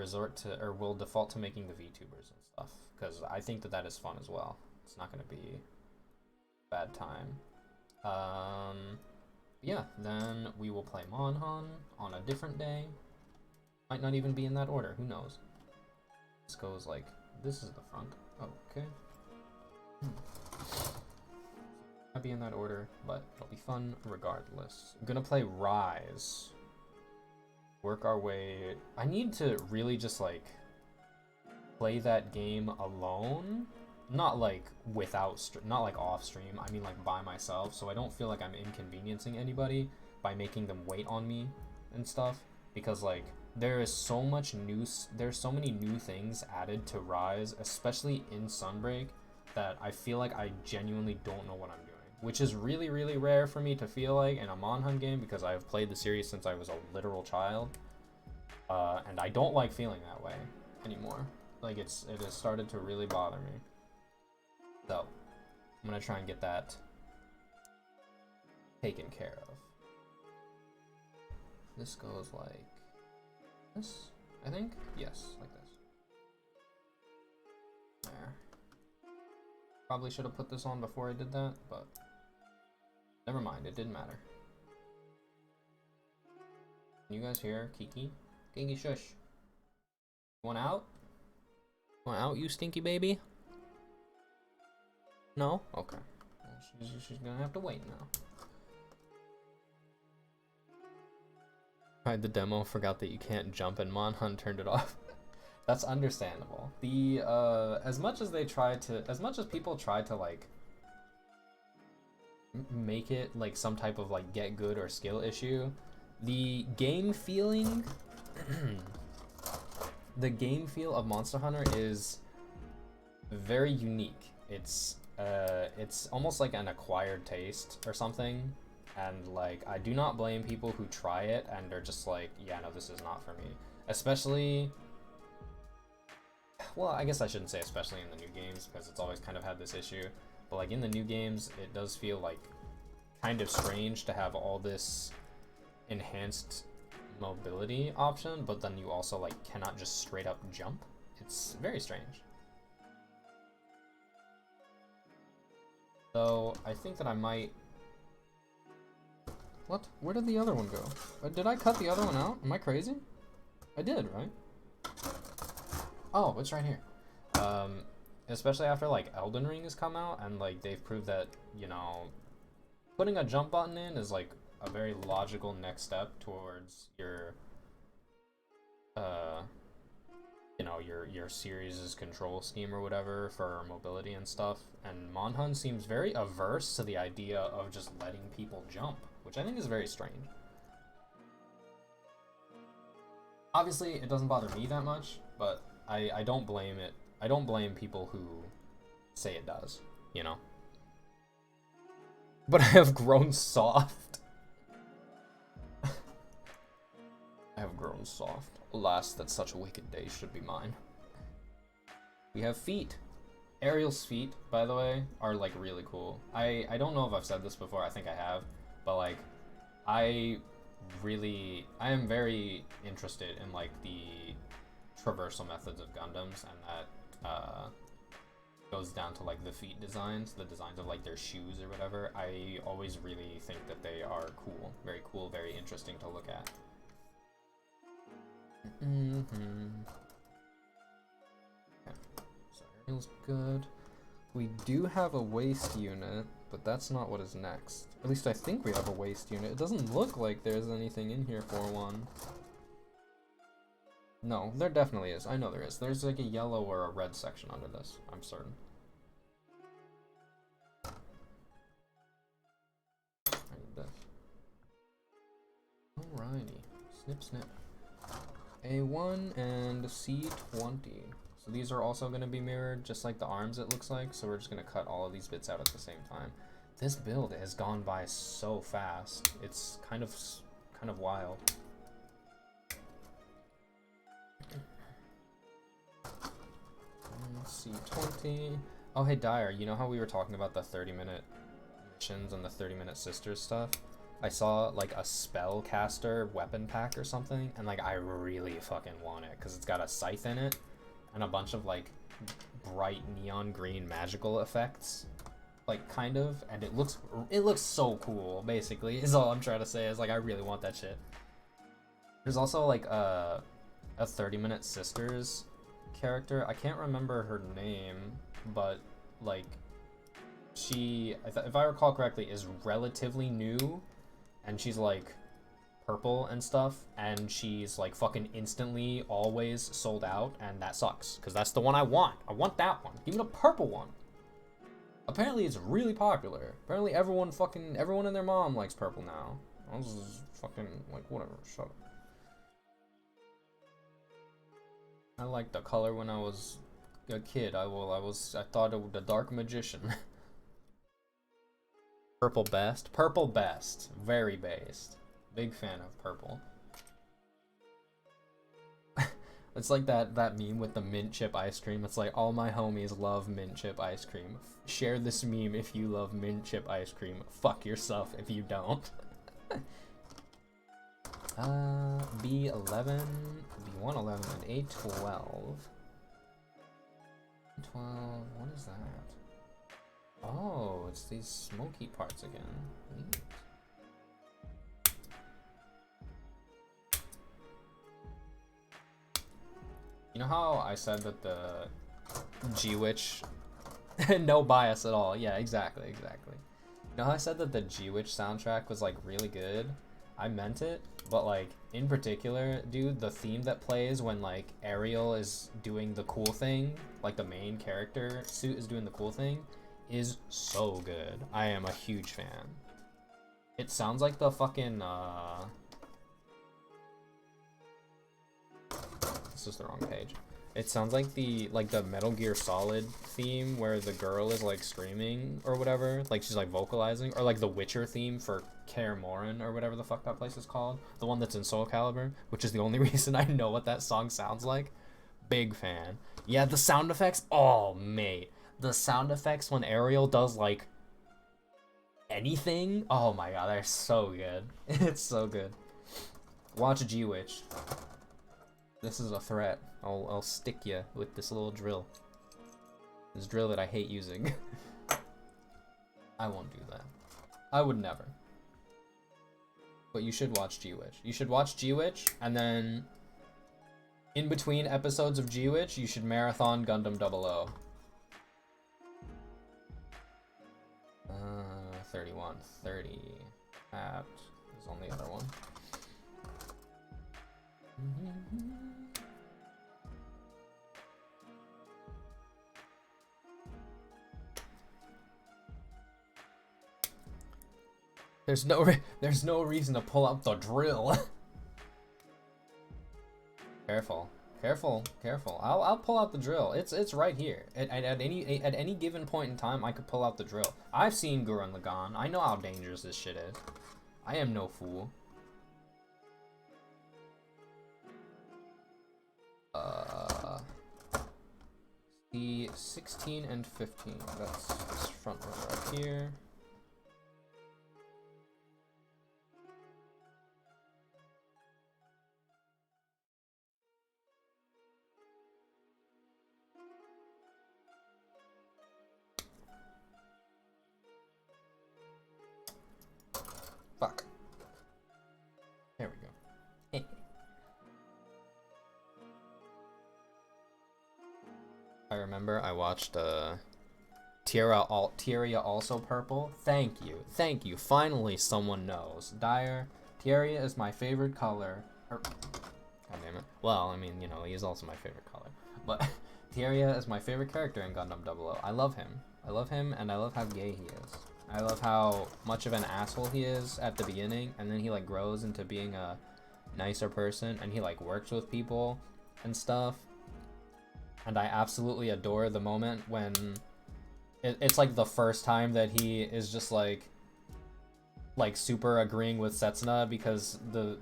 we'll default to making the VTubers and stuff, because I think that is fun as well. It's not gonna be a bad time. Yeah, then we will play Monhan on a different day. Might not even be in that order, who knows? This goes like, this is the front. Okay. Might be in that order, but it'll be fun regardless. I'm gonna play Rise. Work our way. I need to really just like play that game alone, not like not like off stream. I mean like by myself, so I don't feel like I'm inconveniencing anybody by making them wait on me and stuff. Because like there's so many new things added to Rise, especially in Sunbreak, that I feel like I genuinely don't know what I'm doing, which is really, really rare for me to feel like in a Monhan game, because I have played the series since I was a literal child, and I don't like feeling that way anymore. Like it has started to really bother me. So I'm gonna try and get that taken care of. This goes like this, I think? Yes, like this. There. Probably should have put this on before I did that, but never mind, it didn't matter. Can you guys hear Kiki? Kiki, shush. You want out? Want out, you stinky baby? No? Okay. Well, she's gonna have to wait now. Tried the demo, forgot that you can't jump, and Monhan turned it off. That's understandable. The as much as people try to like make it like some type of like get good or skill issue, the game feeling the game feel of Monster Hunter is very unique. It's almost like an acquired taste or something. And like, I do not blame people who try it and they're just like, yeah, no, this is not for me. Especially, well, I guess I shouldn't say especially in the new games, because it's always kind of had this issue. But like in the new games, it does feel like kind of strange to have all this enhanced mobility option, but then you also like cannot just straight up jump. It's very strange. So I think that I might... What? Where did the other one go? Did I cut the other one out? Am I crazy? I did, right? Oh, it's right here. Especially after like Elden Ring has come out and like they've proved that, you know, putting a jump button in is like a very logical next step towards your you know, your series' control scheme or whatever for mobility and stuff. And Monhan seems very averse to the idea of just letting people jump, which I think is very strange. Obviously, it doesn't bother me that much, but I don't blame it. I don't blame people who say it does, you know? But I have grown soft. I have grown soft. Alas, that such a wicked day should be mine. We have feet. Ariel's feet, by the way, are like really cool. I don't know if I've said this before, I think I have, but like I am very interested in like the traversal methods of Gundams, and that goes down to like the feet designs, the designs of like their shoes or whatever. I always really think that they are cool, very interesting to look at. Okay. So Ariel's good. We do have a waist unit, but that's not what is next. At least I think we have a waist unit. It doesn't look like there's anything in here for one. No, there definitely is. I know there is. There's like a yellow or a red section under this, I'm certain. I need this. Alrighty. Snip, snip. A1 and C20. So these are also going to be mirrored, just like the arms, it looks like. So we're just going to cut all of these bits out at the same time. This build has gone by so fast. It's kind of wild. C20. Oh, hey, Dyer, you know how we were talking about the 30-minute missions and the 30-minute sisters stuff? I saw, like, a spellcaster weapon pack or something, and, like, I really fucking want it, because it's got a scythe in it, and a bunch of, like, bright neon green magical effects, like, kind of, and it looks so cool, basically, is all I'm trying to say, is, like, I really want that shit. There's also, like, a 30-minute sisters character. I can't remember her name, but like she, if I recall correctly, is relatively new, and she's like purple and stuff, and she's like fucking instantly always sold out, and that sucks because that's the one I want. I want that one. Give me the purple one. Apparently it's really popular. Apparently everyone and their mom likes purple now. I was fucking like, whatever, shut up. I liked the color when I was a kid. I thought it was the Dark Magician. Purple best. Purple best. Very based. Big fan of purple. It's like that meme with the mint chip ice cream. It's like, all my homies love mint chip ice cream. Share this meme if you love mint chip ice cream. Fuck yourself if you don't. B11, B111, and A12. 12, what is that? Oh, it's these smoky parts again. Neat. You know how I said that the G-Witch... no bias at all. Yeah, exactly. You know how I said that the G-Witch soundtrack was, like, really good? I meant it, but, like, in particular, dude, the theme that plays when, like, Ariel is doing the cool thing, like, the main character suit is doing the cool thing, is so good. I am a huge fan. It sounds like the fucking, this is the wrong page. It sounds like the Metal Gear Solid theme where the girl is like screaming or whatever, like she's like vocalizing, or like the Witcher theme for Kaer Morhen or whatever the fuck that place is called, the one that's in Soul Calibur, which is the only reason I know what that song sounds like. Big fan. Yeah, the sound effects, oh mate, the sound effects when Ariel does like anything, oh my god, they're so good. It's so good. Watch G-Witch. This is a threat. I'll stick you with this little drill. This drill that I hate using. I won't do that. I would never. But you should watch G-Witch. You should watch G-Witch, and then in between episodes of G-Witch, you should marathon Gundam 00. 31, 30. That is on the other one. There's no reason to pull out the drill. Careful. Careful, careful. I'll pull out the drill. It's right here. At any given point in time, I could pull out the drill. I've seen Gurren Lagann. I know how dangerous this shit is. I am no fool. The 16 and 15. That's this front row right here. Fuck. There we go. I remember I watched Tierra also purple. Thank you. Finally someone knows. Dyer, Tierra is my favorite color. God damn it. Well, I mean, you know, he's also my favorite color. But Tierra is my favorite character in Gundam 00. I love him. And I love how gay he is. I love how much of an asshole he is at the beginning, and then he like grows into being a nicer person, and he like works with people and stuff. And I absolutely adore the moment when it's like the first time that he is just like super agreeing with Setsuna because the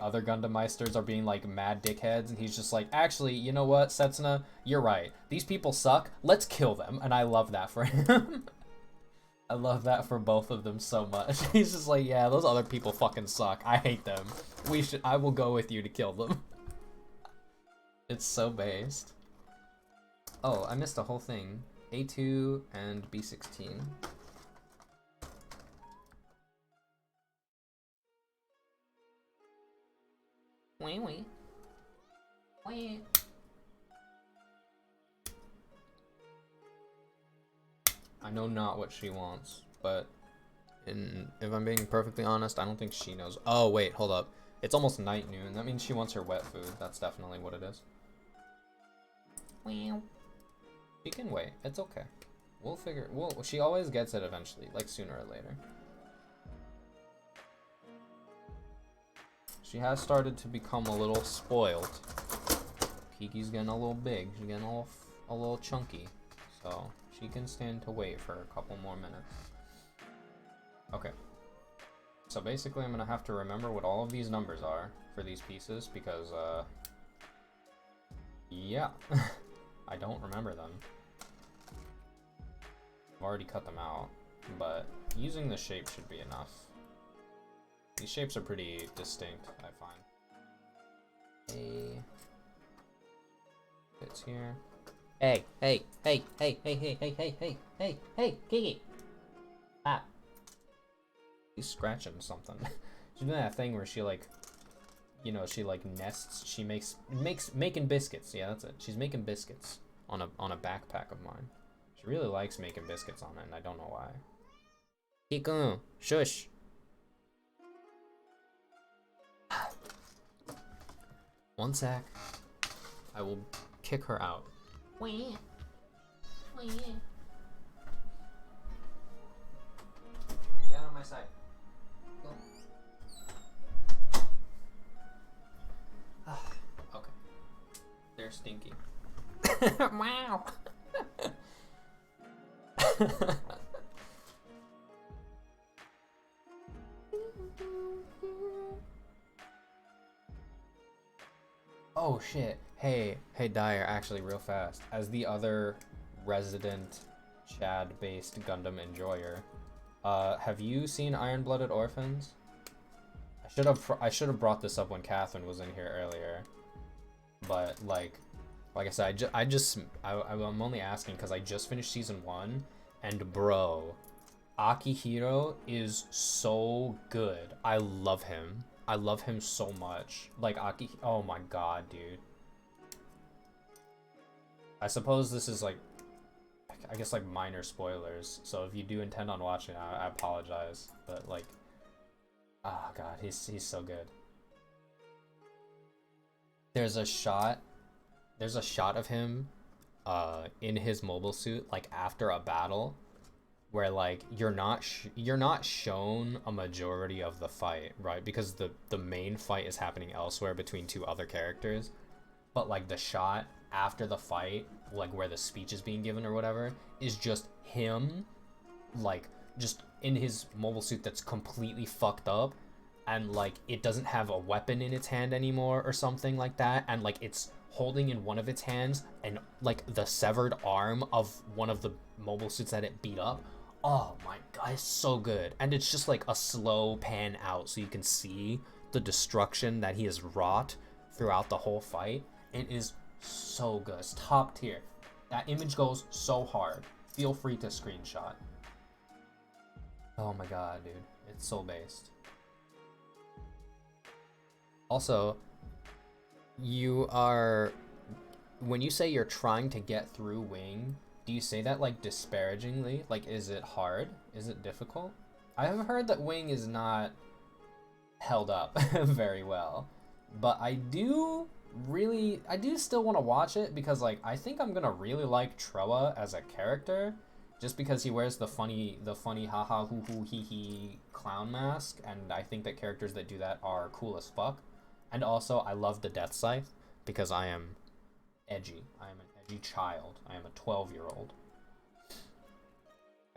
other Gundam Meisters are being like mad dickheads, and he's just like, actually, you know what, Setsuna, you're right. These people suck. Let's kill them. And I love that for him. I love that for both of them so much. He's just like, yeah, those other people fucking suck. I hate them. I will go with you to kill them. It's so based. Oh, I missed a whole thing. A2 and B16. Wait. I know not what she wants, but if I'm being perfectly honest, I don't think she knows. Oh, wait, hold up. It's almost night noon. That means she wants her wet food. That's definitely what it is. She can wait. It's okay. She always gets it eventually, like sooner or later. She has started to become a little spoiled. Kiki's getting a little big. She's getting a little chunky. So she can stand to wait for a couple more minutes. Okay. So basically I'm gonna have to remember what all of these numbers are for these pieces because, yeah. I don't remember them. I've already cut them out, but using the shape should be enough. These shapes are pretty distinct, I find. Fits here. Hey, Kiki! Ah. She's scratching something. She's doing that thing where she like, you know, she like nests. She making biscuits. Yeah, that's it. She's making biscuits on a backpack of mine. She really likes making biscuits on it, and I don't know why. Kiku, shush. One sec. I will kick her out. Get out of my sight. Okay. They're stinky. Wow. Oh shit. Hey Dyer, actually real fast. As the other resident Chad-based Gundam enjoyer, have you seen Iron-Blooded Orphans? I should have brought this up when Catherine was in here earlier. But like I said, I'm only asking because I just finished season 1, and bro, Akihiro is so good. I love him. I love him so much. Like oh my god, dude. I suppose this is like, I guess like minor spoilers. So if you do intend on watching, I apologize. But like, oh god, he's so good. There's a shot of him in his mobile suit like after a battle where like you're not shown a majority of the fight, right? Because the main fight is happening elsewhere between two other characters. but like the shot after the fight, like where the speech is being given or whatever, is just him, like just in his mobile suit that's completely fucked up, and like it doesn't have a weapon in its hand anymore or something like that, and like it's holding in one of its hands and like the severed arm of one of the mobile suits that it beat up. Oh my god, it's so good. And it's just like a slow pan out so you can see the destruction that he has wrought throughout the whole fight. It is so good. It's top tier. That image goes so hard. Feel free to screenshot. Oh my god, dude. It's so based. Also, you are, when you say you're trying to get through Wing, do you say that like disparagingly? Like, is it hard? Is it difficult? I have heard that Wing is not held up very well, but I do still want to watch it because like I think I'm gonna really like Troa as a character, just because he wears the funny haha hoo hoo hee hee clown mask, and I think that characters that do that are cool as fuck. And also I love the Death Scythe because I am edgy. I am an edgy child. I am a 12-year-old.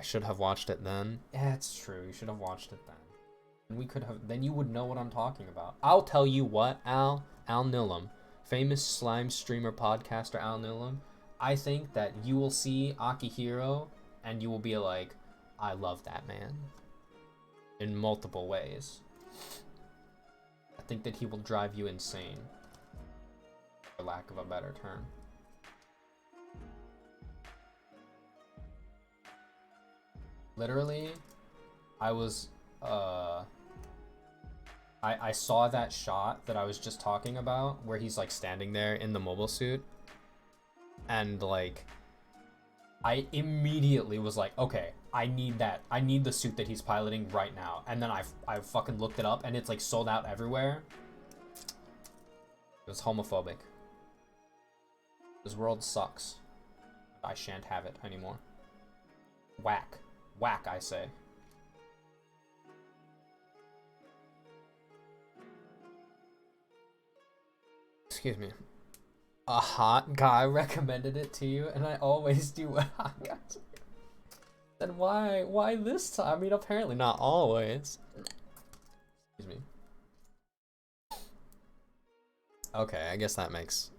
I should have watched it then. Yeah, it's true. You should have watched it then. And we could have, then you would know what I'm talking about. I'll tell you what, Al Nilum, famous slime streamer podcaster Al Nilum, I think that you will see Akihiro and you will be like, I love that man. In multiple ways. I think that he will drive you insane. For lack of a better term. Literally, I was, I saw that shot that I was just talking about where he's like standing there in the mobile suit, and like I immediately was like, okay, I need that. I need the suit that he's piloting right now. And then I fucking looked it up and it's like sold out everywhere. It was homophobic. This world sucks. I shan't have it anymore. Whack. Whack, I say. Excuse me. A hot guy recommended it to you, and I always do what hot guys. Then why this time? I mean, apparently not always. Excuse me. Okay, I guess that makes...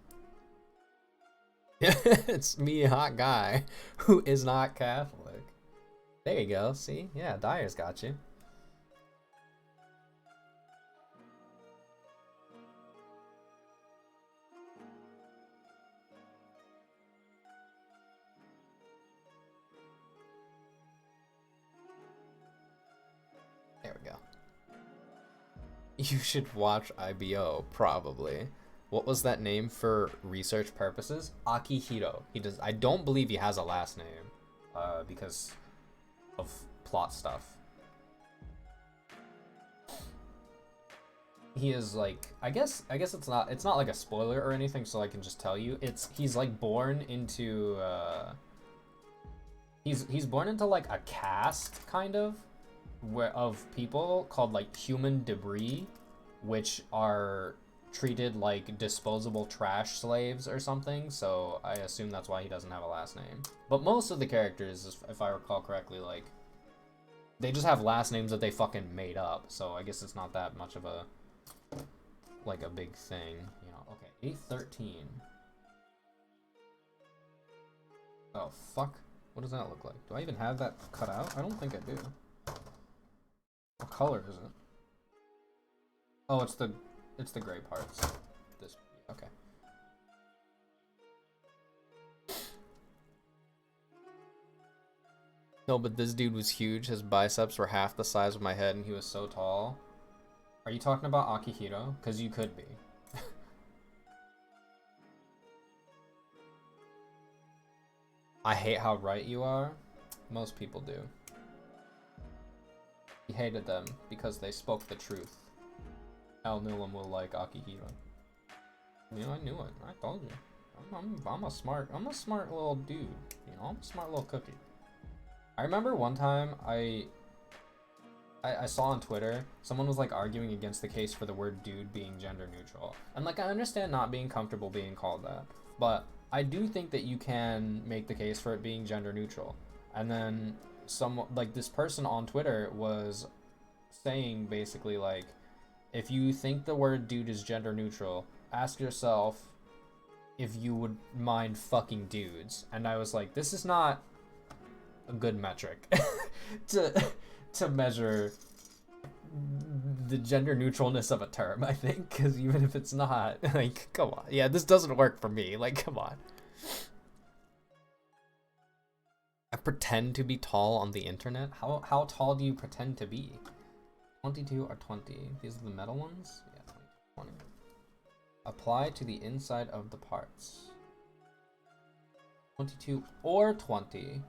It's me, a hot guy, who is not Catholic. There you go, see? Yeah, Dyer's got you. There we go. You should watch IBO, probably. What was that name for research purposes? Akihiro. He does. I don't believe he has a last name, because of plot stuff. He is like, I guess it's not like a spoiler or anything, so I can just tell you. He's like born into he's born into like a caste kind of of people called like human debris, which are treated like disposable trash slaves or something, so I assume that's why he doesn't have a last name. But most of the characters, if I recall correctly, like, they just have last names that they fucking made up, so I guess it's not that much of a, like, a big thing, you know. Okay, 813. Oh, fuck. What does that look like? Do I even have that cut out? I don't think I do. What color is it? Oh, it's the gray parts. This, okay. No, but this dude was huge. His biceps were half the size of my head and he was so tall. Are you talking about Akihiro? Because you could be. I hate how right you are. Most people do. He hated them because they spoke the truth. Al Nilum will like Akihiro. You know, I knew it. I told you. I'm a smart little dude. You know, I'm a smart little cookie. I remember one time I I saw on Twitter, someone was like arguing against the case for the word dude being gender neutral. And like, I understand not being comfortable being called that, but I do think that you can make the case for it being gender neutral. And then like this person on Twitter was saying basically like, if you think the word dude is gender neutral, ask yourself if you would mind fucking dudes. And I was like, this is not a good metric to measure the gender neutralness of a term, I think, because even if it's not, like, come on. Yeah, this doesn't work for me. Like, come on. I pretend to be tall on the internet? How tall do you pretend to be? 22 or 20? These are the metal ones? Yeah, 20. Apply to the inside of the parts. 22 or 20.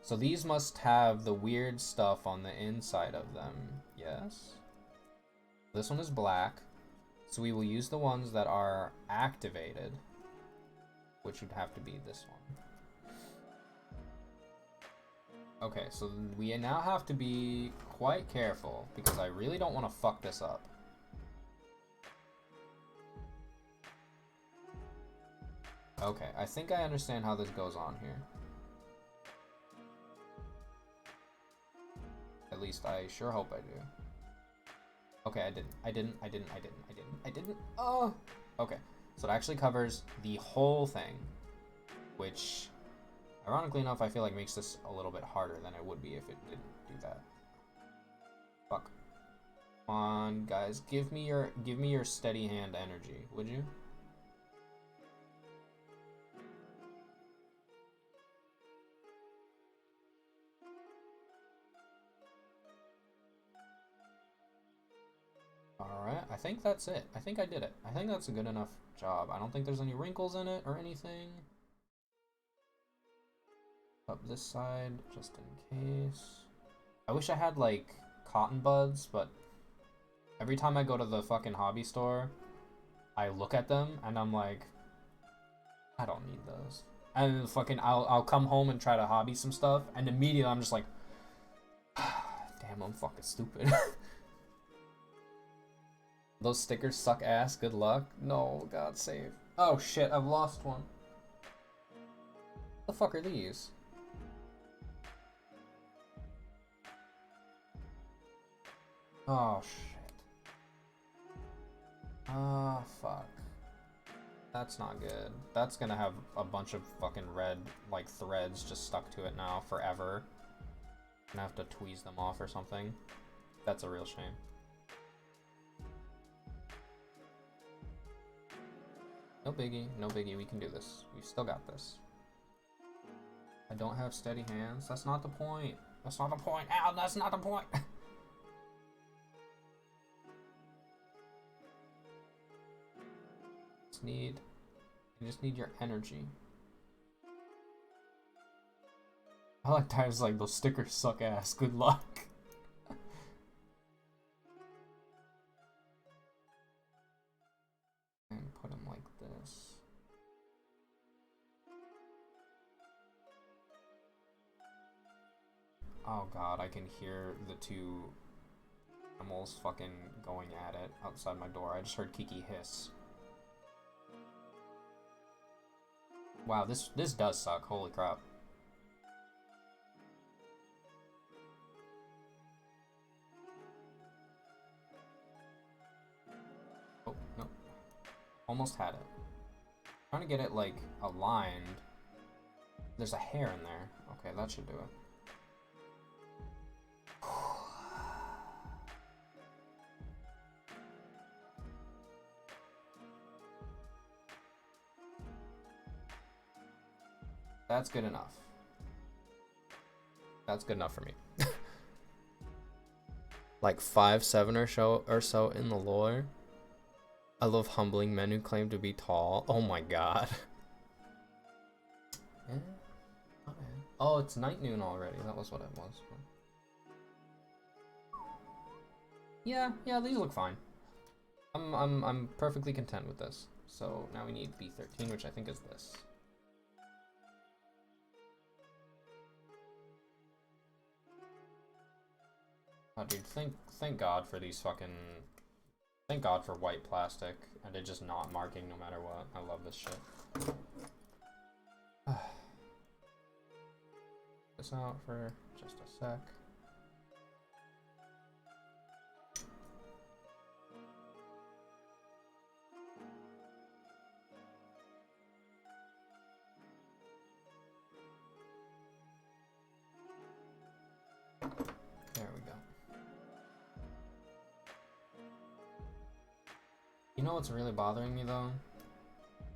So these must have the weird stuff on the inside of them. Yes. This one is black. So we will use the ones that are activated, which would have to be this one. Okay, so we now have to be quite careful because I really don't want to fuck this up. Okay, I think I understand how this goes on here. At least I sure hope I do. Okay, I didn't. Oh! Okay, so it actually covers the whole thing, which, ironically enough, I feel like makes this a little bit harder than it would be if it didn't do that. Fuck. Come on, guys, give me your steady hand energy, would you? Alright, I think that's it. I think I did it. I think that's a good enough job. I don't think there's any wrinkles in it or anything. Up this side, just in case. I wish I had, like, cotton buds, but every time I go to the fucking hobby store, I look at them, and I'm like, I don't need those. And fucking, I'll come home and try to hobby some stuff, and immediately I'm just like, damn, I'm fucking stupid. Those stickers suck ass, good luck. No, God save. Oh shit, I've lost one. What the fuck are these? Oh shit. Ah, fuck. That's not good. That's gonna have a bunch of fucking red, like, threads just stuck to it now forever. Gonna have to tweeze them off or something. That's a real shame. No biggie, no biggie, we can do this. We've still got this. I don't have steady hands. That's not the point. That's not the point. Ow, that's not the point. You just need your energy. I like times like those stickers suck ass. Good luck. And put them like this. Oh god, I can hear the two animals fucking going at it outside my door. I just heard Kiki hiss. Wow, this does suck. Holy crap. Oh, no. Almost had it. Trying to get it, like, aligned. There's a hair in there. Okay, that should do it. That's good enough. That's good enough for me. Like 5'7" or so in the lore. I love humbling men who claim to be tall. Oh my god. Yeah. Okay. Oh, it's night noon already. That was what it was. Yeah, these look fine. I'm perfectly content with this. So now we need B13, which I think is this. Oh, dude, thank God for these fucking... Thank God for white plastic, and it just not marking no matter what. I love this shit. This out for just a sec. There we go. You know what's really bothering me though?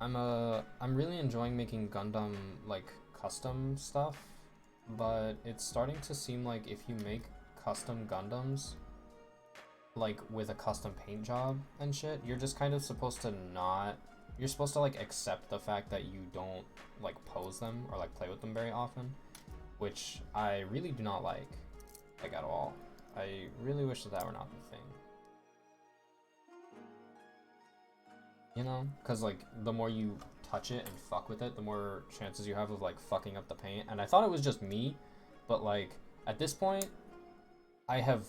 I'm really enjoying making Gundam like custom stuff, but it's starting to seem like if you make custom Gundams like with a custom paint job and shit, you're just kind of supposed to not, you're supposed to like accept the fact that you don't like pose them or like play with them very often, which I really do not like at all. I really wish that that were not the thing. You know, because like the more you touch it and fuck with it, the more chances you have of like fucking up the paint. And I thought it was just me, but like at this point I have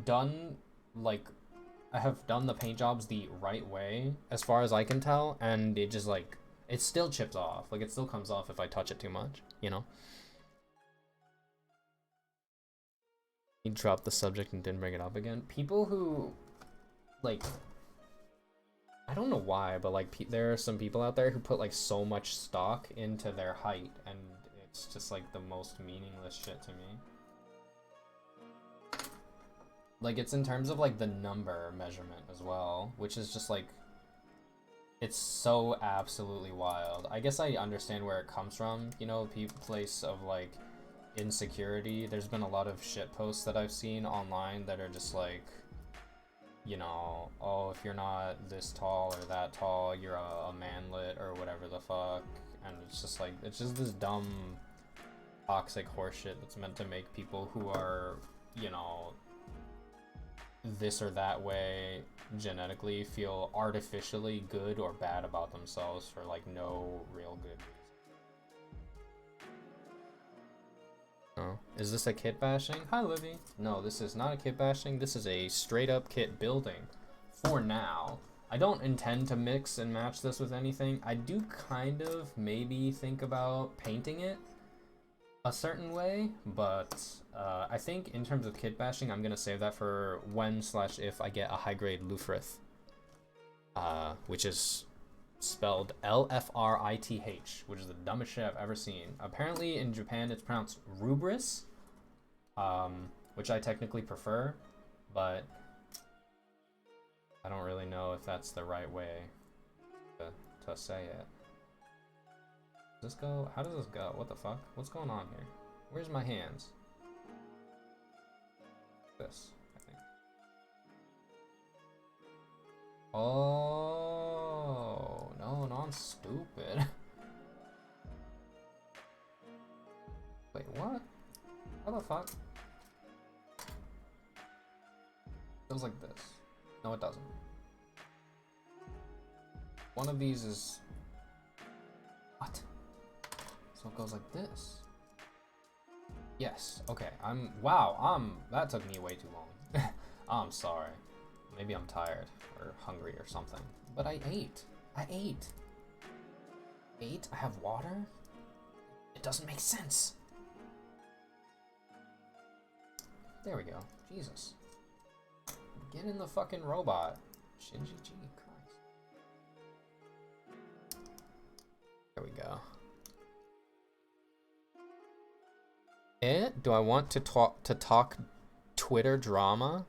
done the paint jobs the right way as far as I can tell, and it just like it still chips off. Like it still comes off if I touch it too much, you know? He dropped the subject and didn't bring it up again. People who like, I don't know why, but like there are some people out there who put like so much stock into their height, and it's just like the most meaningless shit to me. Like it's in terms of like the number measurement as well, which is just like, it's so absolutely wild. I guess I understand where it comes from, you know, place of like insecurity. There's been a lot of shit posts that I've seen online that are just like, you know, oh, if you're not this tall or that tall, you're a manlet or whatever the fuck. And it's just like, it's just this dumb, toxic horseshit that's meant to make people who are, you know, this or that way genetically feel artificially good or bad about themselves for like no real good reason. Oh, is this a kit bashing? Hi, Livy. No, this is not a kit bashing. This is a straight up kit building. For now. I don't intend to mix and match this with anything. I do kind of maybe think about painting it a certain way, but I think in terms of kit bashing, I'm gonna save that for when/if I get a high grade Lufrith, which is spelled Lfrith, which is the dumbest shit I've ever seen. Apparently in Japan it's pronounced Rubris, which I technically prefer, but I don't really know if that's the right way to say it. Does this go? How does this go? What the fuck? What's going on here? Where's my hands? This, I think. Oh, no, I'm stupid. Wait, what? How the fuck? It goes like this. No, it doesn't. One of these is... What? So it goes like this. Yes, okay, wow, that took me way too long. I'm sorry. Maybe I'm tired or hungry or something. But I ate. I have water? It doesn't make sense. There we go. Jesus. Get in the fucking robot. Shinji G, Christ. There we go. Do I want to talk Twitter drama?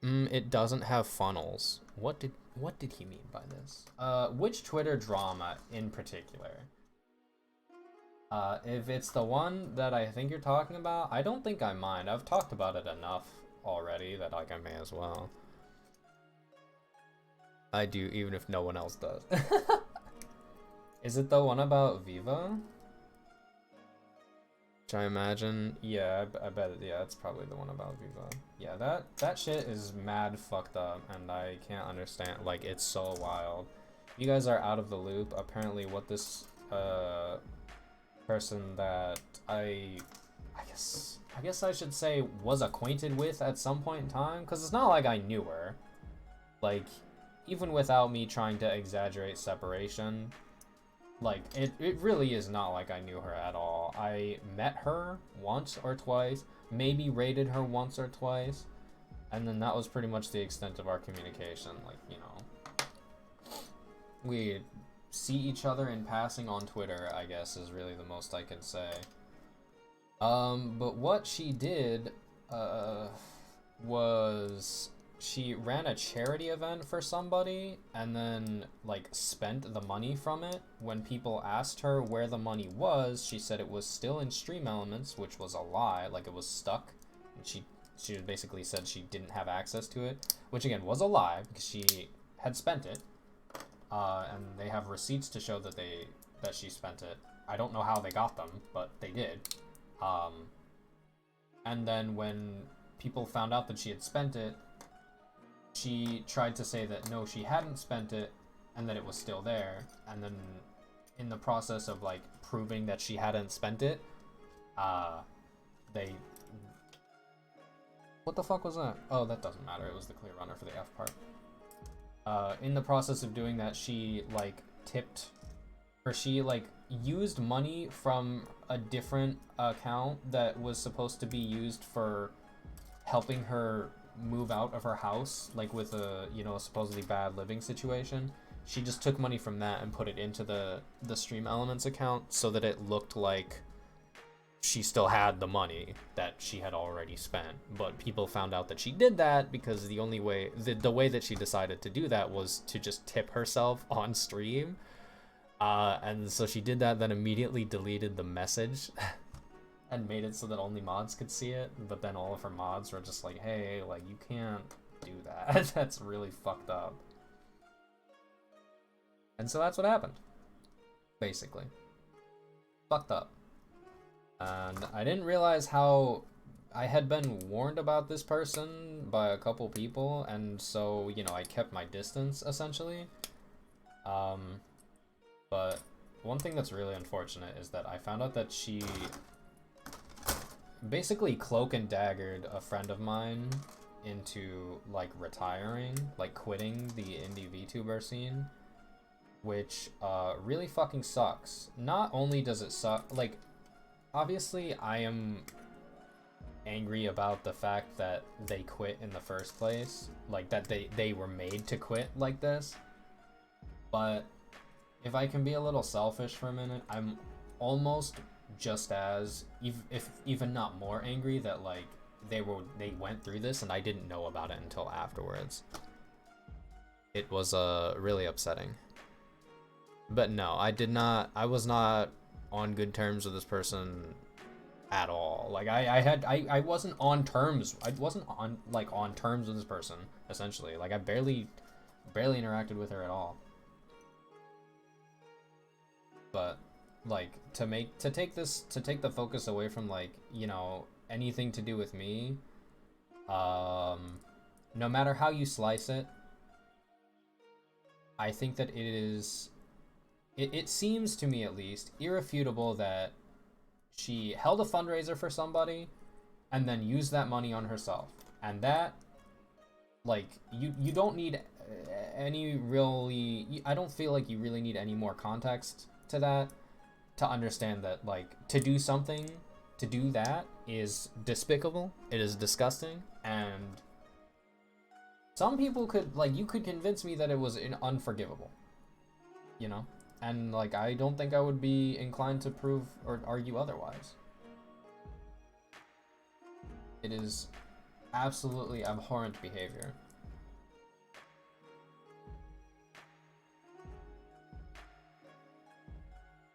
It doesn't have funnels. What did he mean by this? Which Twitter drama in particular? If it's the one that I think you're talking about, I don't think I mind. I've talked about it enough already that like I may as well. I do, even if no one else does. Is it the one about Viva? Which I imagine, yeah, I bet, yeah, it's probably the one about Viva. Yeah, that shit is mad fucked up, and I can't understand, like, it's so wild. You guys are out of the loop. Apparently what this, person that I I guess I should say was acquainted with at some point in time, because it's not like I knew her. Like, even without me trying to exaggerate separation, like, it really is not like I knew her at all. I met her once or twice, maybe rated her once or twice, and then that was pretty much the extent of our communication. Like, you know, we see each other in passing on Twitter, I guess, is really the most I can say. But what she did, was she ran a charity event for somebody and then, like, spent the money from it. When people asked her where the money was, she said it was still in Stream Elements, which was a lie, like it was stuck. And she basically said she didn't have access to it, which again was a lie because she had spent it. And they have receipts to show that she spent it. I don't know how they got them, but they did. And then when people found out that she had spent it, she tried to say that no, she hadn't spent it, and that it was still there. And then in the process of, like, proving that she hadn't spent it, they... What the fuck was that? Oh, that doesn't matter. It was the clear runner for the F part. In the process of doing that, she, like, tipped... Or she, like, used money from a different account that was supposed to be used for helping her move out of her house, like with a, you know, a supposedly bad living situation. She just took money from that and put it into the Stream Elements account so that it looked like she still had the money that she had already spent. But people found out that she did that because the only way, the way that she decided to do that was to just tip herself on stream. And so she did that, then immediately deleted the message and made it so that only mods could see it. But then all of her mods were just like, hey, like, you can't do that. That's really fucked up. And so that's what happened, basically. Fucked up. And I didn't realize how I had been warned about this person by a couple people, and so, you know, I kept my distance, essentially. But one thing that's really unfortunate is that I found out that she basically cloak and daggered a friend of mine into, like, retiring, like, quitting the indie VTuber scene, which really fucking sucks. Not only does it suck, like, obviously I am angry about the fact that they quit in the first place, like, that they were made to quit like this, but if I can be a little selfish for a minute, I'm almost just as, if even not more angry that, like, they went through this and I didn't know about it until afterwards. It was really upsetting. But no, I was not on good terms with this person at all. Like, I wasn't on terms. I wasn't on, like, on terms with this person, essentially. Like, I barely interacted with her at all. But, like, to take the focus away from, like, you know, anything to do with me, no matter how you slice it, I think that it seems to me, at least, irrefutable that she held a fundraiser for somebody and then used that money on herself. And that, like, you don't need any really, I don't feel like you really need any more context to that to understand that, like, to do that is despicable, it is disgusting, and some people could, like, you could convince me that it was unforgivable, you know? And, like, I don't think I would be inclined to prove or argue otherwise. It is absolutely abhorrent behavior.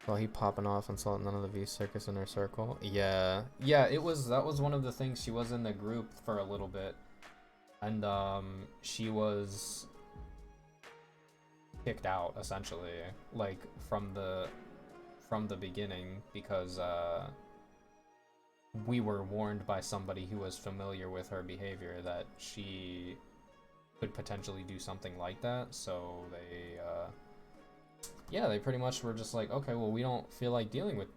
Well, he popping off and saw none of the V circus in her circle. Yeah, that was one of the things. She was in the group for a little bit, and she was kicked out, essentially, like, from the beginning, because we were warned by somebody who was familiar with her behavior that she could potentially do something like that. So they pretty much were just like, okay, well, we don't feel like dealing with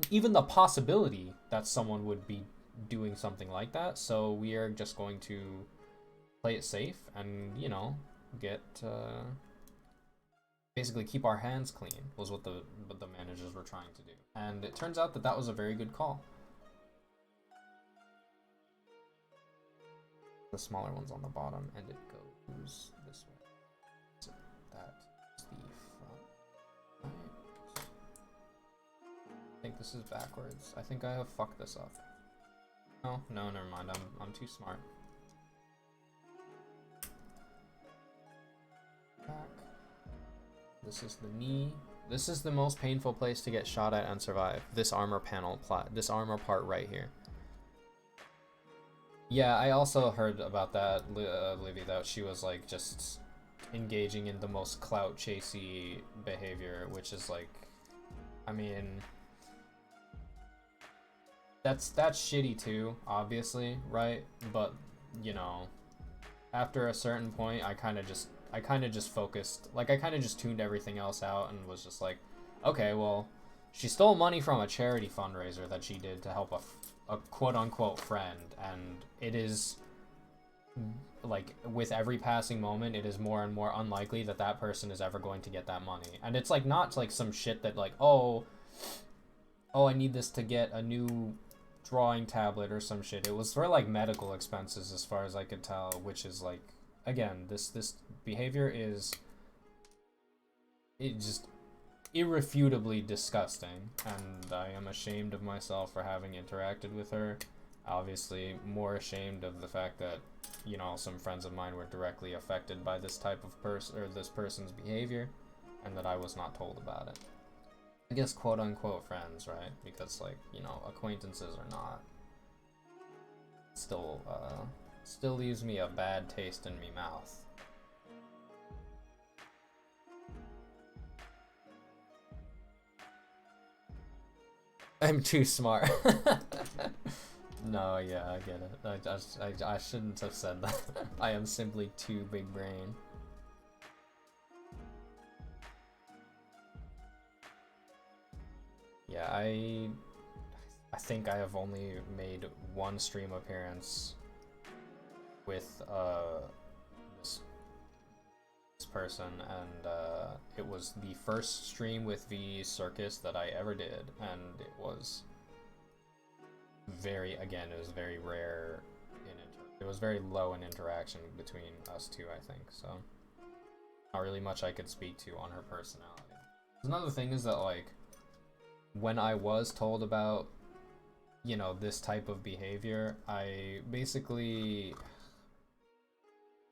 even the possibility that someone would be doing something like that. So we are just going to play it safe and, you know, get basically keep our hands clean was what the managers were trying to do. And it turns out that that was a very good call. The smaller one's on the bottom and it goes this way. So that's the front. Right. I think this is backwards. I think I have fucked this up. No, never mind. I'm too smart. Back. This is the knee. This is the most painful place to get shot at and survive. This armor panel, this armor part right here. Yeah, I also heard about that, Livy, that she was like just engaging in the most clout chasey behavior, which is like, I mean, that's shitty too, obviously, right? But you know, after a certain point, I kind of just focused, like I kind of just tuned everything else out and was just like, okay, well, she stole money from a charity fundraiser that she did to help a quote-unquote friend, and it is like with every passing moment it is more and more unlikely that that person is ever going to get that money. And it's like not like some shit that like, oh I need this to get a new drawing tablet or some shit. It was for like medical expenses as far as I could tell, which is like, again, this behavior is just irrefutably disgusting, and I am ashamed of myself for having interacted with her. Obviously more ashamed of the fact that, you know, some friends of mine were directly affected by this type of person, or this person's behavior, and that I was not told about it. I guess quote unquote friends, right? Because like, you know, acquaintances or not, still leaves me a bad taste in me mouth. I'm too smart. No, yeah, I get it. I shouldn't have said that. I am simply too big brain. Yeah, I think I have only made one stream appearance with this person, and it was the first stream with V Circus that I ever did, and it was very rare it was very low in interaction between us two, I think, so not really much I could speak to on her personality. Another thing is that, like, when I was told about, you know, this type of behavior, I basically...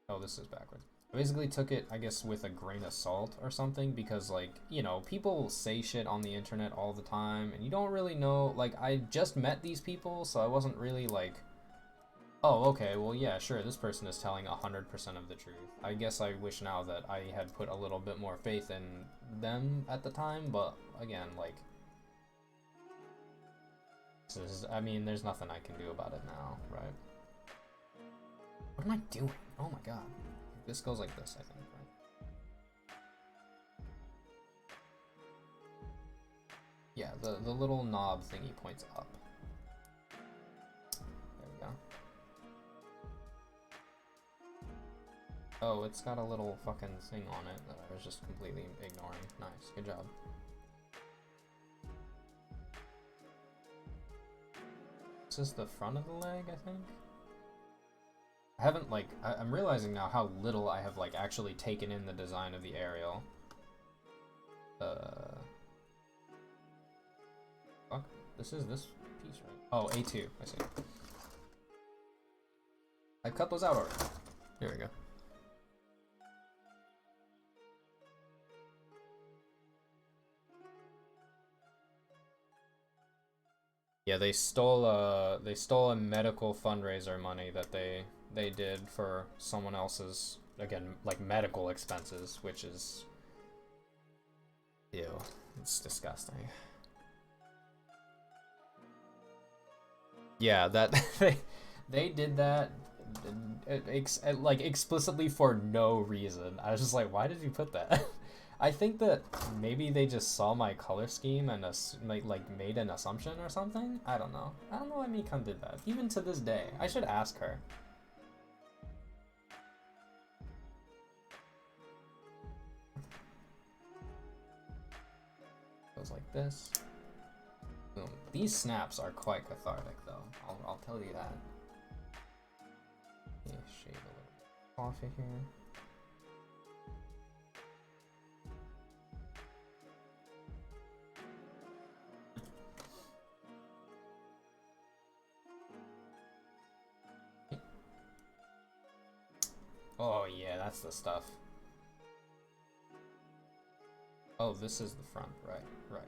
Oh, this is backwards. I basically took it, I guess, with a grain of salt or something, because, like, you know, people say shit on the internet all the time, and you don't really know, like, I just met these people, so I wasn't really like, oh, okay, well, yeah, sure, this person is telling 100% of the truth. I guess I wish now that I had put a little bit more faith in them at the time, but, again, like, I mean, there's nothing I can do about it now, right? What am I doing? Oh my god. This goes like this, I think, right? Yeah, the little knob thingy points up. There we go. Oh, it's got a little fucking thing on it that I was just completely ignoring. Nice, good job. This is the front of the leg, I think? I haven't, like, I'm realizing now how little I have, like, actually taken in the design of the aerial. Fuck. This is this piece, right? Oh, A2, I see. I cut those out already. Here we go. Yeah, they stole a medical fundraiser money that they did for someone else's, again, like, medical expenses, which is, ew, it's disgusting. Yeah, that they did that like explicitly for no reason. I was just like, why did you put that? I think that maybe they just saw my color scheme and like made an assumption or something. I don't know. I don't know why Mikan did that. Even to this day, I should ask her. Goes like this. Boom. These snaps are quite cathartic, though. I'll tell you that. Yeah, shade a little coffee here. Oh yeah, that's the stuff. Oh, this is the front, right, right.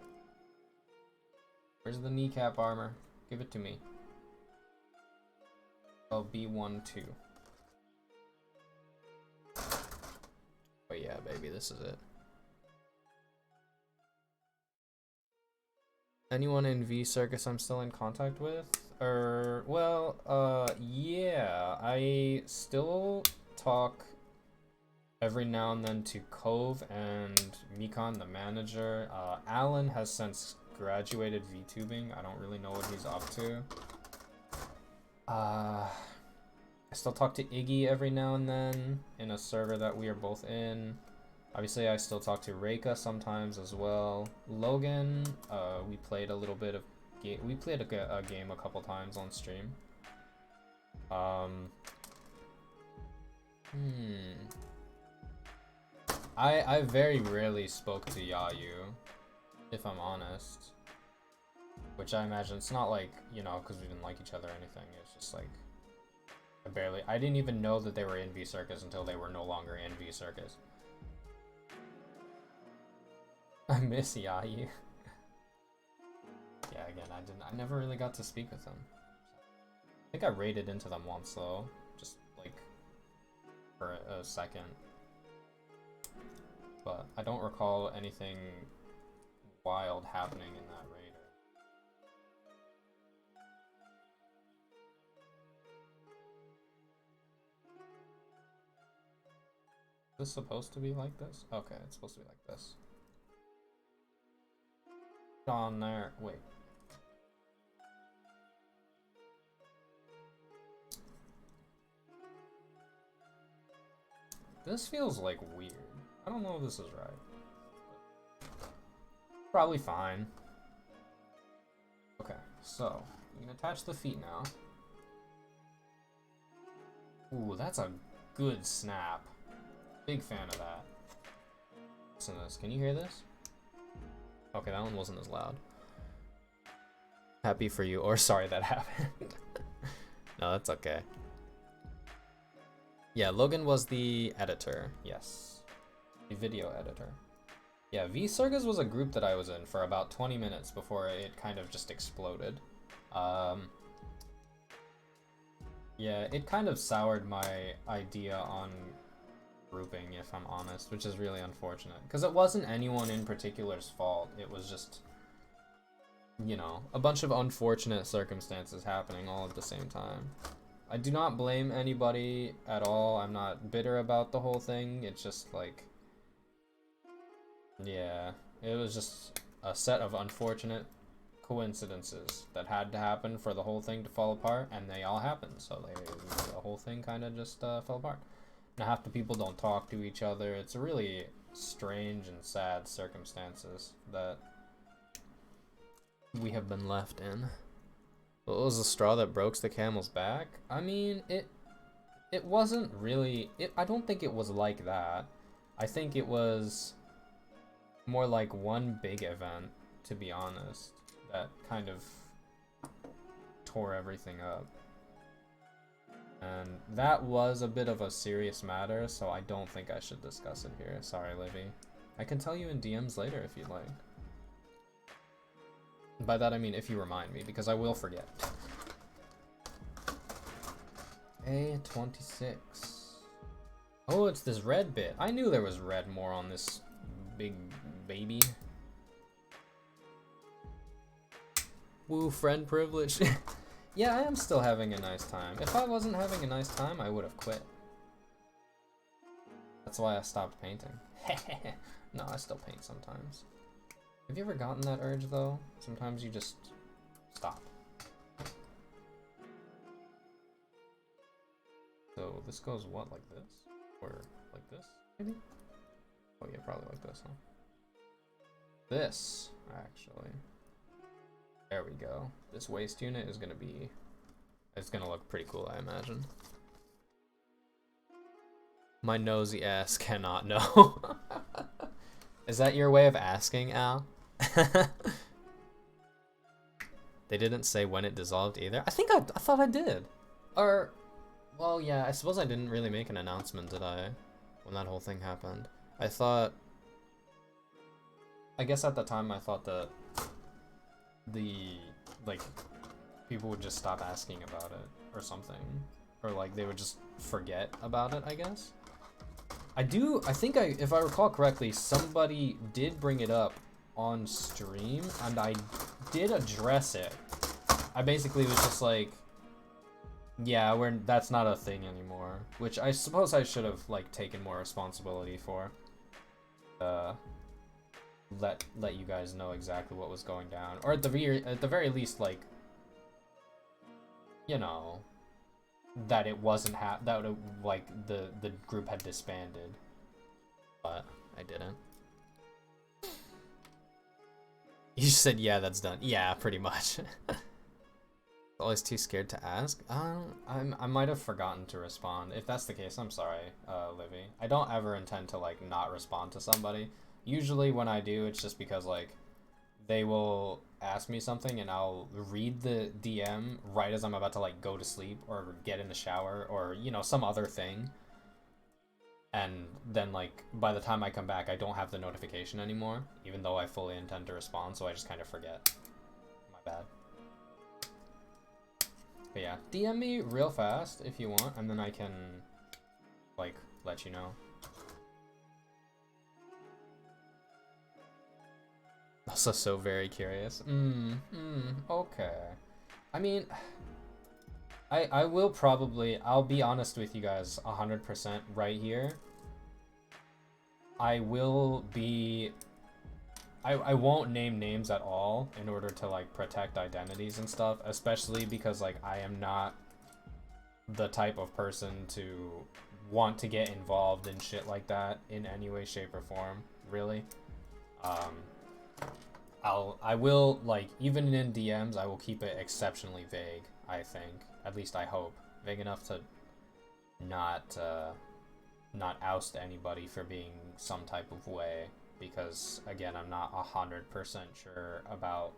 Where's the kneecap armor? Give it to me. Oh, B1, 2. Oh yeah, baby, this is it. Anyone in V Circus I'm still in contact with? Well, yeah, I still talk every now and then to Cove and Mikan, the manager. Alan has since graduated VTubing. I don't really know what he's up to. I still talk to Iggy every now and then in a server that we are both in. Obviously, I still talk to Reika sometimes as well. Logan, we played a little bit of game. We played a game a couple times on stream. I very rarely spoke to Yayu, if I'm honest. Which I imagine it's not like, you know, because we didn't like each other or anything. It's just like, I didn't even know that they were in V Circus until they were no longer in V Circus. I miss Yayu. Yeah, again, I never really got to speak with them. I think I raided into them once though, just like for a second. But I don't recall anything wild happening in that raid. Is this supposed to be like this? Okay, it's supposed to be like this. On there, wait. This feels like weird. I don't know if this is right. Probably fine. Okay, so you can attach the feet now. Ooh, that's a good snap. Big fan of that. Listen to this. Can you hear this? Okay, that one wasn't as loud. Happy for you, or sorry that happened. No, that's okay. Yeah, Logan was the editor, yes. The video editor. Yeah, V Circus was a group that I was in for about 20 minutes before it kind of just exploded. Yeah, it kind of soured my idea on grouping, if I'm honest, which is really unfortunate. Because it wasn't anyone in particular's fault, it was just, you know, a bunch of unfortunate circumstances happening all at the same time. I do not blame anybody at all. I'm not bitter about the whole thing. It's just like, yeah, it was just a set of unfortunate coincidences that had to happen for the whole thing to fall apart, and they all happened. So the whole thing kind of just fell apart. Now half the people don't talk to each other. It's a really strange and sad circumstances that we have been left in. What was the straw that broke the camel's back? I mean, it wasn't really, I don't think it was like that. I think it was more like one big event, to be honest, that kind of tore everything up. And that was a bit of a serious matter, so I don't think I should discuss it here. Sorry, Livy. I can tell you in DMs later if you'd like. By that I mean if you remind me, because I will forget. A26. Oh, it's this red bit. I knew there was red more on this big baby. Woo, friend privilege. Yeah, I am still having a nice time. If I wasn't having a nice time, I would have quit. That's why I stopped painting. No, I still paint sometimes. Have you ever gotten that urge though? Sometimes you just stop. So this goes what, like this? Or like this, maybe? Oh yeah, probably like this, huh? This, actually. There we go. This waist unit is gonna be... It's gonna look pretty cool, I imagine. My nosy ass cannot know. Is that your way of asking, Al? They didn't say when it dissolved either. I thought I did. Or, well, yeah, I suppose I didn't really make an announcement, did I? When that whole thing happened. I guess at the time I thought that like, people would just stop asking about it or something. Or like, they would just forget about it, I guess. If I recall correctly, somebody did bring it up on stream, and I did address it. I basically was just like, yeah, that's not a thing anymore, which I suppose I should have like taken more responsibility for. Let you guys know exactly what was going down, or at the very least, like, you know, that it wasn't like the group had disbanded, but I didn't. You said, yeah, that's done. Yeah, pretty much. Always too scared to ask. I might have forgotten to respond. If that's the case, I'm sorry, Livy. I don't ever intend to like not respond to somebody. Usually when I do, it's just because like they will ask me something and I'll read the DM right as I'm about to like go to sleep or get in the shower or, you know, some other thing. And then like by the time I come back, I don't have the notification anymore, even though I fully intend to respond, so I just kind of forget. My bad. But yeah, DM me real fast if you want, and then I can like let you know. Also so very curious. Okay. I mean, I'll be honest with you guys 100% right here. I won't name names at all in order to like protect identities and stuff, especially because like I am not the type of person to want to get involved in shit like that in any way, shape, or form, really. I will, like, even in DMs, I will keep it exceptionally vague, I think. At least I hope. Vague enough to not oust anybody for being some type of way, because, again, I'm not 100% sure about...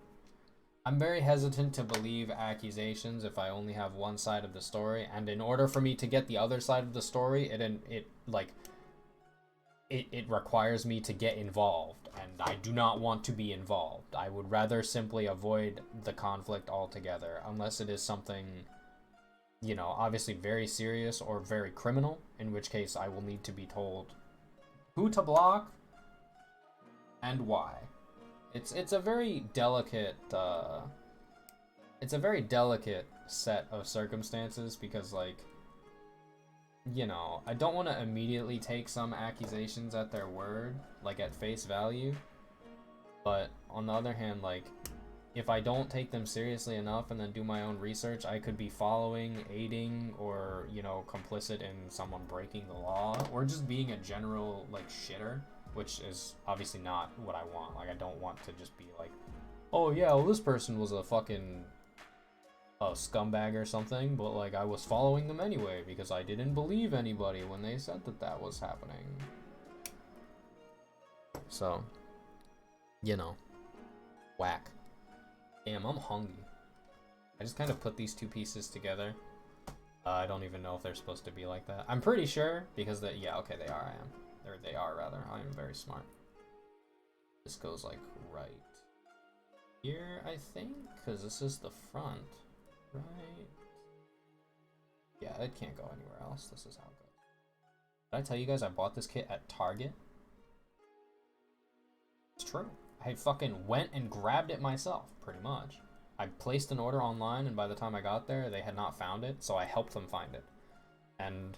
I'm very hesitant to believe accusations if I only have one side of the story, and in order for me to get the other side of the story, it requires me to get involved, and I do not want to be involved. I would rather simply avoid the conflict altogether, unless it is something, you know, obviously very serious or very criminal, in which case I will need to be told who to block and why. It's a very delicate set of circumstances, because like, you know, I don't want to immediately take some accusations at their word, like at face value, but on the other hand, like, if I don't take them seriously enough and then do my own research, I could be following, aiding, or, you know, complicit in someone breaking the law, or just being a general, like, shitter, which is obviously not what I want. Like, I don't want to just be like, oh yeah, well this person was a fucking scumbag or something, but like I was following them anyway because I didn't believe anybody when they said that was happening. So, you know, whack. Damn, I'm hungry. I just kind of put these two pieces together. I don't even know if they're supposed to be like that. I'm pretty sure because yeah, okay, they are. They are rather. I am very smart. This goes like right here, I think, because this is the front. Right. Yeah, it can't go anywhere else. This is how it goes. Did I tell you guys I bought this kit at Target? It's true. I fucking went and grabbed it myself, pretty much. I placed an order online, and by the time I got there, they had not found it, so I helped them find it. And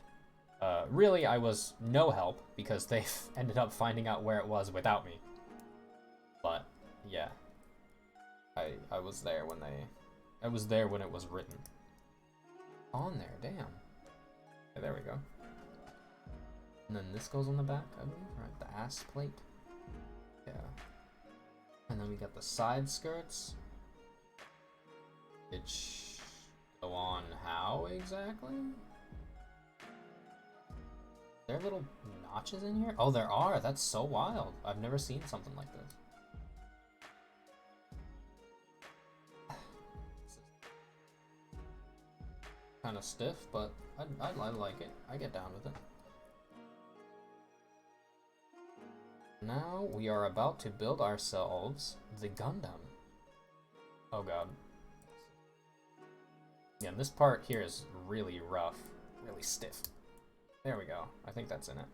Really, I was no help because they ended up finding out where it was without me. But yeah, I was there when I was there when it was written. On there, damn. Okay, there we go. And then this goes on the back, I believe, right? The ass plate. Yeah. And then we got the side skirts. Which go on how exactly? There are little notches in here? Oh, there are. That's so wild. I've never seen something like this. Kind of stiff, but I like it. I get down with it. Now we are about to build ourselves the Gundam. Oh god. Yeah, this part here is really rough, really stiff. There we go. I think that's in it.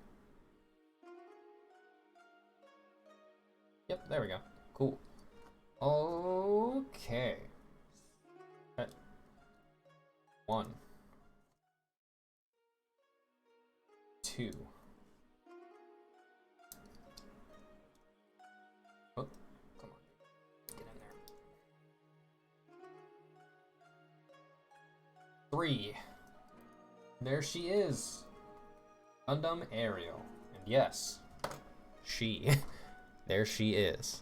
Yep, there we go. Cool. Okay. 1, 2. Oh, come on. Get in there. 3. There she is. Gundam Ariel. And yes, she. There she is.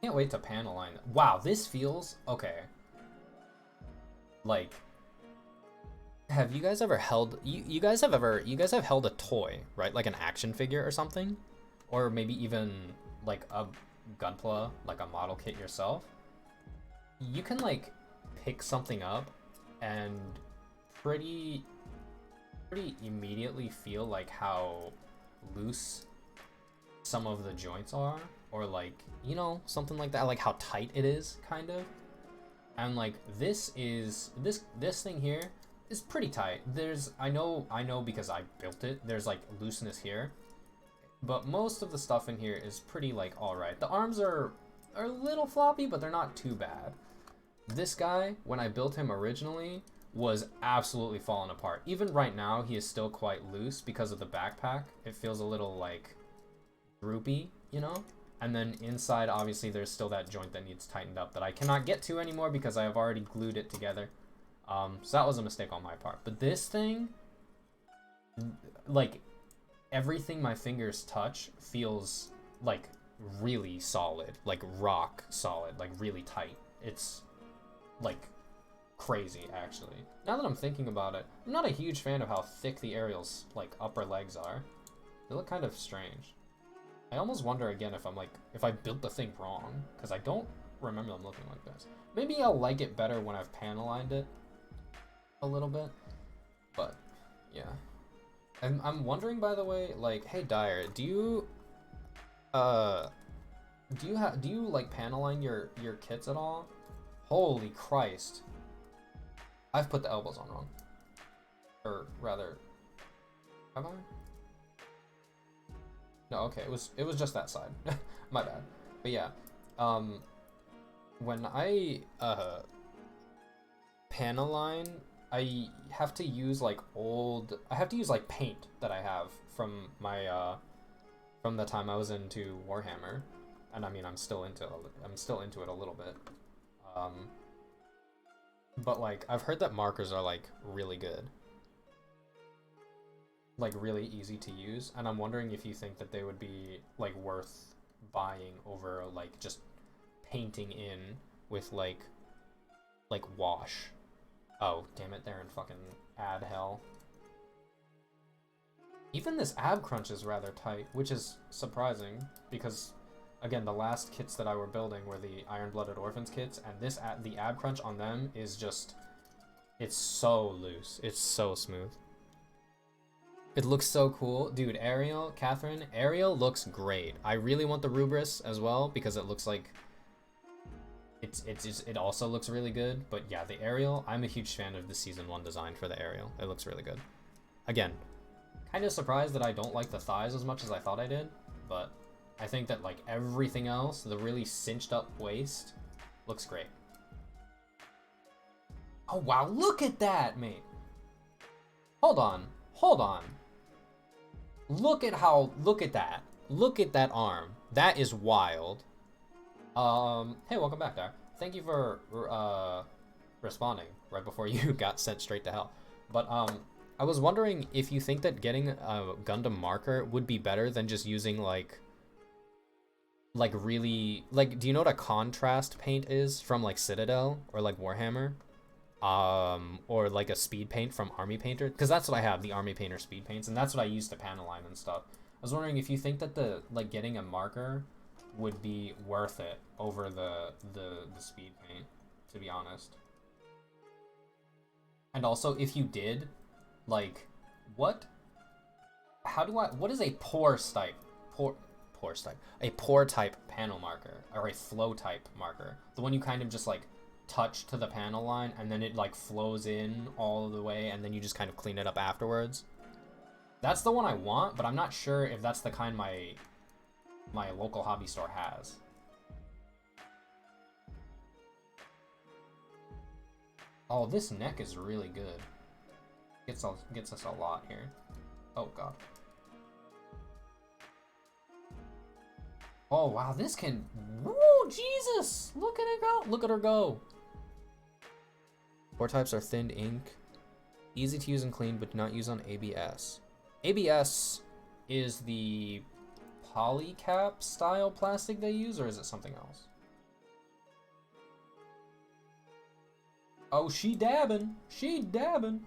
Can't wait to panel line. Wow, this feels okay. Like, have you guys ever held you guys have held a toy, right? Like an action figure or something? Or maybe even like a Gunpla, like a model kit yourself? You can like pick something up and pretty immediately feel like how loose some of the joints are, or like, you know, something like that, like how tight it is, kind of. And like this thing here is pretty tight. There's I know because I built it, there's like looseness here, but most of the stuff in here is pretty like all right. The arms are a little floppy, but they're not too bad. This guy, when I built him originally, was absolutely falling apart. Even right now, he is still quite loose because of the backpack. It feels a little like droopy, you know? And then inside, obviously, there's still that joint that needs tightened up that I cannot get to anymore because I have already glued it together. So that was a mistake on my part. But this thing, like, everything my fingers touch feels like really solid, like rock solid, like really tight. It's like crazy, actually. Now that I'm thinking about it, I'm not a huge fan of how thick the Ariel's like upper legs are. They look kind of strange. I almost wonder again if I'm like, if I built the thing wrong, because I don't remember them looking like this. Maybe I'll like it better when I've panel lined it a little bit, but yeah. And I'm wondering, by the way, like, hey Dyer, do you like panel line your kits at all? Holy Christ. I've put the elbows on wrong. Or rather, have I? No, okay, it was just that side. My bad. But yeah, when I panel line, I have to use like like paint that I have from my from the time I was into Warhammer, and I mean I'm still into it a little bit. But like I've heard that markers are like really good. Like really easy to use, and I'm wondering if you think that they would be like worth buying over like just painting in with like wash. Oh damn it, they're in fucking ad hell. Even this ab crunch is rather tight, which is surprising because again the last kits that I were building were the Iron-Blooded Orphans kits, and the ab crunch on them is just, it's so loose, it's so smooth. It looks so cool. Dude, Ariel looks great. I really want the Rubris as well because it looks like it also looks really good. But yeah, the Ariel, I'm a huge fan of the Season 1 design for the Ariel. It looks really good. Again, kind of surprised that I don't like the thighs as much as I thought I did, but I think that like everything else, the really cinched up waist, looks great. Oh wow, look at that, mate! Hold on. Hold on. Look at that. Look at that arm. That is wild. Hey, welcome back, Dar. Thank you for, responding right before you got sent straight to hell. But, I was wondering if you think that getting a Gundam marker would be better than just using, like really, like, do you know what a contrast paint is from, like, Citadel or, like, Warhammer? Or like a speed paint from Army Painter, because that's what I have, the Army Painter speed paints, and that's what I use to panel line and stuff. I was wondering if you think that the getting a marker would be worth it over the speed paint, to be honest. And also, if you did, like, what is a pore type panel marker, or a flow type marker? The one you kind of just like touch to the panel line and then it like flows in all the way and then you just kind of clean it up afterwards. That's the one I want, but I'm not sure if that's the kind my local hobby store has. Oh, this neck is really good. Gets us a lot here. Oh god. Oh wow, this can, woo, Jesus! Look at it go! Look at her go! Pore types are thinned ink, easy to use and clean, but do not use on ABS. ABS is the polycap style plastic they use, or is it something else? Oh, she dabbing. She dabbing.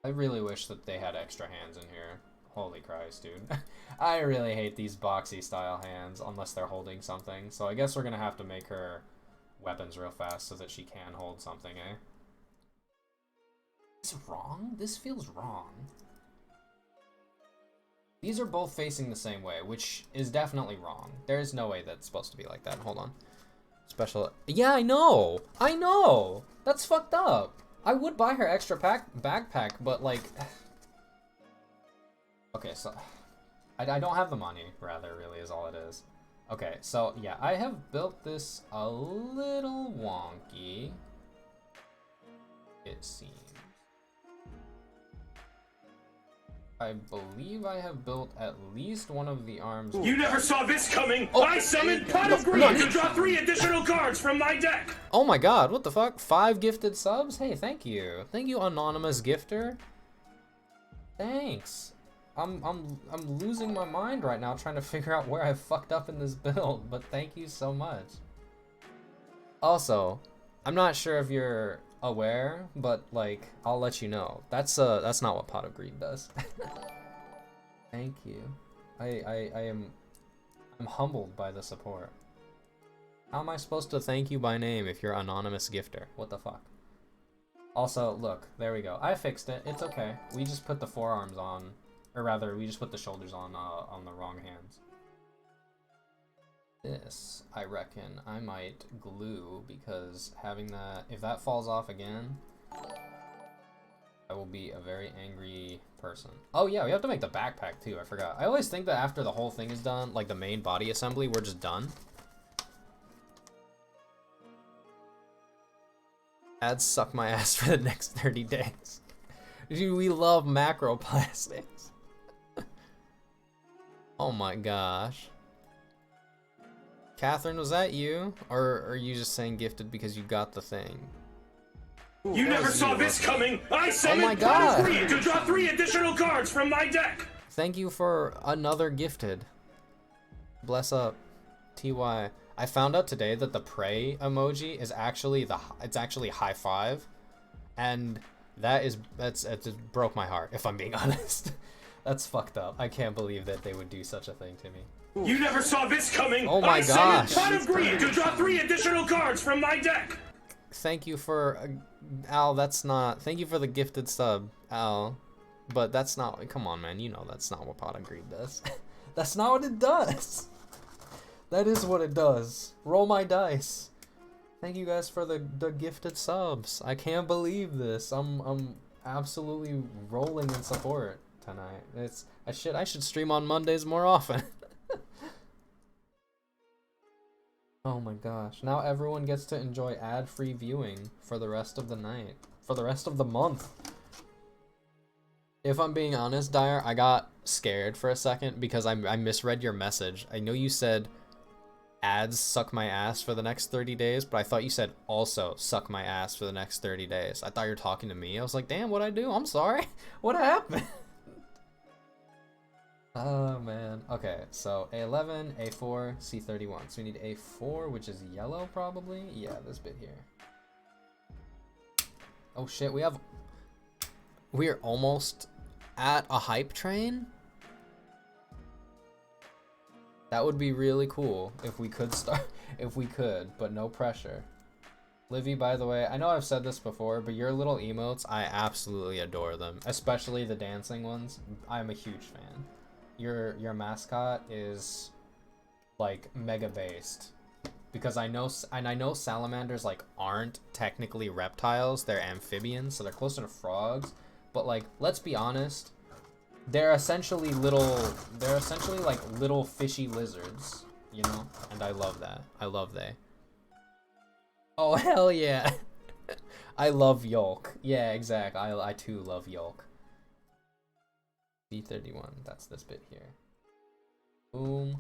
I really wish that they had extra hands in here. Holy Christ, dude. I really hate these boxy style hands unless they're holding something. So I guess we're gonna have to make her weapons real fast so that she can hold something, eh? Is it wrong? This feels wrong. These are both facing the same way, which is definitely wrong. There's no way that's supposed to be like that. Hold on. Special. Yeah, I know. I know. That's fucked up. I would buy her extra backpack, but like. Okay, so I don't have the money. Rather, really, is all it is. Okay, so yeah, I have built this a little wonky, it seems. I believe I have built at least one of the arms. You never saw this coming! Oh, I summoned Pot of Greed to draw 3 additional cards from my deck! Oh my god, what the fuck? 5 gifted subs? Hey, thank you. Thank you, anonymous gifter. Thanks. I'm losing my mind right now trying to figure out where I fucked up in this build, but thank you so much. Also, I'm not sure if you're aware, but like I'll let you know. That's not what Pot of Greed does. Thank you. I'm humbled by the support. How am I supposed to thank you by name if you're anonymous gifter? What the fuck? Also, look, there we go. I fixed it. It's okay. We just put the forearms on. Or rather, we just put the shoulders on the wrong hands. This, I reckon, I might glue, because having that, if that falls off again, I will be a very angry person. Oh yeah, we have to make the backpack too, I forgot. I always think that after the whole thing is done, like the main body assembly, we're just done. Ads suck my ass for the next 30 days. Dude, we love macro plastics. Oh my gosh. Catherine, was that you? Or are you just saying gifted because you got the thing? You never saw this coming! I summoned Pot of Greed to draw 3 additional cards from my deck! Thank you for another gifted. Bless up. TY. I found out today that the pray emoji is actually it's actually high five. And it just broke my heart, if I'm being honest. That's fucked up. I can't believe that they would do such a thing to me. You never saw this coming! Oh my gosh! I summoned Pot of Greed to draw 3 additional cards from my deck! Thank you for... Al, that's not... Thank you for the gifted sub, Al. But that's not... Come on, man. You know that's not what Pot of Greed does. That's not what it does! That is what it does. Roll my dice. Thank you guys for the gifted subs. I can't believe this. I'm absolutely rolling in support tonight. I should stream on Mondays more often. Oh my gosh. Now everyone gets to enjoy ad-free viewing for the rest of the night. for the rest of the month. If I'm being honest, Dyer, I got scared for a second because I misread your message. I know you said ads suck my ass for the next 30 days, but I thought you said also suck my ass for the next 30 days. I thought you were talking to me. I was like, damn, what'd I do? I'm sorry. What happened? Oh, man. Okay, so A11, A4, C31. So we need A4, which is yellow, probably? Yeah, this bit here. Oh, shit, we're almost at a hype train? That would be really cool if we could start, if we could, but no pressure. Livy, by the way, I know I've said this before, but your little emotes, I absolutely adore them, especially the dancing ones. I'm a huge fan. Your mascot is like mega based, because I know salamanders like aren't technically reptiles, they're amphibians, so they're closer to frogs, but like, let's be honest, they're essentially like little fishy lizards, you know? And I love that. I love they. Oh, hell yeah. I love Yolk. Yeah, exactly. I too love Yolk. B31, that's this bit here. Boom.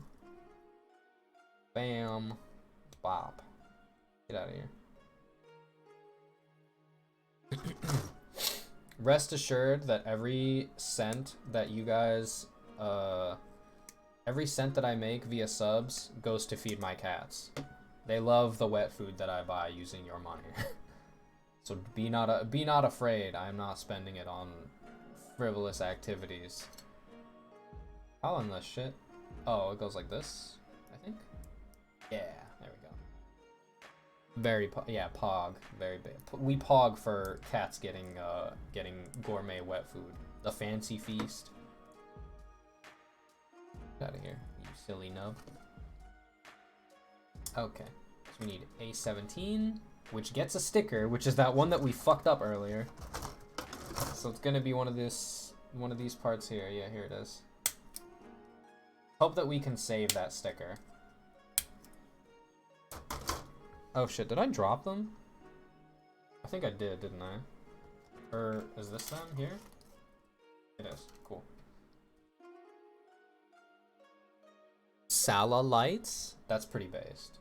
Bam. Bop. Get out of here. Rest assured that every cent that you guys, every cent that I make via subs goes to feed my cats. They love the wet food that I buy using your money. So be not afraid. I'm not spending it on frivolous activities. How on this shit? Oh, it goes like this, I think. Yeah, there we go. Very yeah, pog, very big. We pog for cats getting gourmet wet food. The fancy feast. Get out of here, you silly nub. Okay, so we need A17, which gets a sticker, which is that one that we fucked up earlier. So it's gonna be one of these parts here. Yeah, here it is. Hope that we can save that sticker. Oh shit, did I drop them? I think I did, didn't I? Or is this them here? It is. Cool. Sala lights? That's pretty based.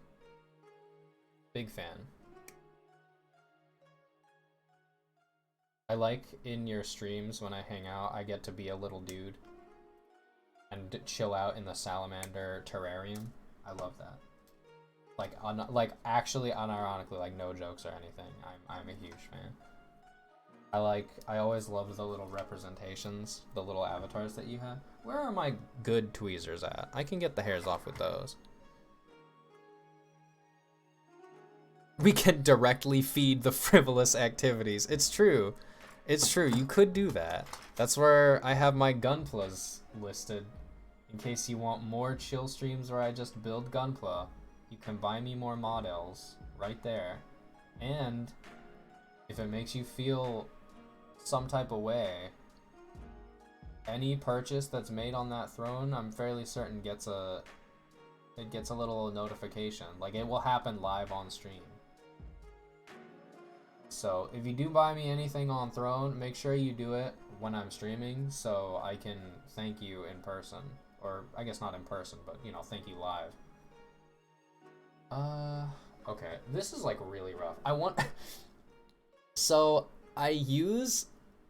Big fan. I like in your streams when I hang out, I get to be a little dude and chill out in the salamander terrarium. I love that. Like actually unironically, like no jokes or anything. I'm a huge fan. I always love the little representations, the little avatars that you have. Where are my good tweezers at? I can get the hairs off with those. We can directly feed the frivolous activities. It's true. It's true. You could do that. That's where I have my Gunplas listed. In case you want more chill streams where I just build Gunpla, you can buy me more models right there. And if it makes you feel some type of way, any purchase that's made on that throne, I'm fairly certain gets a little notification. Like, it will happen live on stream. So if you do buy me anything on Throne, make sure you do it when I'm streaming so I can thank you in person. Or I guess not in person, but you know, thank you live. Okay, this is like really rough. So I use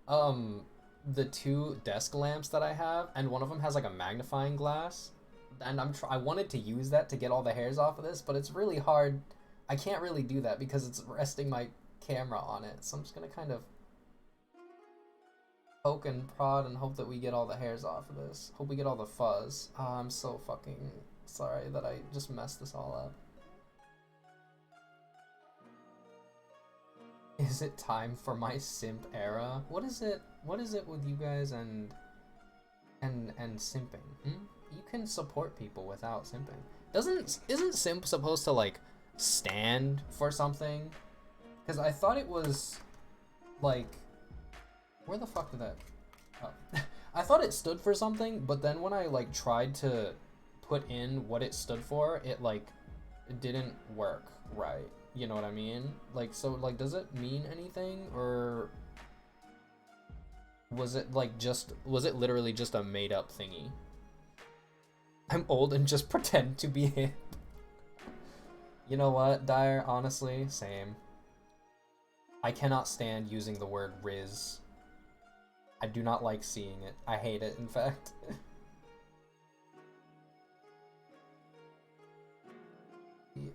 the two desk lamps that I have, and one of them has like a magnifying glass, and I wanted to use that to get all the hairs off of this, but it's really hard. I can't really do that because it's resting my camera on it, so I'm just gonna kind of poke and prod and hope that we get all the hairs off of this. Hope we get all the fuzz. Oh, I'm so fucking sorry that I just messed this all up. Is it time for my simp era? What is it with you guys and simping? You can support people without simping. Isn't simp supposed to like stand for something? Because I thought it was like, where the fuck did that? Oh. I thought it stood for something, but then when I like tried to put in what it stood for, it like it didn't work right. You know what I mean? Like, so, like, does it mean anything, or was it, like, was it literally just a made-up thingy? I'm old and just pretend to be hip. You know what, Dyer? Honestly, same. I cannot stand using the word Riz. I do not like seeing it. I hate it, in fact.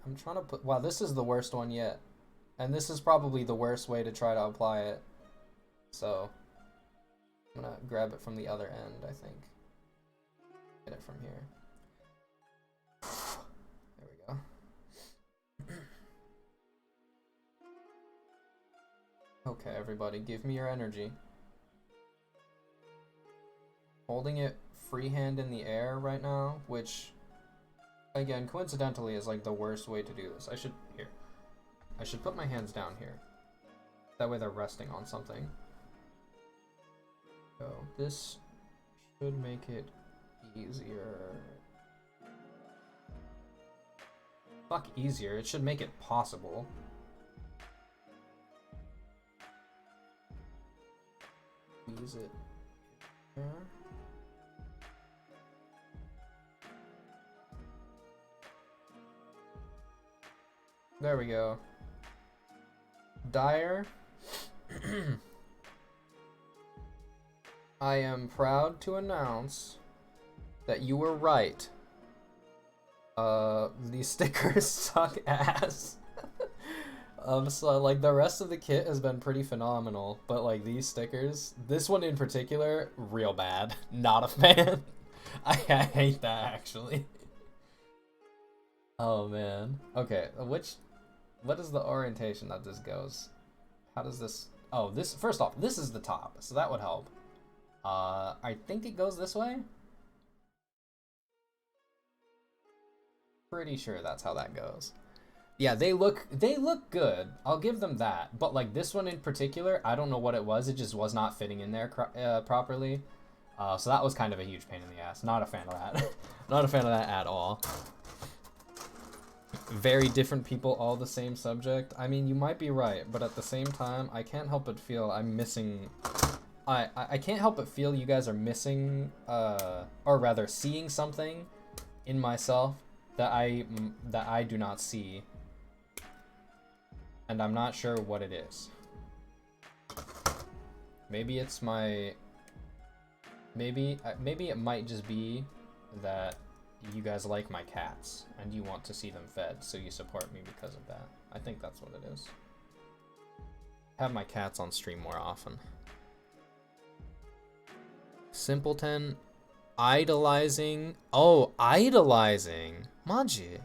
I'm trying to put... Wow, this is the worst one yet. And this is probably the worst way to try to apply it. So, I'm gonna grab it from the other end, I think. Get it from here. There we go. Okay, everybody, give me your energy. Holding it freehand in the air right now, which, again, coincidentally is like the worst way to do this. I should put my hands down here. That way they're resting on something. So, this should make it easier. Fuck easier, it should make it possible. Use it there. There we go. Dyer, I am proud to announce that you were right. These stickers suck ass. So like the rest of the kit has been pretty phenomenal, but like these stickers, this one in particular, real bad. Not a fan. I hate that actually. Oh man. Okay, what is the orientation that this goes? How does this... Oh, this... First off, this is the top, so that would help. I think it goes this way? Pretty sure that's how that goes. Yeah, they look good. I'll give them that. But, like, this one in particular, I don't know what it was. It just was not fitting in there properly. So that was kind of a huge pain in the ass. Not a fan of that. Not a fan of that at all. Very different people, all the same subject. I mean, you might be right, but at the same time, I can't help but feel I'm missing... I can't help but feel you guys are missing, or rather seeing something in myself that I do not see. And I'm not sure what it is. Maybe it's my... Maybe it might just be that you guys like my cats and you want to see them fed, so you support me because of that. I think that's what it is. Have my cats on stream more often. Simpleton, idolizing. Oh, idolizing. Maji.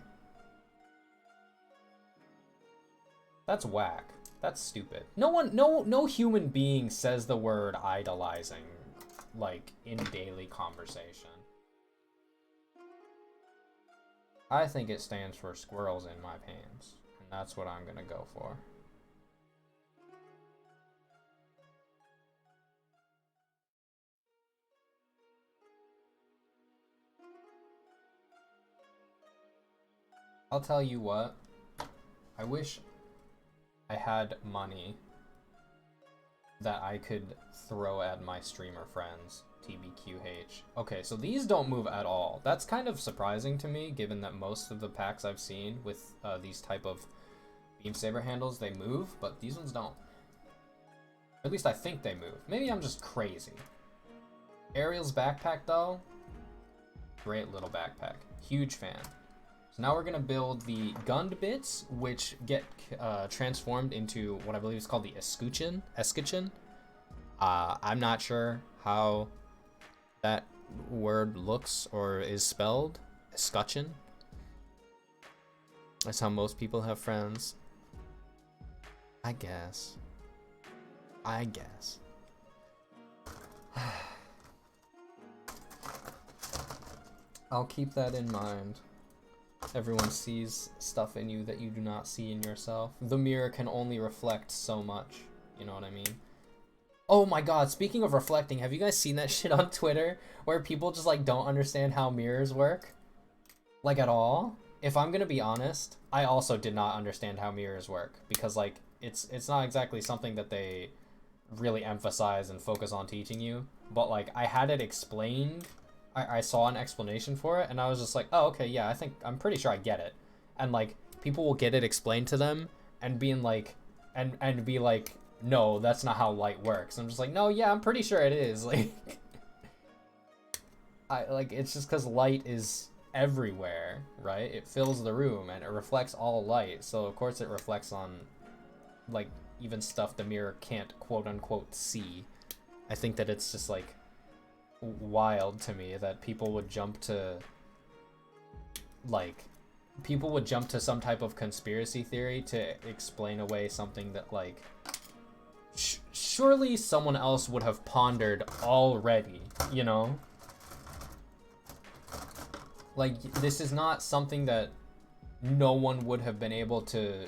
That's whack. That's stupid. No human being says the word idolizing, like, in daily conversation. I think it stands for squirrels in my pants, and that's what I'm gonna go for. I'll tell you what, I wish I had money that I could throw at my streamer friends. TBQH. Okay, so these don't move at all. That's kind of surprising to me, given that most of the packs I've seen with these type of beam saber handles, they move, but these ones don't. At least I think they move. Maybe I'm just crazy. Ariel's backpack, though, great little backpack. Huge fan. So now we're gonna build the gunned bits, which get transformed into what I believe is called the escutcheon. I'm not sure how that word looks or is spelled. Escutcheon. That's how most people have friends. I guess. I'll keep that in mind. Everyone sees stuff in you that you do not see in yourself. The mirror can only reflect so much. You know what I mean? Oh my god, speaking of reflecting, have you guys seen that shit on Twitter? Where people just, like, don't understand how mirrors work? Like, at all? if I'm gonna be honest, I also did not understand how mirrors work, because like it's not exactly something that they really emphasize and focus on teaching you. But like I had it explained. I saw an explanation for it, and I was just like, oh, okay, yeah, I'm pretty sure I get it. And like people will get it explained to them and being like, and be like, no, that's not how light works. I'm just like, no, yeah, I'm pretty sure it is. Like, it's just because light is everywhere, right? It fills the room and it reflects all light, so of course it reflects on like even stuff the mirror can't quote unquote see. I think that it's just like wild to me that people would jump to some type of conspiracy theory to explain away something that like surely someone else would have pondered already, you know? Like, this is not something that no one would have been able to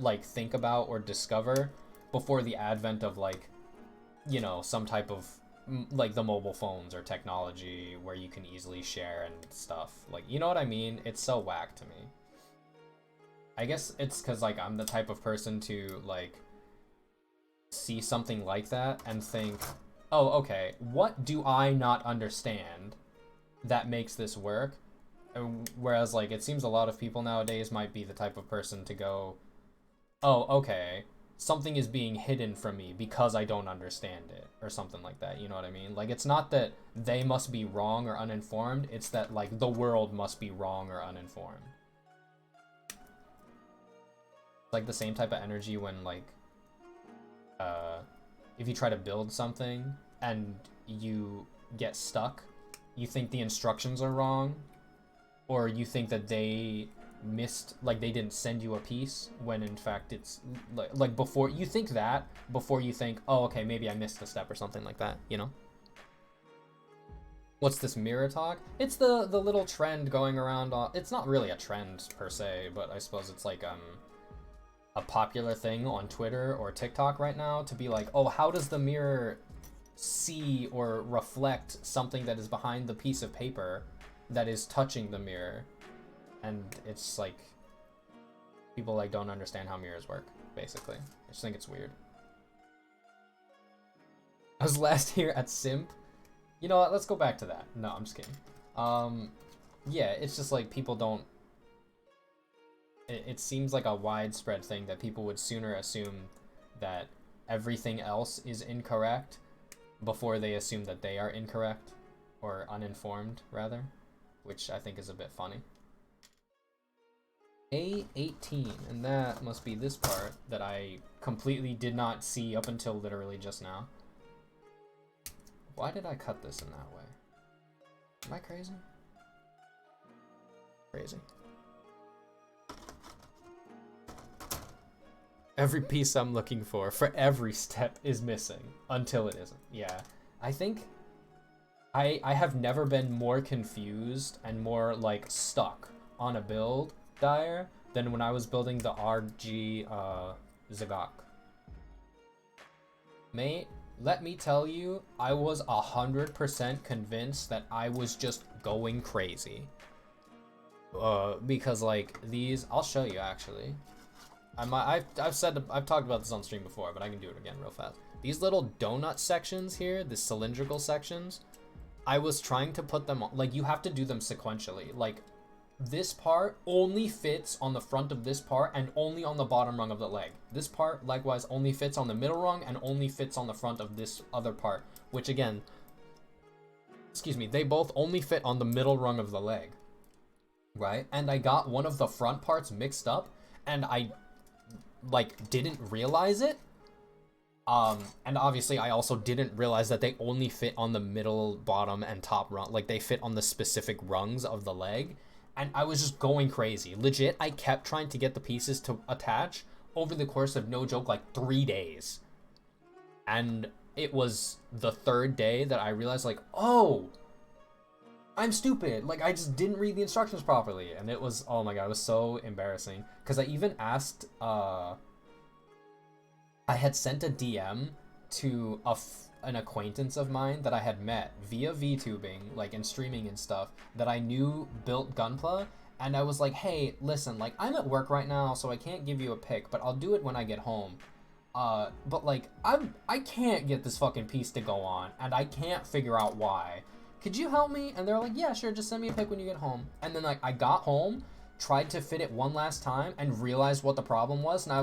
like think about or discover before the advent of like, you know, some type of like the mobile phones or technology where you can easily share and stuff. Like, you know what I mean? It's so whack to me. I guess it's because like I'm the type of person to like see something like that and think, oh, okay, what do I not understand that makes this work? Whereas like it seems a lot of people nowadays might be the type of person to go, oh, okay, something is being hidden from me because I don't understand it, or something like that, you know what I mean? Like, it's not that they must be wrong or uninformed, it's that, like, the world must be wrong or uninformed. It's like the same type of energy when, like, if you try to build something and you get stuck, you think the instructions are wrong, or you think that they missed, like they didn't send you a piece, when in fact it's like before you think that, before you think, oh, okay, maybe I missed a step or something like that, you know? What's this mirror talk? It's the little trend going around on, it's not really a trend per se, but I suppose it's like a popular thing on Twitter or TikTok right now to be like, oh, how does the mirror see or reflect something that is behind the piece of paper that is touching the mirror? And it's like, people like don't understand how mirrors work, basically. I just think it's weird. I was last here at Simp. You know what, let's go back to that. No, I'm just kidding. Yeah, it's just like people don't... It seems like a widespread thing that people would sooner assume that everything else is incorrect before they assume that they are incorrect, or uninformed, rather, which I think is a bit funny. A18, and that must be this part that I completely did not see up until literally just now. Why did I cut this in that way? Am I crazy? Crazy. Every piece I'm looking for every step is missing until it isn't. Yeah, I think I have never been more confused and more like stuck on a build dire than when I was building the RG Zagok. Mate, let me tell you, I was 100% convinced that I was just going crazy. Because like these, I'll show you actually. I've talked about this on stream before, but I can do it again real fast. These little donut sections here, the cylindrical sections, I was trying to put them on, like you have to do them sequentially. Like this part only fits on the front of this part and only on the bottom rung of the leg. This part likewise only fits on the middle rung and only fits on the front of this other part, which again, excuse me, they both only fit on the middle rung of the leg, right? And I got one of the front parts mixed up and I like didn't realize it. And obviously I also didn't realize that they only fit on the middle, bottom, and top rung. Like they fit on the specific rungs of the leg. And I was just going crazy. Legit, I kept trying to get the pieces to attach over the course of, no joke, like 3 days. And it was the third day that I realized, like, oh, I'm stupid. Like, I just didn't read the instructions properly. And it was, oh my god, it was so embarrassing. Because I even asked, I had sent a DM to an acquaintance of mine that I had met via VTubing, like in streaming and stuff, that I knew built Gunpla, and I was like, hey, listen, like, I'm at work right now, so I can't give you a pic, but I'll do it when I get home. But like, I can't get this fucking piece to go on, and I can't figure out why. Could you help me? And they're like, yeah, sure, just send me a pic when you get home. And then like, I got home, tried to fit it one last time, and realized what the problem was, and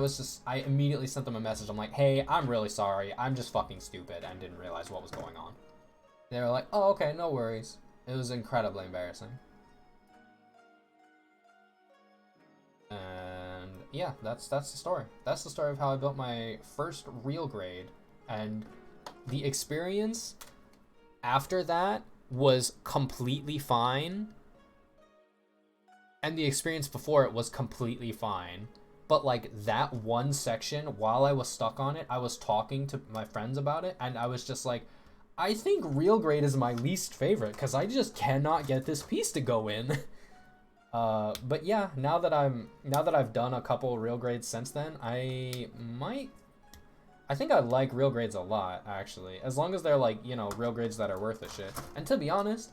I immediately sent them a message. I'm like, hey, I'm really sorry, I'm just fucking stupid, and didn't realize what was going on. They were like, oh, okay, no worries. It was incredibly embarrassing. And yeah, that's the story. That's the story of how I built my first real grade. And the experience after that was completely fine. And the experience before it was completely fine. But like that one section, while I was stuck on it, I was talking to my friends about it, and I was just like, I think real grade is my least favorite because I just cannot get this piece to go in. But yeah, now that I've done a couple real grades since then, I think I like real grades a lot, actually, as long as they're like, you know, real grades that are worth the shit. And to be honest,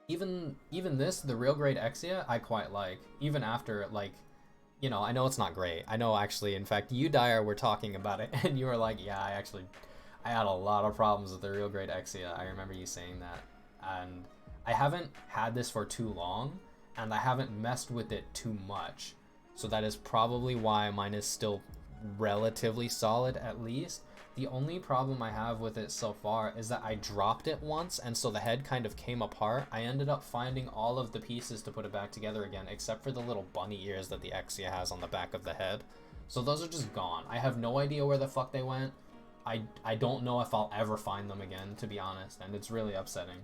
even this, the real grade Exia, I quite like, even after, like, you know, I know it's not great. I know, actually, in fact, you, Dyer, were talking about it, and you were like, yeah, I had a lot of problems with the real grade Exia. I remember you saying that. And I haven't had this for too long, and I haven't messed with it too much. So that is probably why mine is still relatively solid, at least. The only problem I have with it so far is that I dropped it once, and so the head kind of came apart. I ended up finding all of the pieces to put it back together again, except for the little bunny ears that the Exia has on the back of the head. So those are just gone. I have no idea where the fuck they went. I don't know if I'll ever find them again, to be honest, and it's really upsetting.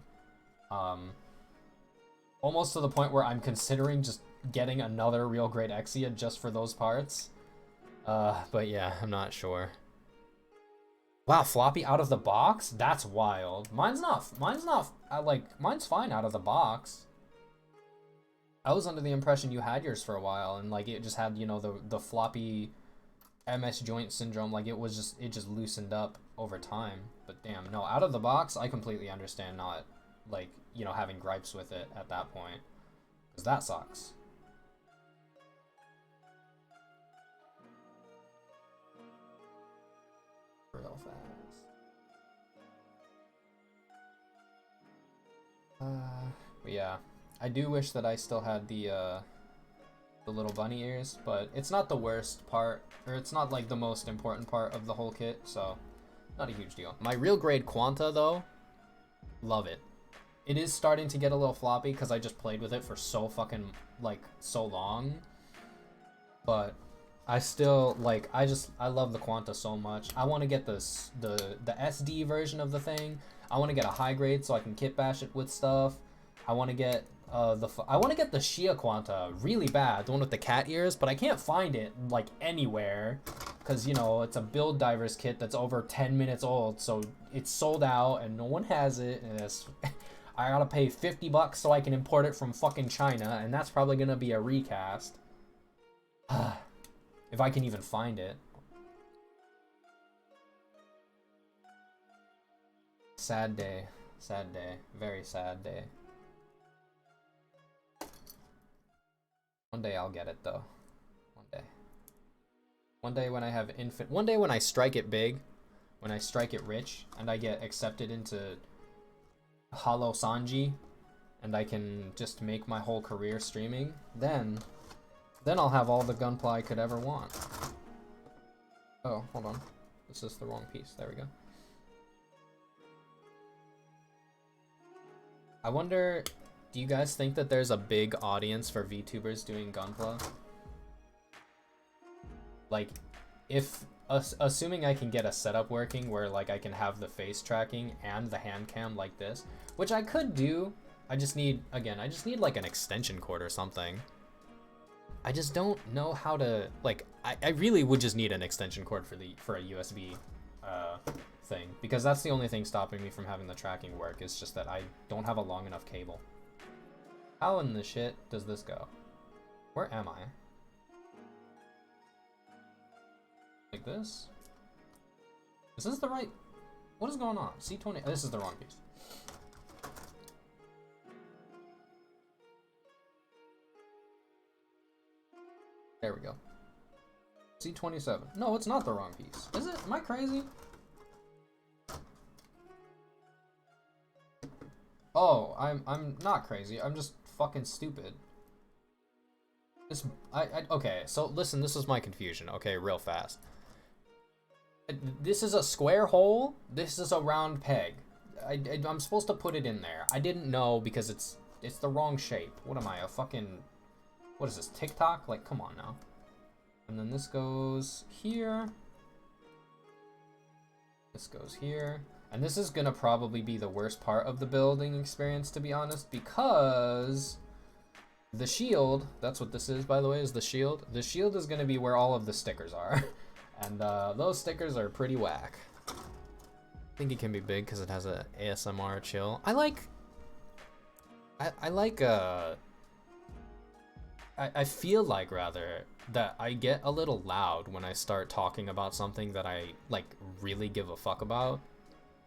Almost to the point where I'm considering just getting another real grade Exia just for those parts. But yeah, I'm not sure. Wow, floppy out of the box? That's wild. Mine's fine out of the box. I was under the impression you had yours for a while, and like it just had, you know, the floppy MS joint syndrome, like it just loosened up over time. But damn, no, out of the box, I completely understand not, like, you know, having gripes with it at that point, because that sucks. Real fast. But yeah, I do wish that I still had the little bunny ears, but it's not the worst part, or it's not like the most important part of the whole kit, so not a huge deal. My real grade Quanta though, love it. It is starting to get a little floppy because I just played with it for so fucking, like, so long, but I still, like, I love the Quanta so much. I want to get the SD version of the thing. I want to get a high grade so I can kit bash it with stuff. I want to get the Shia Quanta really bad, the one with the cat ears, but I can't find it like anywhere because, you know, it's a Build Divers kit that's over 10 minutes old, so it's sold out and no one has it, and it's I gotta pay $50 so I can import it from fucking China, and that's probably gonna be a recast. If I can even find it. Sad day. Sad day. Very sad day. One day I'll get it though. One day. One day when I have one day when I strike it big, when I strike it rich, and I get accepted into Holo Sanji, and I can just make my whole career streaming, then I'll have all the Gunpla I could ever want. Oh, hold on. This is the wrong piece. There we go. I wonder, do you guys think that there's a big audience for VTubers doing Gunpla? Like, assuming I can get a setup working where, like, I can have the face tracking and the hand cam like this, which I could do. I just need like an extension cord or something. I just don't know how to, like, I really would just need an extension cord for a USB thing, because that's the only thing stopping me from having the tracking work. It's just that I don't have a long enough cable. How in the shit does this go? Where am I? Like this? Is this the right? What is going on? C20. This is the wrong piece. There we go. C27. No, it's not the wrong piece. Is it? Am I crazy? Oh, I'm not crazy. I'm just fucking stupid. This okay, so listen, this is my confusion. Okay, real fast. This is a square hole. This is a round peg. I'm supposed to put it in there. I didn't know because it's the wrong shape. What am I, a fucking, what is this, TikTok? Like, come on now. And then this goes here. This goes here. And this is gonna probably be the worst part of the building experience, to be honest, because the shield, that's what this is, by the way, is the shield. The shield is gonna be where all of the stickers are. And those stickers are pretty whack. I think it can be big because it has a ASMR chill. I feel like, rather, that I get a little loud when I start talking about something that I, like, really give a fuck about.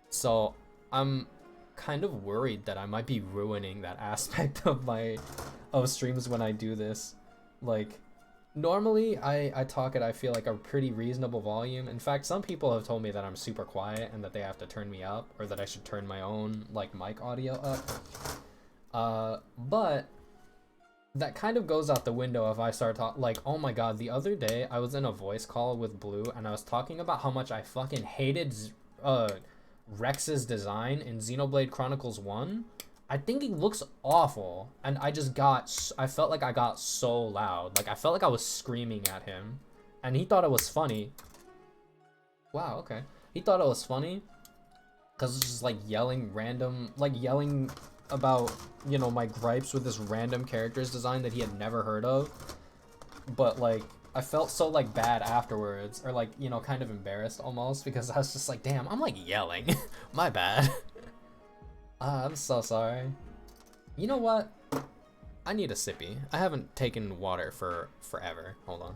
So I'm kind of worried that I might be ruining that aspect of streams when I do this. Like, normally I talk at, I feel like, a pretty reasonable volume. In fact, some people have told me that I'm super quiet and that they have to turn me up, or that I should turn my own, like, mic audio up. But that kind of goes out the window if I start talking. Like, oh my god, the other day I was in a voice call with Blue and I was talking about how much I fucking hated Rex's design in Xenoblade Chronicles 1. I think he looks awful, and I felt like I got so loud. Like, I felt like I was screaming at him, and he thought it was funny. Wow, okay. He thought it was funny, because it's just, like, yelling about, you know, my gripes with this random character's design that he had never heard of. But, like, I felt so, like, bad afterwards, or, like, you know, kind of embarrassed almost, because I was just like, damn, I'm, like, yelling. My bad. I'm so sorry. You know what? I need a sippy. I haven't taken water for forever. Hold on.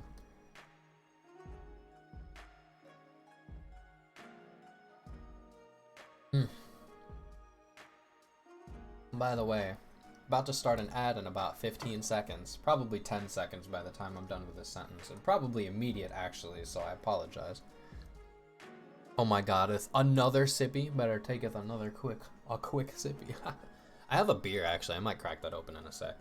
By the way, about to start an ad in about 15 seconds. Probably 10 seconds by the time I'm done with this sentence. And probably immediate, actually, so I apologize. Oh my god, it's another sippy. Better taketh another quick sippy. I have a beer, actually. I might crack that open in a sec.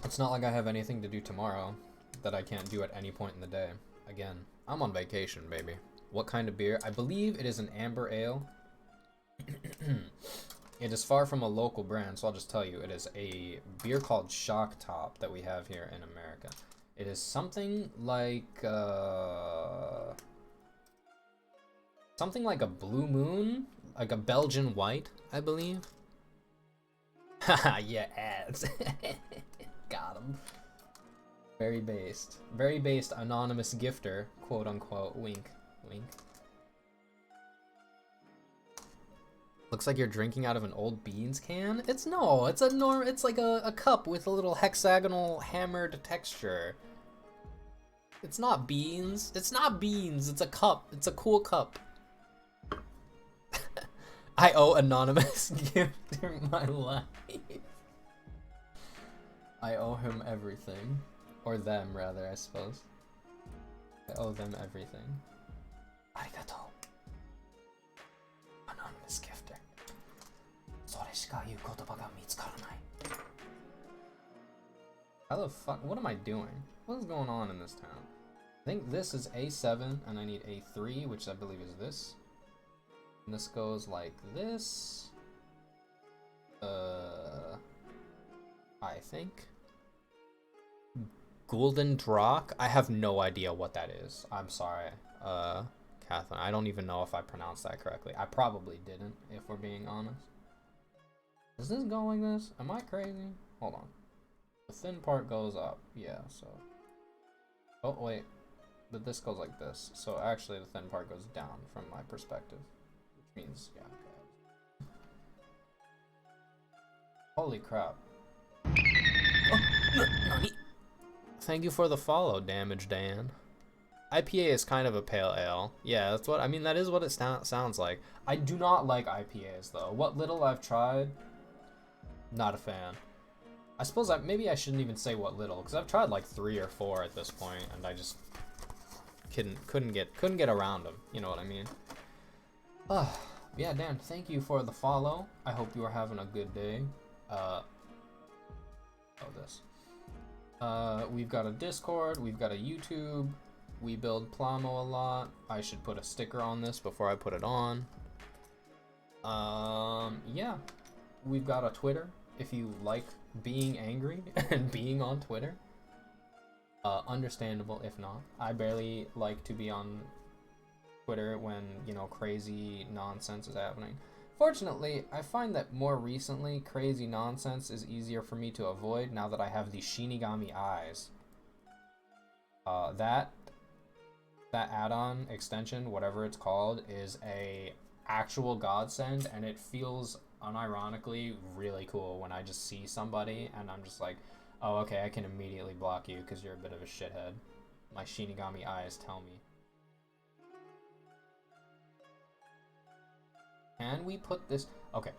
It's not like I have anything to do tomorrow that I can't do at any point in the day. Again, I'm on vacation, baby. What kind of beer? I believe it is an amber ale. It is far from a local brand, so I'll just tell you. It is a beer called Shock Top that we have here in America. It is something like a Blue Moon, like a Belgian white, I believe. Haha, yeah, ads. Got him. Very based anonymous gifter, quote unquote. Wink, wink. Looks like you're drinking out of an old beans can. It's like a cup with a little hexagonal hammered texture. It's not beans. It's not beans. It's a cup. It's a cool cup. I owe anonymous gifter my life. I owe him everything. Or them, rather, I suppose. I owe them everything. Arigato. Anonymous gifter. How the fuck? What am I doing? What is going on in this town? I think this is A7, and I need A3, which I believe is this. And this goes like this. I think. Golden Drak? I have no idea what that is. I'm sorry, Catherine. I don't even know if I pronounced that correctly. I probably didn't, if we're being honest. Does this go like this? Am I crazy? Hold on. The thin part goes up. Yeah, so. Oh, wait. But this goes like this. So actually the thin part goes down from my perspective. Which means, yeah, okay. Holy crap. Oh, nani? Thank you for the follow, Damage Dan. IPA is kind of a pale ale. Yeah, that's what, I mean, that is what it sounds like. I do not like IPAs, though. What little I've tried, Not a fan. I suppose maybe I shouldn't even say what little, because I've tried like 3 or 4 at this point, and I just couldn't get around them. You know what I mean? Yeah, Dan, thank you for the follow. I hope you are having a good day. We've got a Discord, we've got a YouTube, we build Plamo a lot. I should put a sticker on this before I put it on. Yeah. We've got a Twitter, if you like being angry and being on Twitter. Understandable if not. I barely like to be on Twitter when, you know, crazy nonsense is happening. Fortunately, I find that more recently, crazy nonsense is easier for me to avoid now that I have the Shinigami eyes. That add-on extension, whatever it's called, is a actual godsend, and it feels unironically really cool when I just see somebody and I'm just like, oh, okay, I can immediately block you because you're a bit of a shithead. My Shinigami eyes tell me. Can we put this... Okay,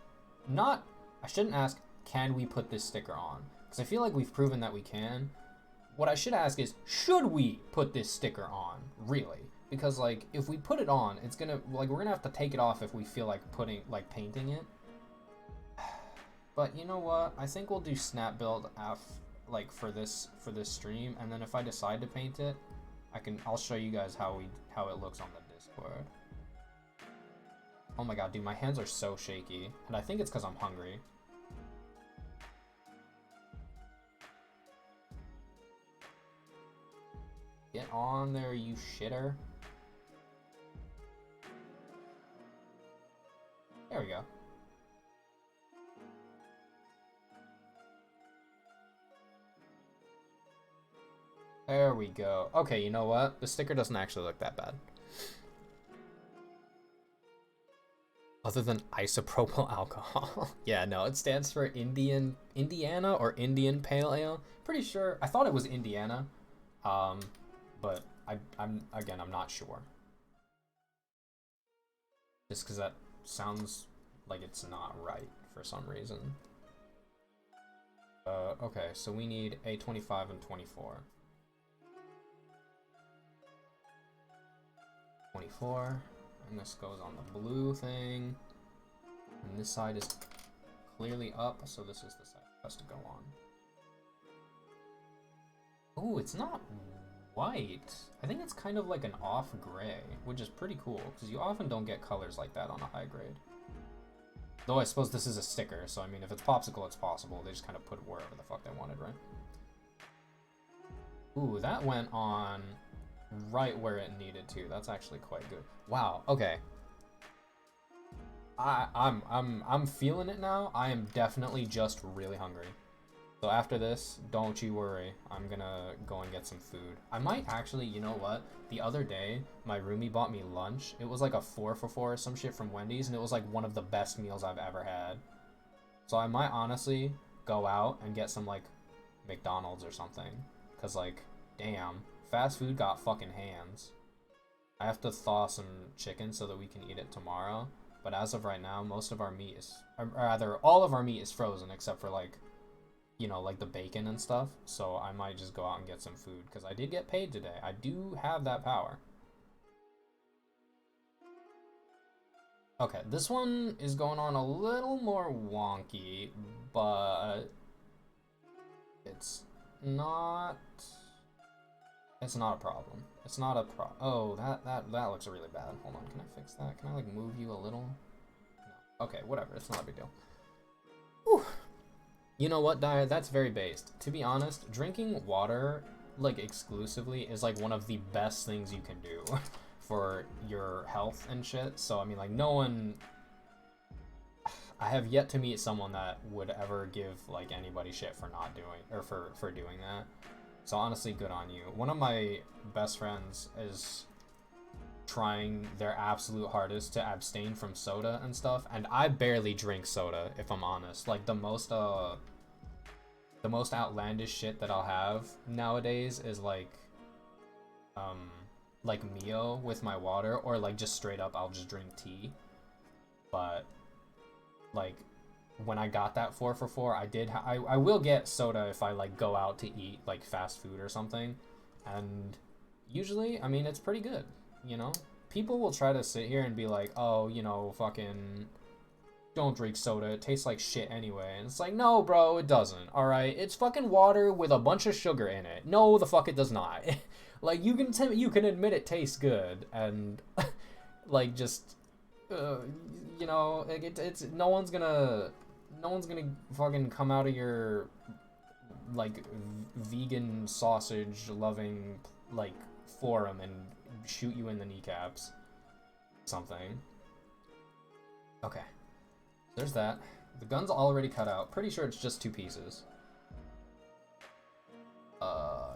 I shouldn't ask, can we put this sticker on? Because I feel like we've proven that we can. What I should ask is, should we put this sticker on? Really? Because, like, if we put it on, it's gonna... Like, we're gonna have to take it off if we feel like painting it. But you know what? I think we'll do snap build like for this stream, and then if I decide to paint it, I'll show you guys how it looks on the Discord. Oh my god, dude, my hands are so shaky, and I think it's because I'm hungry. Get on there, you shitter. There we go. There we go. Okay, you know what? The sticker doesn't actually look that bad. Other than isopropyl alcohol. Yeah, no, it stands for Indiana or Indian Pale Ale. Pretty sure. I thought it was Indiana. But I'm not sure. Just because that sounds like it's not right for some reason. Okay, so we need a 25 and 24. 24, and this goes on the blue thing, and this side is clearly up, so this is the side it has to go on. Ooh, it's not white. I think it's kind of like an off gray, which is pretty cool, because you often don't get colors like that on a high grade. Though I suppose this is a sticker, so I mean, if it's popsicle, it's possible. They just kind of put it wherever the fuck they wanted, right? Ooh, that went on right where it needed to. That's actually quite good. Wow. Okay. I'm feeling it now. I am definitely just really hungry. So after this, don't you worry. I'm gonna go and get some food. I might actually, you know what? The other day, my roomie bought me lunch. It was like a 4 for 4 or some shit from Wendy's, and it was like one of the best meals I've ever had. So I might honestly go out and get some like McDonald's or something. Cause like, damn. Fast food got fucking hands. I have to thaw some chicken so that we can eat it tomorrow. But as of right now, most of our meat is... Or rather, all of our meat is frozen except for, like, you know, like the bacon and stuff. So I might just go out and get some food. Because I did get paid today. I do have that power. Okay, this one is going on a little more wonky. But... It's not... It's not a problem. It's not a problem. Oh, that looks really bad. Hold on, can I fix that? Can I, like, move you a little? No. Okay, whatever. It's not a big deal. Whew. You know what, Dyer? That's very based. To be honest, drinking water, like, exclusively is, like, one of the best things you can do for your health and shit. So, I mean, like, no one... I have yet to meet someone that would ever give, like, anybody shit for not doing... Or for doing that. So honestly, good on you. One of my best friends is trying their absolute hardest to abstain from soda and stuff, and I barely drink soda, if I'm honest. Like, the most outlandish shit that I'll have nowadays is like Mio with my water, or like just straight up I'll just drink tea. But like when I got that 4 for 4, I will get soda if I like go out to eat like fast food or something, and usually, I mean, it's pretty good, you know? People will try to sit here and be like, oh, you know, fucking don't drink soda, it tastes like shit anyway. And it's like, no, bro, it doesn't, alright? It's fucking water with a bunch of sugar in it. No, the fuck it does not. Like, you can admit it tastes good, and, like, just, you know, it's no one's gonna fucking come out of your, like, vegan sausage-loving, like, forum and shoot you in the kneecaps. Something. Okay. There's that. The gun's already cut out. Pretty sure it's just 2 pieces.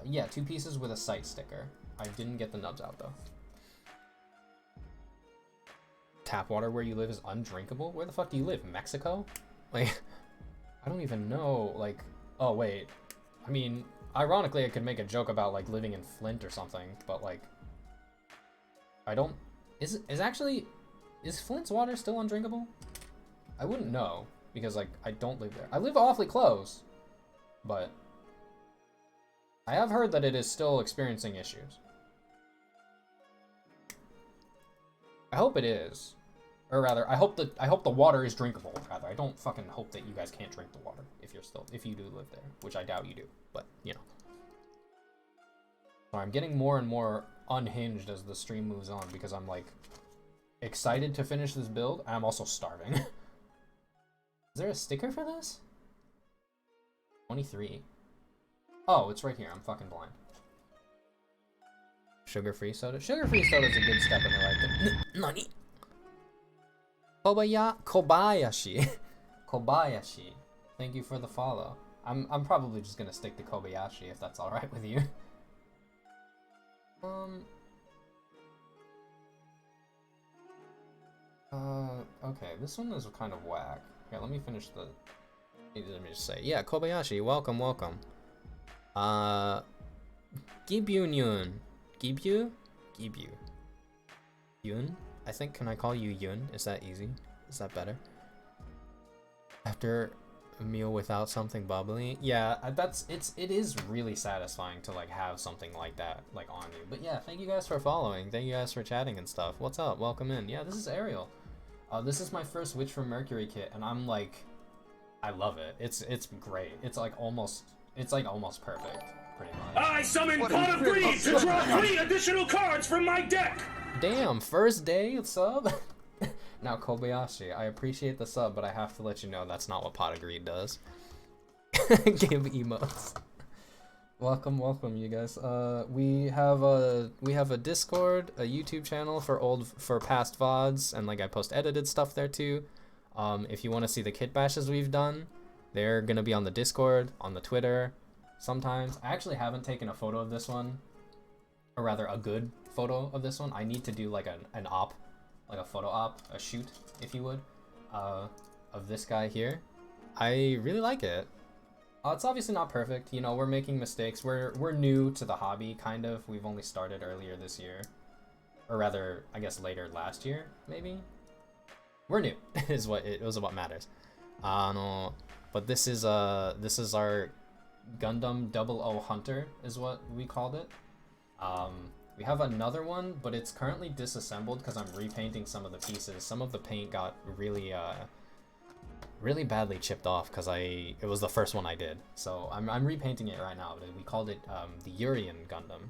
Yeah, 2 pieces with a sight sticker. I didn't get the nubs out, though. Tap water where you live is undrinkable? Where the fuck do you live? Mexico? Like, I don't even know, like... Oh, wait. I mean, ironically, I could make a joke about, like, living in Flint or something, but, like... I don't... Is Flint's water still undrinkable? I wouldn't know, because, like, I don't live there. I live awfully close, but I have heard that it is still experiencing issues. I hope it is. Or rather, I hope the water is drinkable, rather. I don't fucking hope that you guys can't drink the water if you do live there, which I doubt you do, but, you know. So I'm getting more and more unhinged as the stream moves on, because I'm, like, excited to finish this build, and I'm also starving. Is there a sticker for this? 23. Oh, it's right here. I'm fucking blind. Sugar-free soda. Sugar-free soda is a good step in the right direction. Nani? Kobayashi. Kobayashi. Thank you for the follow. I'm probably just gonna stick to Kobayashi if that's all right with you. Okay, this one is kind of whack. Okay, let me finish the... Let me just say, yeah, Kobayashi, welcome, welcome. Gibyun. Gibyu? Gibyu. Yun? I think, can I call you Yun? Is that easy? Is that better? After a meal without something bubbly? Yeah, it is really satisfying to, like, have something like that, like, on you. But yeah, thank you guys for following. Thank you guys for chatting and stuff. What's up? Welcome in. Yeah, this is Ariel. This is my first Witch from Mercury kit, and I'm like, I love it. It's great. It's like almost perfect, pretty much. I summon Pot of Greed to draw 3 additional cards from my deck! Damn, first day sub? Now, Kobayashi, I appreciate the sub, but I have to let you know that's not what Pot of Greed does. Give emotes. Welcome, you guys. We have a Discord, a YouTube channel for past VODs, and like I post edited stuff there too. If you want to see the kit bashes we've done, they're gonna be on the Discord, on the Twitter, sometimes. I actually haven't taken a photo of this one, or rather a good photo of this one. I need to do like an op, like a photo op, a shoot, if you would, of this guy here. I really like it. It's obviously not perfect, you know, we're making mistakes. We're new to the hobby, kind of. We've only started earlier this year. Or rather, I guess later last year, maybe? We're new, is what matters. But this is our Gundam 00 Hunter, is what we called it. We have another one, but it's currently disassembled because I'm repainting some of the pieces. Some of the paint got really badly chipped off because it was the first one I did. So I'm repainting it right now. We called it the Urian Gundam.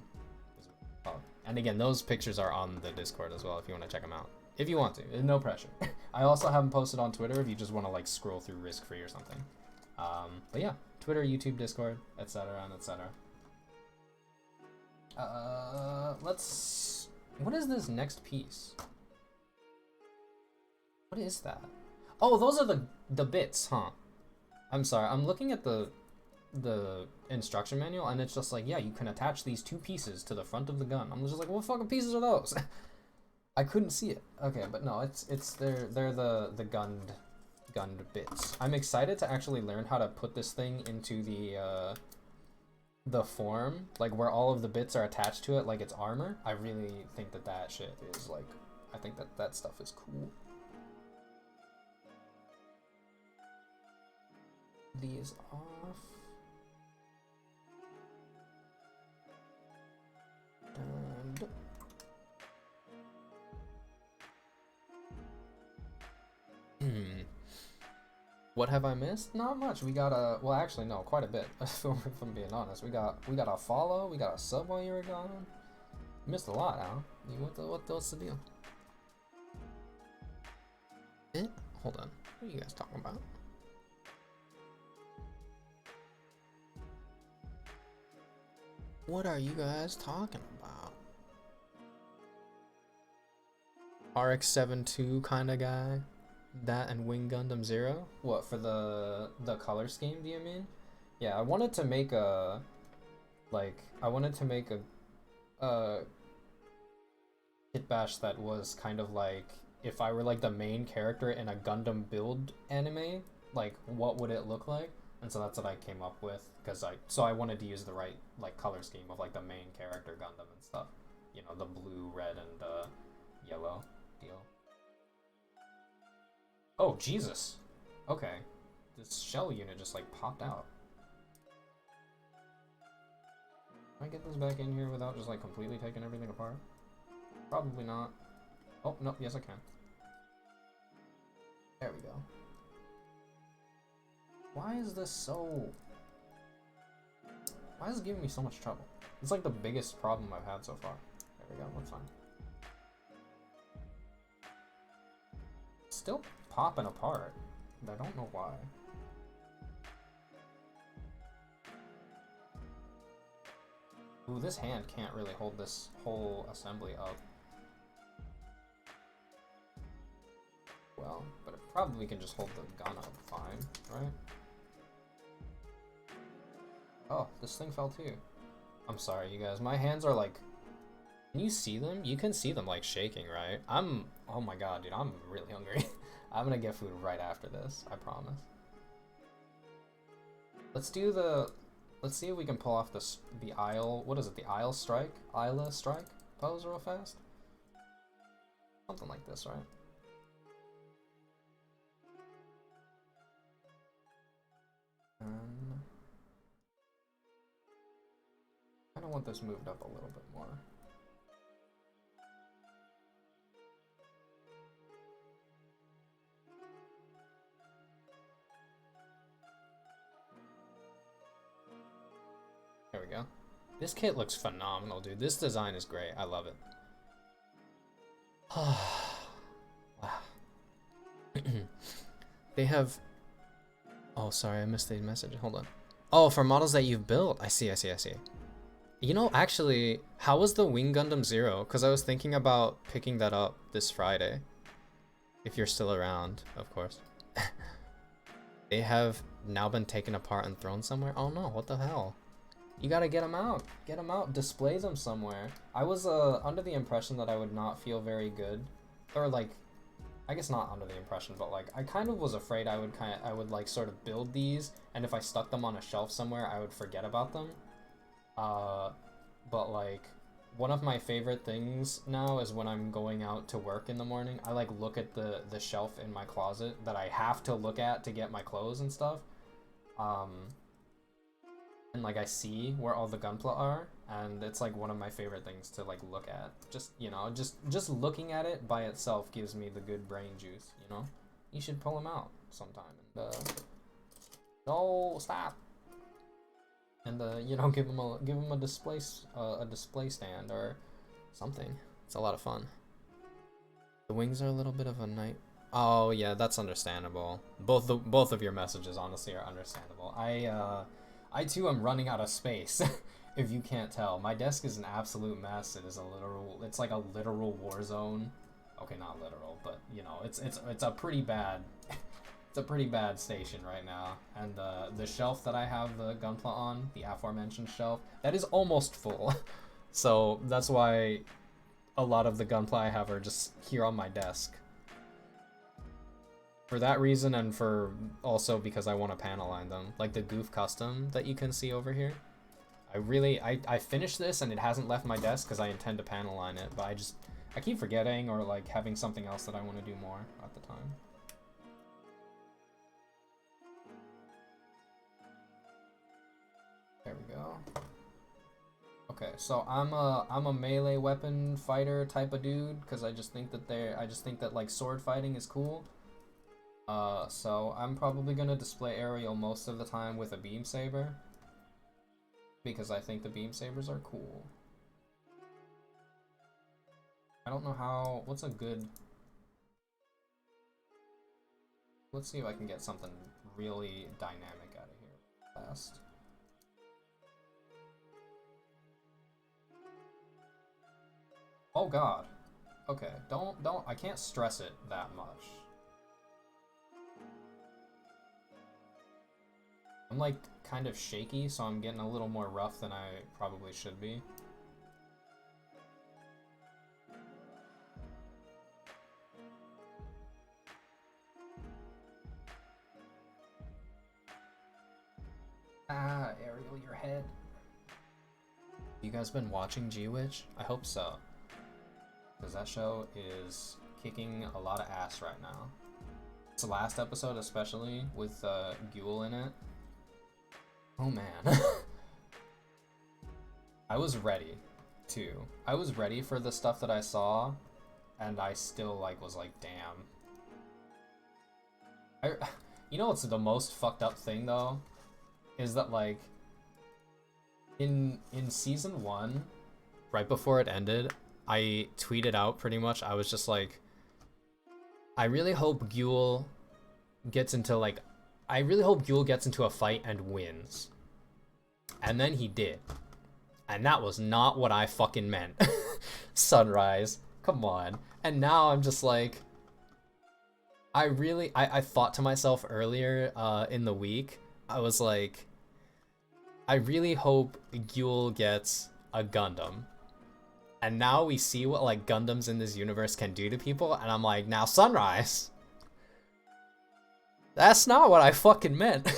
And again, those pictures are on the Discord as well if you want to check them out. If you want to, no pressure. I also haven't posted on Twitter if you just want to like scroll through risk-free or something. But yeah, Twitter, YouTube, Discord, etc. and etc. What is this next piece? What is that? Oh, those are the bits, huh? I'm sorry, I'm looking at the instruction manual and it's just like, yeah, you can attach these 2 pieces to the front of the gun. I'm just like, what fucking pieces are those? I couldn't see it. Okay, but no, they're the gunned bits. I'm excited to actually learn how to put this thing into the form, like where all of the bits are attached to it, like it's armor. I really think that shit is like, I think that stuff is cool. these off. And what have I missed? Not much. We got a, well, actually no, quite a bit. If I'm being honest, we got a follow, we got a sub while you were gone. Missed a lot, Al. What's the deal? Hold on. What are you guys talking about? What are you guys talking about? RX-72 kind of guy? That and Wing Gundam Zero? What, for the color scheme, do you mean? Yeah, I wanted to make a, like, Kit Bash that was kind of like, if I were like the main character in a Gundam build anime, like, what would it look like? And so that's what I came up with, because I wanted to use the right, like, color scheme of, like, the main character Gundam and stuff. You know, the blue, red, and, yellow deal. Oh, Jesus! Okay. This shell unit just, like, popped out. Can I get this back in here without just, like, completely taking everything apart? Probably not. Oh, no, yes I can. There we go. Why is this so... Why is it giving me so much trouble? It's like the biggest problem I've had so far. There we go, that's fine. Still popping apart. I don't know why. Ooh, this hand can't really hold this whole assembly up. Well, but it probably can just hold the gun up fine, right? Oh, this thing fell too. I'm sorry, you guys. My hands are like... Can you see them? You can see them like shaking, right? Oh my god, dude, I'm really hungry. I'm gonna get food right after this, I promise. Let's see if we can pull off the Isle, what is it, the Isle strike? Isla strike pose real fast? Something like this, right? I don't want this moved up a little bit more. There we go. This kit looks phenomenal, dude. This design is great. I love it. Wow. They have... Oh, sorry, I missed the message. Hold on. Oh, for models that you've built. I see. You know, actually, how was the Wing Gundam Zero? Because I was thinking about picking that up this Friday. If you're still around, of course. They have now been taken apart and thrown somewhere? Oh no, what the hell? You gotta get them out. Get them out. Display them somewhere. I was under the impression that I would not feel very good. Or like, I guess not under the impression, but like, I kind of was afraid I would like sort of build these, and if I stuck them on a shelf somewhere, I would forget about them. But like, one of my favorite things now is when I'm going out to work in the morning, I like look at the shelf in my closet that I have to look at to get my clothes and stuff. And like I see where all the Gunpla are, and it's like one of my favorite things to like look at. Just, you know, just looking at it by itself gives me the good brain juice, you know? You should pull them out sometime and no, stop. And you know, give them a display stand or something. It's a lot of fun. The wings are a little bit of a night. Oh yeah, that's understandable. Both of your messages honestly are understandable. I too am running out of space. If you can't tell, my desk is an absolute mess. It's like a literal war zone. Okay, not literal, but you know, it's a pretty bad it's a pretty bad station right now. And the shelf that I have the Gunpla on, the aforementioned shelf, that is almost full. So that's why a lot of the Gunpla I have are just here on my desk. For that reason, and for also because I want to panel line them, like the Goof Custom that you can see over here. I finished this and it hasn't left my desk because I intend to panel line it, but I keep forgetting or like having something else that I want to do more at the time. Okay, so I'm a melee weapon fighter type of dude because I just think that like sword fighting is cool. So I'm probably gonna display aerial most of the time with a beam saber because I think the beam sabers are cool. I don't know how. What's a good? Let's see if I can get something really dynamic out of here fast. Oh god. Okay, don't, I can't stress it that much. I'm like kind of shaky, so I'm getting a little more rough than I probably should be. Ah, Ariel, your head. You guys been watching G-Witch? I hope so. Because that show is kicking a lot of ass right now. It's the last episode especially, with Ghoul in it. Oh man. I was ready, too. I was ready for the stuff that I saw, and I still was like, damn. You know what's the most fucked up thing, though? Is that, like, in season 1, right before it ended, I tweeted out pretty much, I was just like, I really hope Ghoul gets into a fight and wins. And then he did. And that was not what I fucking meant. Sunrise, come on. And now I'm just like, I thought to myself earlier in the week, I was like, I really hope Ghoul gets a Gundam. And now we see what like Gundams in this universe can do to people, and I'm like, now Sunrise. That's not what I fucking meant.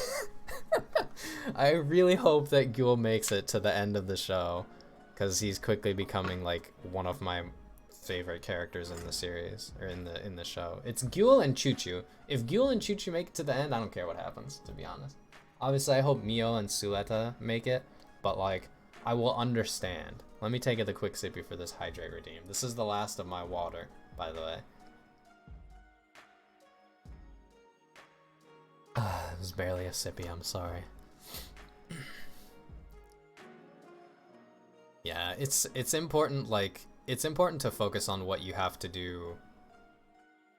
I really hope that Ghoul makes it to the end of the show, because he's quickly becoming like one of my favorite characters in the series, or in the show. It's Ghoul and Choo-Choo. If Ghoul and Choo-Choo make it to the end, I don't care what happens, to be honest. Obviously, I hope Mio and Suleta make it, but like, I will understand. Let me take a quick sippy for this hydrate redeem. This is the last of my water, by the way. It was barely a sippy, I'm sorry. Yeah, it's important, like, it's important to focus on what you have to do,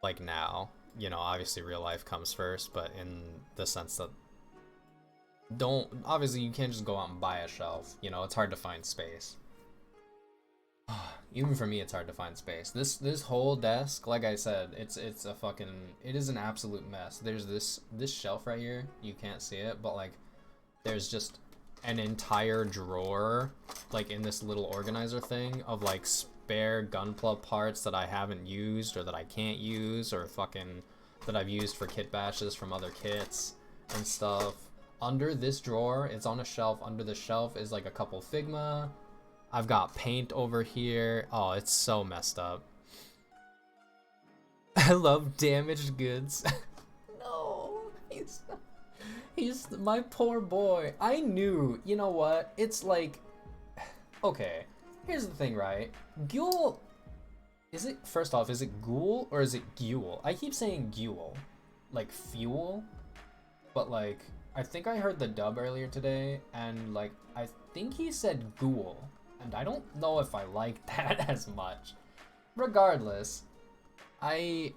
like, now. You know, obviously real life comes first, but in the sense that obviously you can't just go out and buy a shelf, you know, it's hard to find space. Even for me, it's hard to find space. This whole desk, like I said, it is an absolute mess. There's this shelf right here, you can't see it, but like, there's just an entire drawer, like in this little organizer thing, of like spare Gunpla parts that I haven't used, or that I can't use, or fucking that I've used for kit bashes from other kits and stuff. Under this drawer, it's on a shelf. Under the shelf is like a couple Figma. I've got paint over here. Oh, it's so messed up. I love damaged goods. No, he's my poor boy. I knew, you know what? It's like, okay, here's the thing, right? Ghoul, first off, is it Ghoul or is it Ghoul? I keep saying Ghoul, like fuel, but like, I think I heard the dub earlier today, and like, I think he said Ghoul, and I don't know if I like that as much. Regardless, he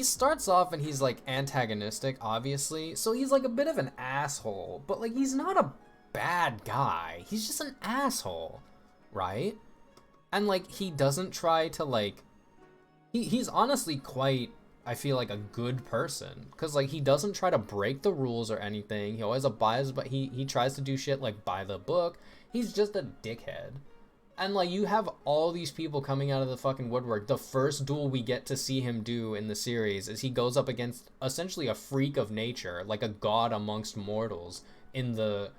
starts off and he's like antagonistic, obviously, so he's like a bit of an asshole, but like, he's not a bad guy, he's just an asshole, right? And like, he doesn't try to like, he's honestly quite, I feel like, a good person, because like, he doesn't try to break the rules or anything. He always abides, but he tries to do shit like by the book. He's just a dickhead. And like, you have all these people coming out of the fucking woodwork. The first duel we get to see him do in the series is he goes up against essentially a freak of nature, like a god amongst mortals, in the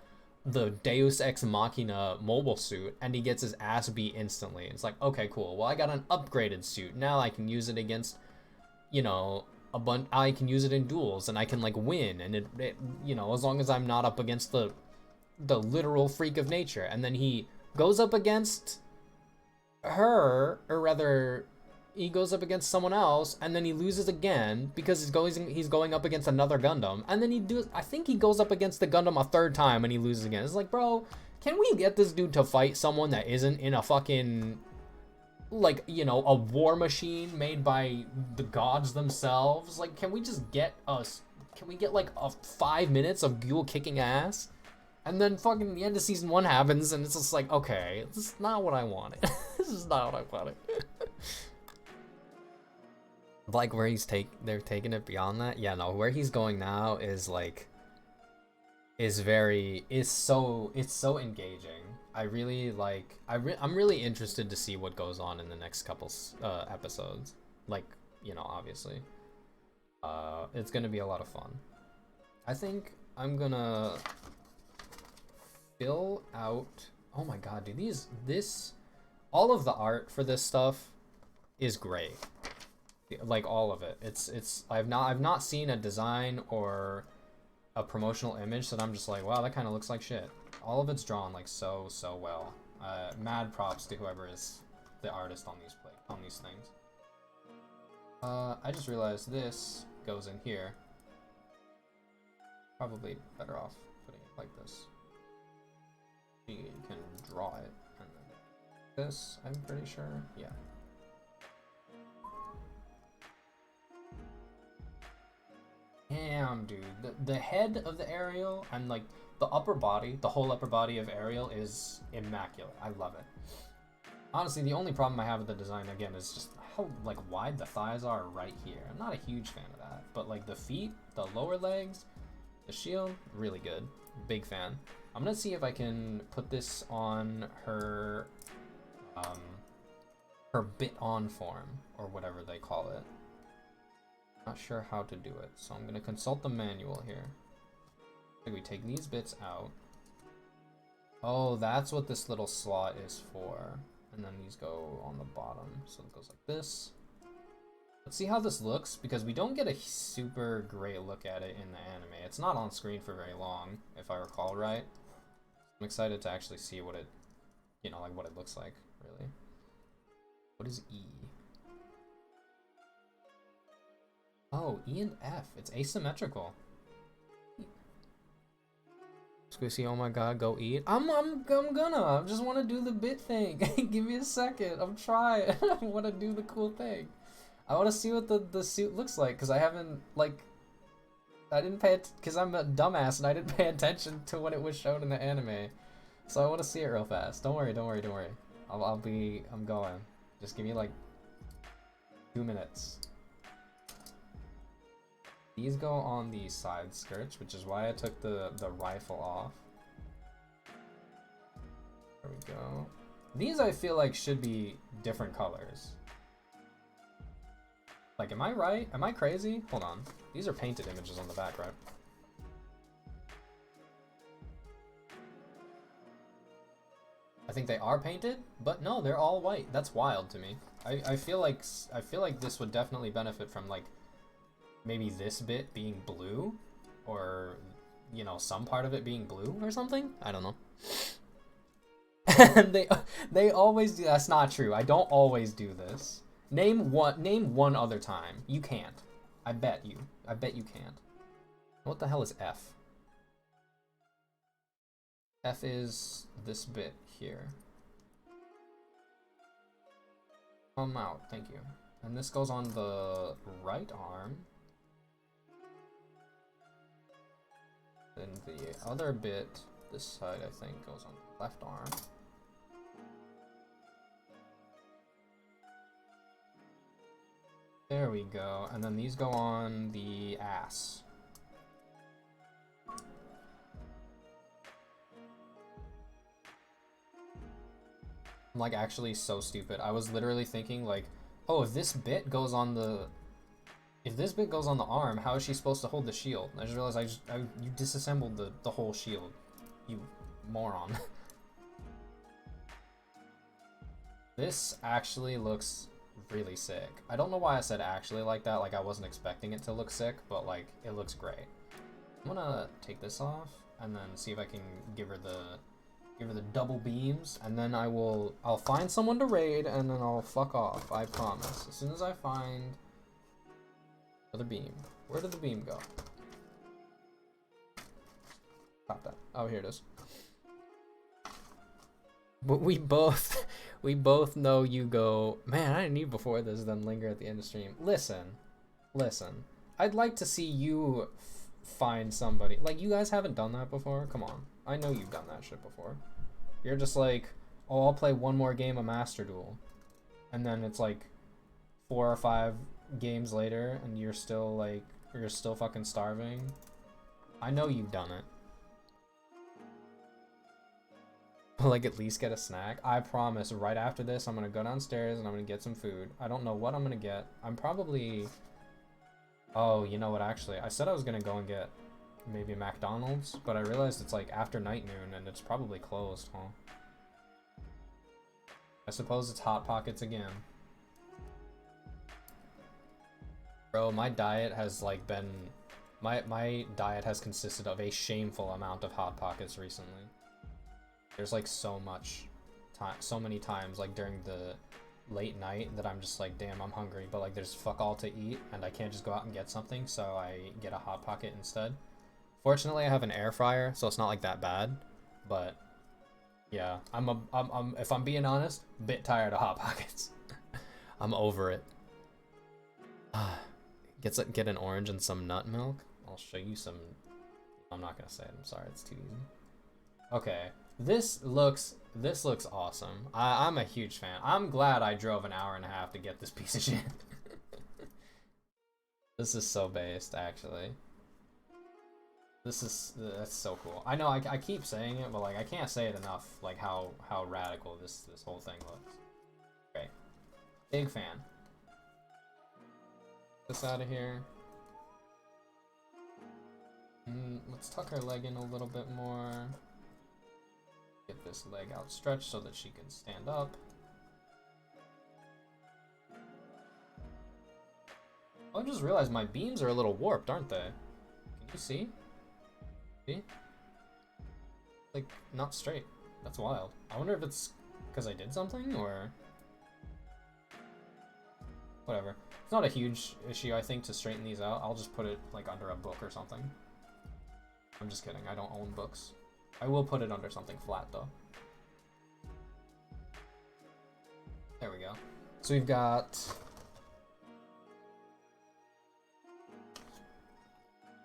Deus Ex Machina mobile suit, and he gets his ass beat instantly. It's like, okay, cool, well, I got an upgraded suit, now I can use it against, you know, I can use it in duels, and I can like win, and it you know, as long as I'm not up against the the literal freak of nature, and then he goes up against her, or rather, he goes up against someone else, and then he loses again because he's going up against another Gundam, and then I think he goes up against the Gundam a third time and he loses again. It's like, bro, can we get this dude to fight someone that isn't in a fucking, like, you know, a war machine made by the gods themselves? Like, can we get like a 5 minutes of Ghoul kicking ass? And then fucking the end of season 1 happens, and it's just like, okay, this is not what I wanted. This is not what I wanted. Like, where they're taking it beyond that? Yeah, no, where he's going now is like, it's so engaging. I really like, I'm really interested to see what goes on in the next couple episodes. Like, you know, obviously. It's gonna be a lot of fun. I think I'm gonna fill out, oh my god, dude, all of the art for this stuff is great. Like, all of it. I've not seen a design or a promotional image that I'm just like, wow, that kind of looks like shit. All of it's drawn like so well. Mad props to whoever is the artist on these things. I just realized this goes in here. Probably better off putting it like this. You can draw it, and then this, I'm pretty sure, yeah. Damn, dude, the head of the Ariel and like the whole upper body of Ariel is immaculate. I love it. Honestly, the only problem I have with the design, again, is just how like wide the thighs are right here. I'm not a huge fan of that, but like the feet, the lower legs, the shield, really good. Big fan. I'm gonna see if I can put this on her bit-on form, or whatever they call it. Not sure how to do it, so I'm gonna consult the manual here. So we take these bits out. Oh, that's what this little slot is for. And then these go on the bottom, so it goes like this. Let's see how this looks, because we don't get a super great look at it in the anime. It's not on screen for very long, if I recall right. I'm excited to actually see what it, you know, like what it looks like, really. What is E? Oh, E and F. It's asymmetrical. Squishy, oh my god, go eat. I'm gonna. I just want to do the bit thing. Give me a second. I'm trying. I want to do the cool thing. I want to see what the suit looks like, because I haven't, like, I didn't pay it, because I'm a dumbass and I didn't pay attention to when it was shown in the anime. So I want to see it real fast. Don't worry. I'm going. Just give me like 2 minutes. These go on the side skirts, which is why I took the rifle off. There we go. These I feel like should be different colors. Like, am I right? Am I crazy? Hold on. These are painted images on the back, right? I think they are painted, but no, they're all white. That's wild to me. I feel like this would definitely benefit from, like, maybe this bit being blue, or, you know, some part of it being blue or something. I don't know. they always do. That's not true. I don't always do this. Name one other time. You can't. I bet you can't. What the hell is F? F is this bit here. Come out, thank you. And this goes on the right arm. Then the other bit, this side I think, goes on the left arm. There we go, and then these go on the ass. I'm like actually so stupid. I was literally thinking like, oh, if this bit goes on the arm, how is she supposed to hold the shield? I just realized you disassembled the whole shield, you moron. This actually looks really sick. I don't know why I said actually like that, like I wasn't expecting it to look sick, but like it looks great. I'm gonna take this off. and then see if I can give her the double beams, and then I'll find someone to raid, and then I'll fuck off. I promise. As soon as I find another beam. Where did the beam go? Got that. Oh, here it is. But we both know you go, man, I didn't eat before this, then linger at the end of stream. Listen. I'd like to see you find somebody. Like, you guys haven't done that before? Come on. I know you've done that shit before. You're just like, oh, I'll play one more game of Master Duel. And then it's like 4 or 5 games later, and you're still fucking starving. I know you've done it. Like, at least get a snack. I promise, right after this, I'm gonna go downstairs and I'm gonna get some food. I don't know what I'm gonna get. I'm probably... Oh, you know what, actually, I said I was gonna go and get maybe McDonald's, but I realized it's like after night noon and it's probably closed, huh? I suppose it's Hot Pockets again. Bro, my diet has like been... My diet has consisted of a shameful amount of Hot Pockets recently. There's like so many times like during the late night that I'm just like, damn, I'm hungry, but like there's fuck all to eat and I can't just go out and get something, so I get a Hot Pocket instead. Fortunately, I have an air fryer, so it's not like that bad, but yeah, I'm if I'm being honest, a bit tired of Hot Pockets. I'm over it. Get an orange and some nut milk. I'll show you some. I'm not gonna say it. I'm sorry, it's too easy. Okay, this looks awesome. I'm a huge fan. I'm glad I drove an hour and a half to get this piece of shit. This is so based, actually. That's so cool. I know I keep saying it, but like I can't say it enough. Like how radical this whole thing looks. Great, big fan. This out of here. Let's tuck her leg in a little bit more. Get this leg outstretched so that she can stand up. I just realized my beams are a little warped, aren't they? Can you see? See? Like, not straight. That's wild. I wonder if it's because I did something, or... Whatever. It's not a huge issue, I think, to straighten these out. I'll just put it, like, under a book or something. I'm just kidding. I don't own books. I will put it under something flat, though. There we go. So we've got...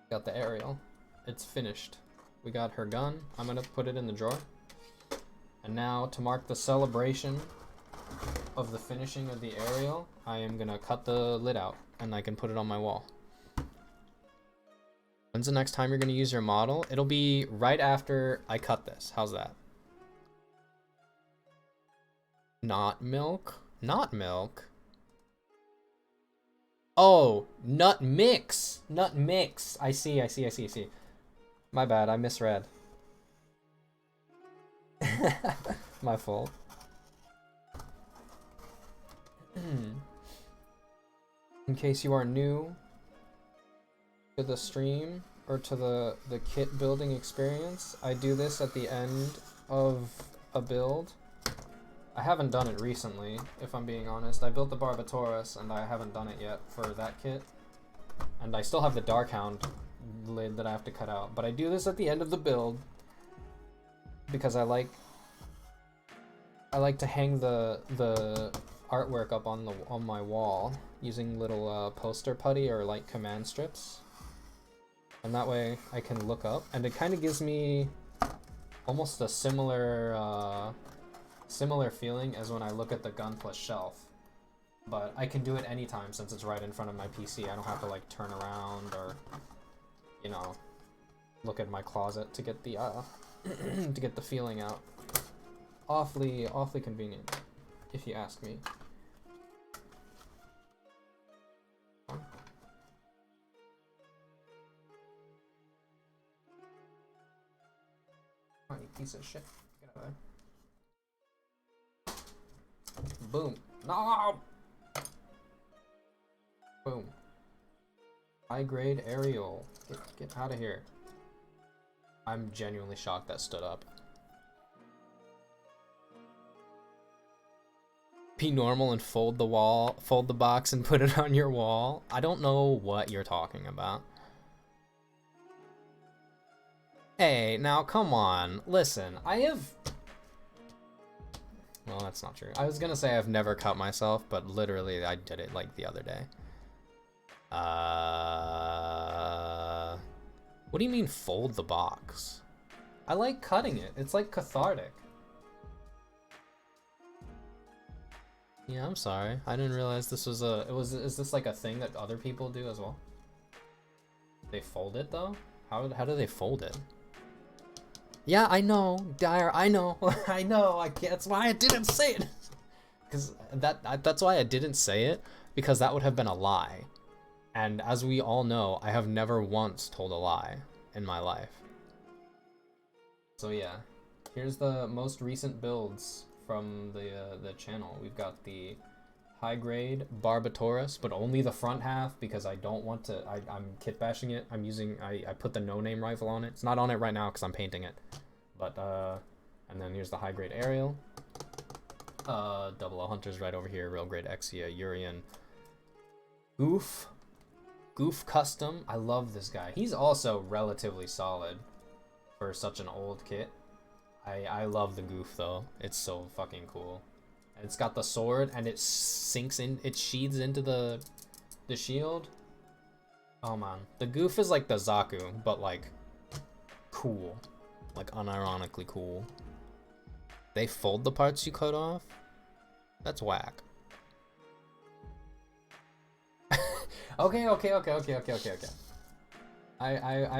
Got the aerial. It's finished. We got her gun. I'm gonna put it in the drawer. And now, to mark the celebration of the finishing of the aerial, I am gonna cut the lid out, and I can put it on my wall. When's the next time you're gonna use your model? It'll be right after I cut this. How's that? Not milk? Not milk? Oh, nut mix. Nut mix. I see. My bad, I misread. My fault. In case you are new to the stream or to the kit building experience, I do this at the end of a build. I haven't done it recently, if I'm being honest. I built the Barbatorus and I haven't done it yet for that kit. And I still have the Darkhound lid that I have to cut out. But I do this at the end of the build because I like to hang the artwork up on my wall using little poster putty or like command strips. And that way I can look up, and it kind of gives me almost a similar feeling as when I look at the Gunpla shelf. But I can do it anytime since it's right in front of my PC. I don't have to like turn around or, you know, look at my closet to get the to get the feeling out. Awfully convenient, if you ask me. Oh, you piece of shit. Get out of there. Boom. No! Boom. High grade aerial. Get out of here. I'm genuinely shocked that stood up. Be normal and fold the box and put it on your wall. I don't know what you're talking about. Hey, now come on. Listen, I have... Well, that's not true. I was gonna say I've never cut myself, but literally I did it like the other day. What do you mean fold the box? I like cutting it. It's like cathartic. Yeah, I'm sorry. I didn't realize this was is this like a thing that other people do as well? They fold it though? How do they fold it? Yeah, I know, Dyer, I know. I know. That's why I didn't say it. Cuz that's why I didn't say it, because that would have been a lie. And as we all know, I have never once told a lie in my life. So yeah, here's the most recent builds from the channel. We've got the high grade Barbatorus, but only the front half because I don't want to. I'm kit bashing it. I put the no name rifle on it. It's not on it right now because I'm painting it. But and then here's the high grade Aerial. Double O Hunters right over here. Real grade Exia, Urian, Goof Custom. I love this guy. He's also relatively solid for such an old kit. I love the Goof though. It's so fucking cool. And it's got the sword and it sinks in, it sheathes into the shield. Oh man. The Goof is like the Zaku, but like cool. Like unironically cool. They fold the parts you cut off? That's whack. Okay. I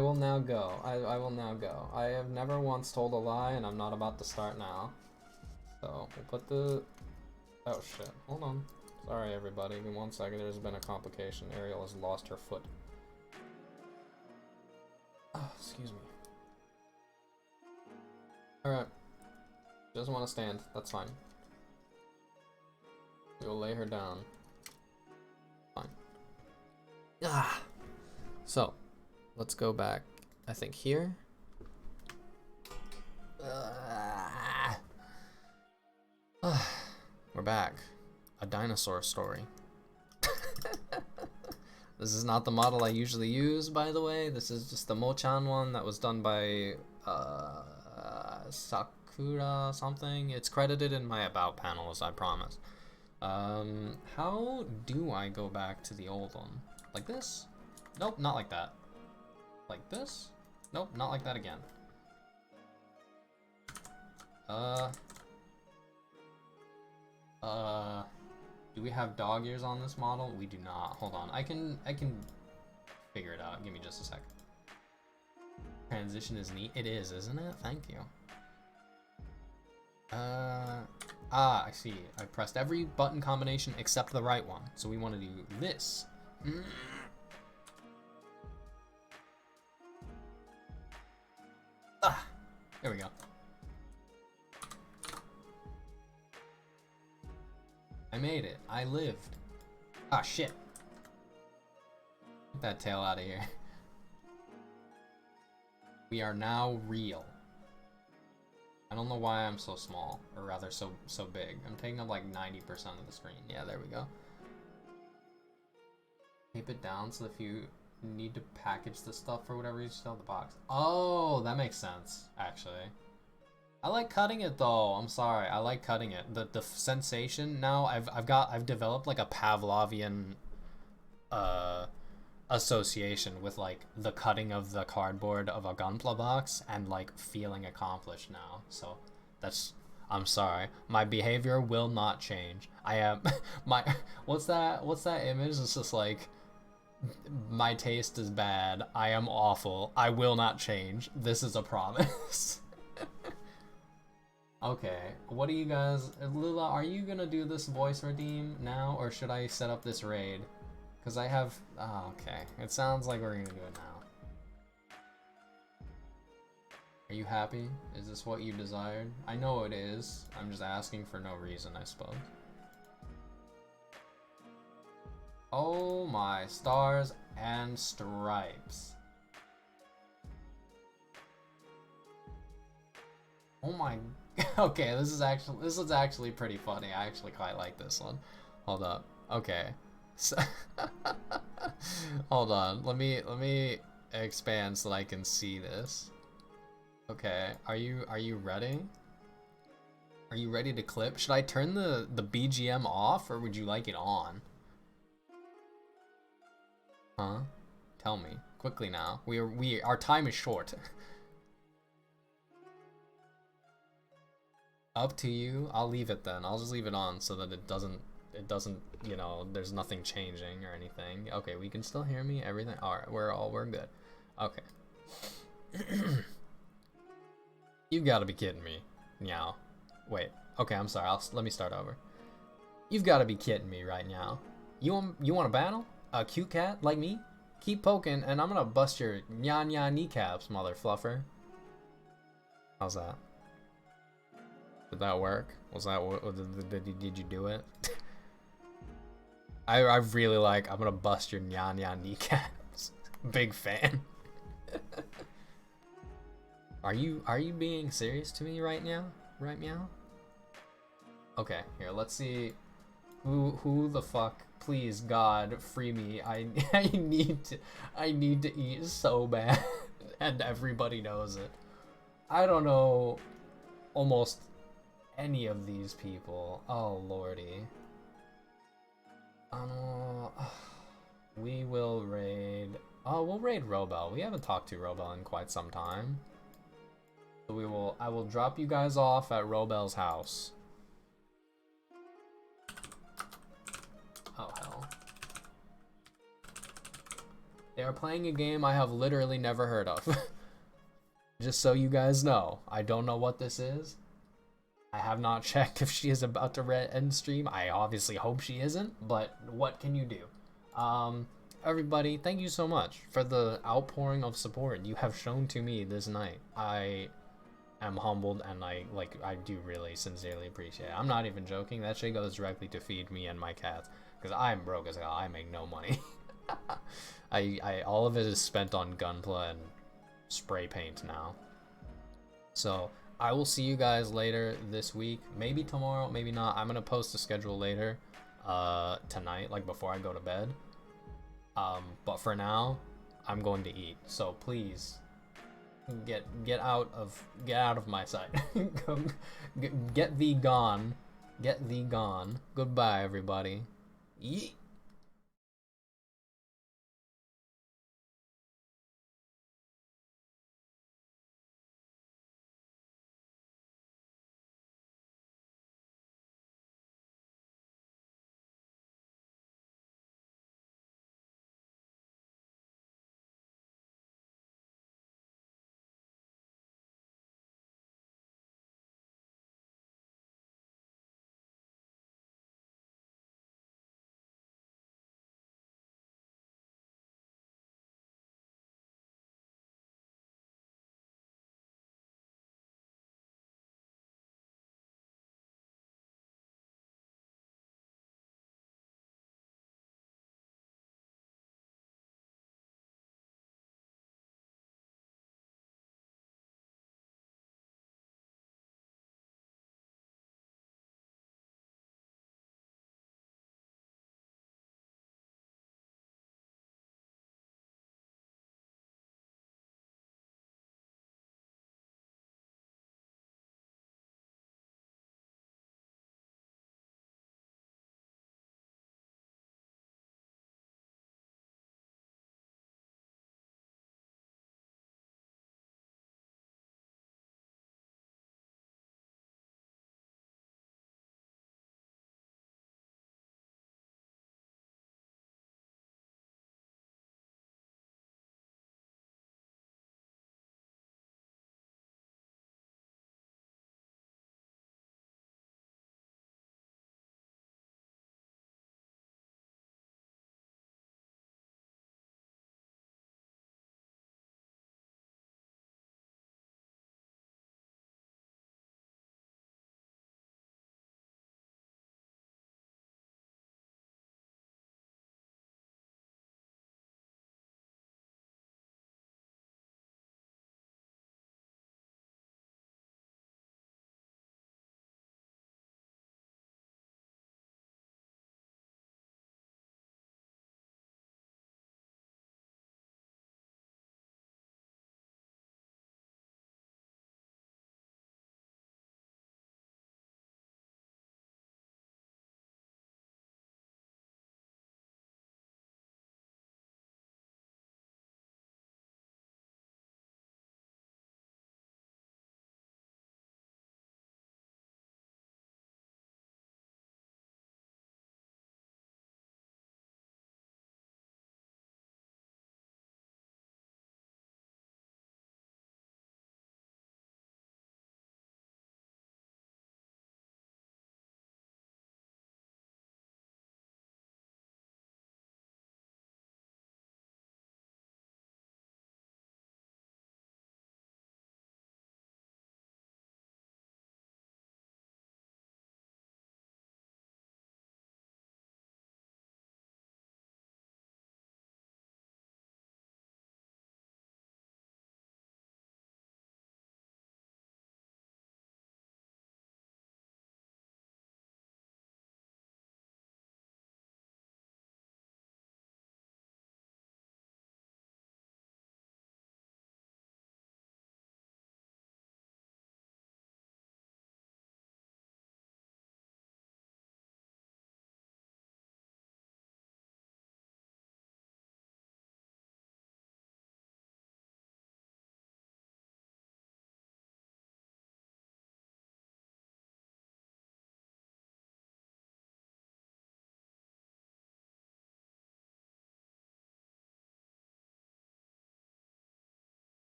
will now go. I will now go. I have never once told a lie, and I'm not about to start now. So, we'll put the... Oh, shit. Hold on. Sorry, everybody. Give me 1 second. There's been a complication. Ariel has lost her foot. Oh, excuse me. Alright. She doesn't want to stand. That's fine. We'll lay her down. Fine. Ah. So, let's go back, I think here. We're back. A dinosaur story. This is not the model I usually use, by the way. This is just the Mochan one that was done by Sakura something. It's credited in my about panels, I promise. How do I go back to the old one? Like this? Nope, not like that. Like this? Nope, not like that again. Do we have dog ears on this model? We do not. Hold on. I can figure it out. Give me just a sec. Transition is neat. It is, isn't it? Thank you. I see. I pressed every button combination except the right one. So we want to do this. There we go. I made it. I lived. Ah, shit. Get that tail out of here. We are now real. I don't know why I'm so small, or rather so big. I'm taking up like 90% of the screen. Yeah, there we go. Tape it down so if you need to package the stuff or whatever, you just have the box. Oh, that makes sense, actually. I like cutting it though. I'm sorry. I like cutting it. The sensation now, I've developed like a Pavlovian association with like the cutting of the cardboard of a Gunpla box and like feeling accomplished now. So I'm sorry. My behavior will not change. I am what's that image? It's just like, my taste is bad. I am awful. I will not change. This is a promise. Okay, what do you guys... Lula, are you gonna do this voice redeem now, or should I set up this raid? Because I have... Oh, okay. It sounds like we're gonna do it now. Are you happy? Is this what you desired? I know it is. I'm just asking for no reason, I suppose. Oh my stars and stripes. Oh my. Okay, this is actually pretty funny. I actually quite like this one. Hold up. Okay. So, hold on. Let me expand so that I can see this. Okay. Are you ready? Are you ready to clip? Should I turn the BGM off or would you like it on? Huh? Tell me quickly now. Our time is short. Up to you. I'll leave it then. I'll just leave it on so that it doesn't, you know, there's nothing changing or anything. Okay, we can still hear me. Everything. All right, we're good. Okay. You've got to be kidding me. Meow. Wait. Okay, I'm sorry. Let me start over. You've got to be kidding me right now. You want a battle? A cute cat like me? Keep poking, and I'm gonna bust your nya kneecaps, mother fluffer. How's that? Did that work? Was that what? Did you do it? I really like. I'm gonna bust your nya kneecaps. Big fan. Are you being serious to me right now? Right meow? Okay, here. Let's see. Who the fuck? Please, God, free me. I need to eat so bad, and everybody knows it. I don't know almost any of these people. Oh lordy. We will raid. Oh, we'll raid Robel. We haven't talked to Robel in quite some time. So I will drop you guys off at Robel's house. Oh hell. They are playing a game I have literally never heard of. Just so you guys know, I don't know what this is. I have not checked if she is about to end stream. I obviously hope she isn't, but what can you do? Everybody, thank you so much for the outpouring of support you have shown to me this night. I am humbled and I do really sincerely appreciate it. I'm not even joking. That shit goes directly to feed me and my cats because I'm broke as hell. I make no money. I all of it is spent on Gunpla and spray paint now. So I will see you guys later this week. Maybe tomorrow, maybe not. I'm gonna post a schedule later tonight, like before I go to bed. But for now, I'm going to eat. So please get out of my sight. Get thee gone. Get thee gone. Goodbye, everybody. Yeet.